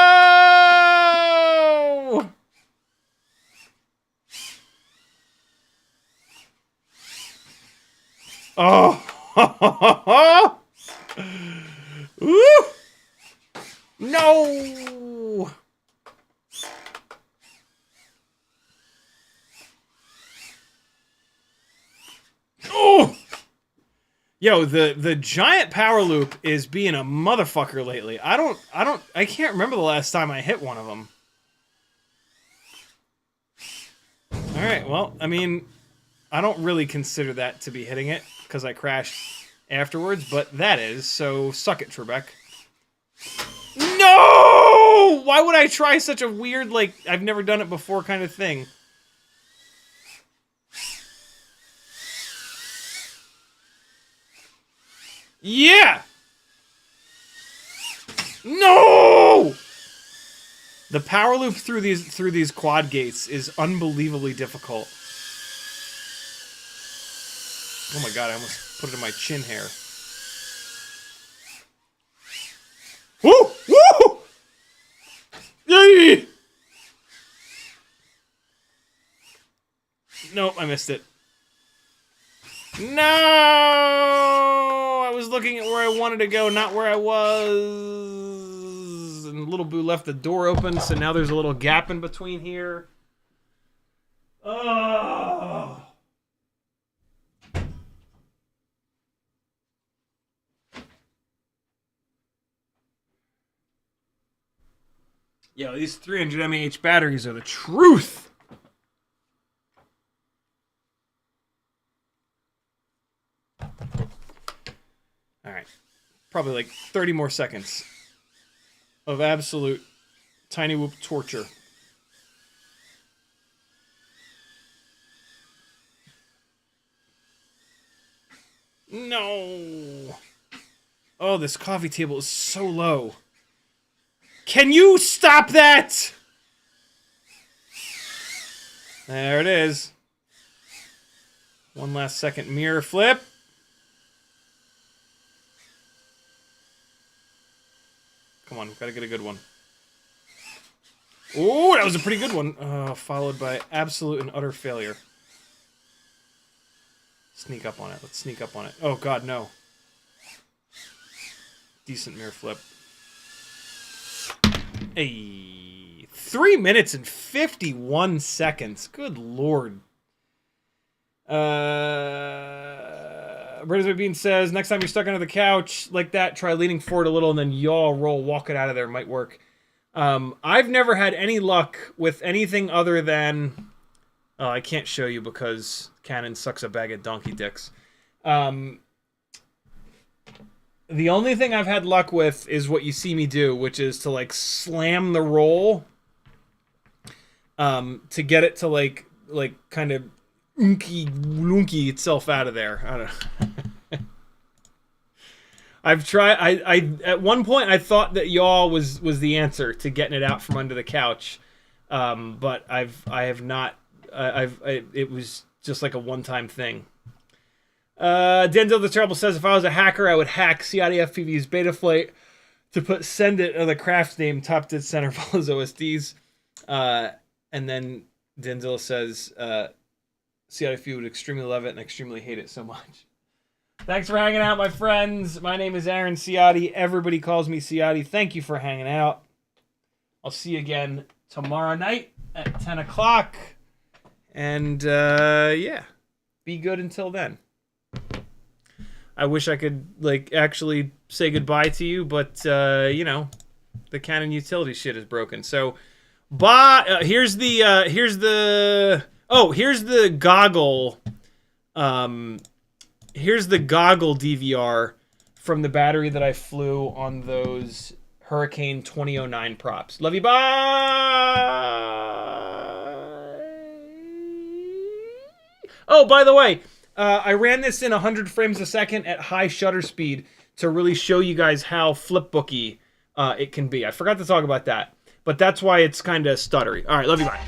Oh! Woo! No! Oh! Yo, the giant power loop is being a motherfucker lately. I can't remember the last time I hit one of them. Alright, well, I mean, I don't really consider that to be hitting it, because I crashed afterwards, but that is, so suck it, Trebek. No! Why would I try such a weird, like, I've never done it before kind of thing? Yeah! No! The power loop through these quad gates is unbelievably difficult. Oh my god, I almost put it in my chin hair. Woo! Woo! Yay! Nope, I missed it. No! I was looking at where I wanted to go, not where I was. And Little Boo left the door open, so now there's a little gap in between here. Oh! Yo, these 300 mAh batteries are the truth! Alright. Probably like 30 more seconds of absolute tiny whoop torture. No! Oh, this coffee table is so low. Can you stop that? There it is. One last second mirror flip. Come on, gotta get a good one. Oh, that was a pretty good one. Followed by absolute and utter failure. Sneak up on it. Let's sneak up on it. Oh, God, no. Decent mirror flip. Hey, 3 minutes and 51 seconds. Good lord. British Bean says, next time you're stuck under the couch like that, try leaning forward a little and then yaw, roll, walk it out of there. Might work. I've never had any luck with anything other than... Oh, I can't show you because Canon sucks a bag of donkey dicks. The only thing I've had luck with is what you see me do, which is to, like, slam the roll to get it to, like kind of lunky itself out of there. I don't know. I've tried. I at one point I thought that yaw was the answer to getting it out from under the couch, but I have not. It was just like a one-time thing. Denzel the Terrible says, if I was a hacker, I would hack CiottiFPV's Betaflight to put send it on the craft name top dead center of all his OSDs. And then Denzel says, CiottiFPV would extremely love it and extremely hate it so much. Thanks for hanging out, my friends. My name is Aaron Ciotti. Everybody calls me Ciotti. Thank you for hanging out. I'll see you again tomorrow night at 10 o'clock. And, yeah. Be good until then. I wish I could, like, actually say goodbye to you, but, you know, the Canon utility shit is broken. So, bye. Here's the goggle. Here's the goggle DVR from the battery that I flew on those Hurricane 2009 props. Love you. Bye. Oh, by the way, I ran this in 100 frames a second at high shutter speed to really show you guys how flipbooky it can be. I forgot to talk about that, but that's why it's kind of stuttery. All right, love you, bye.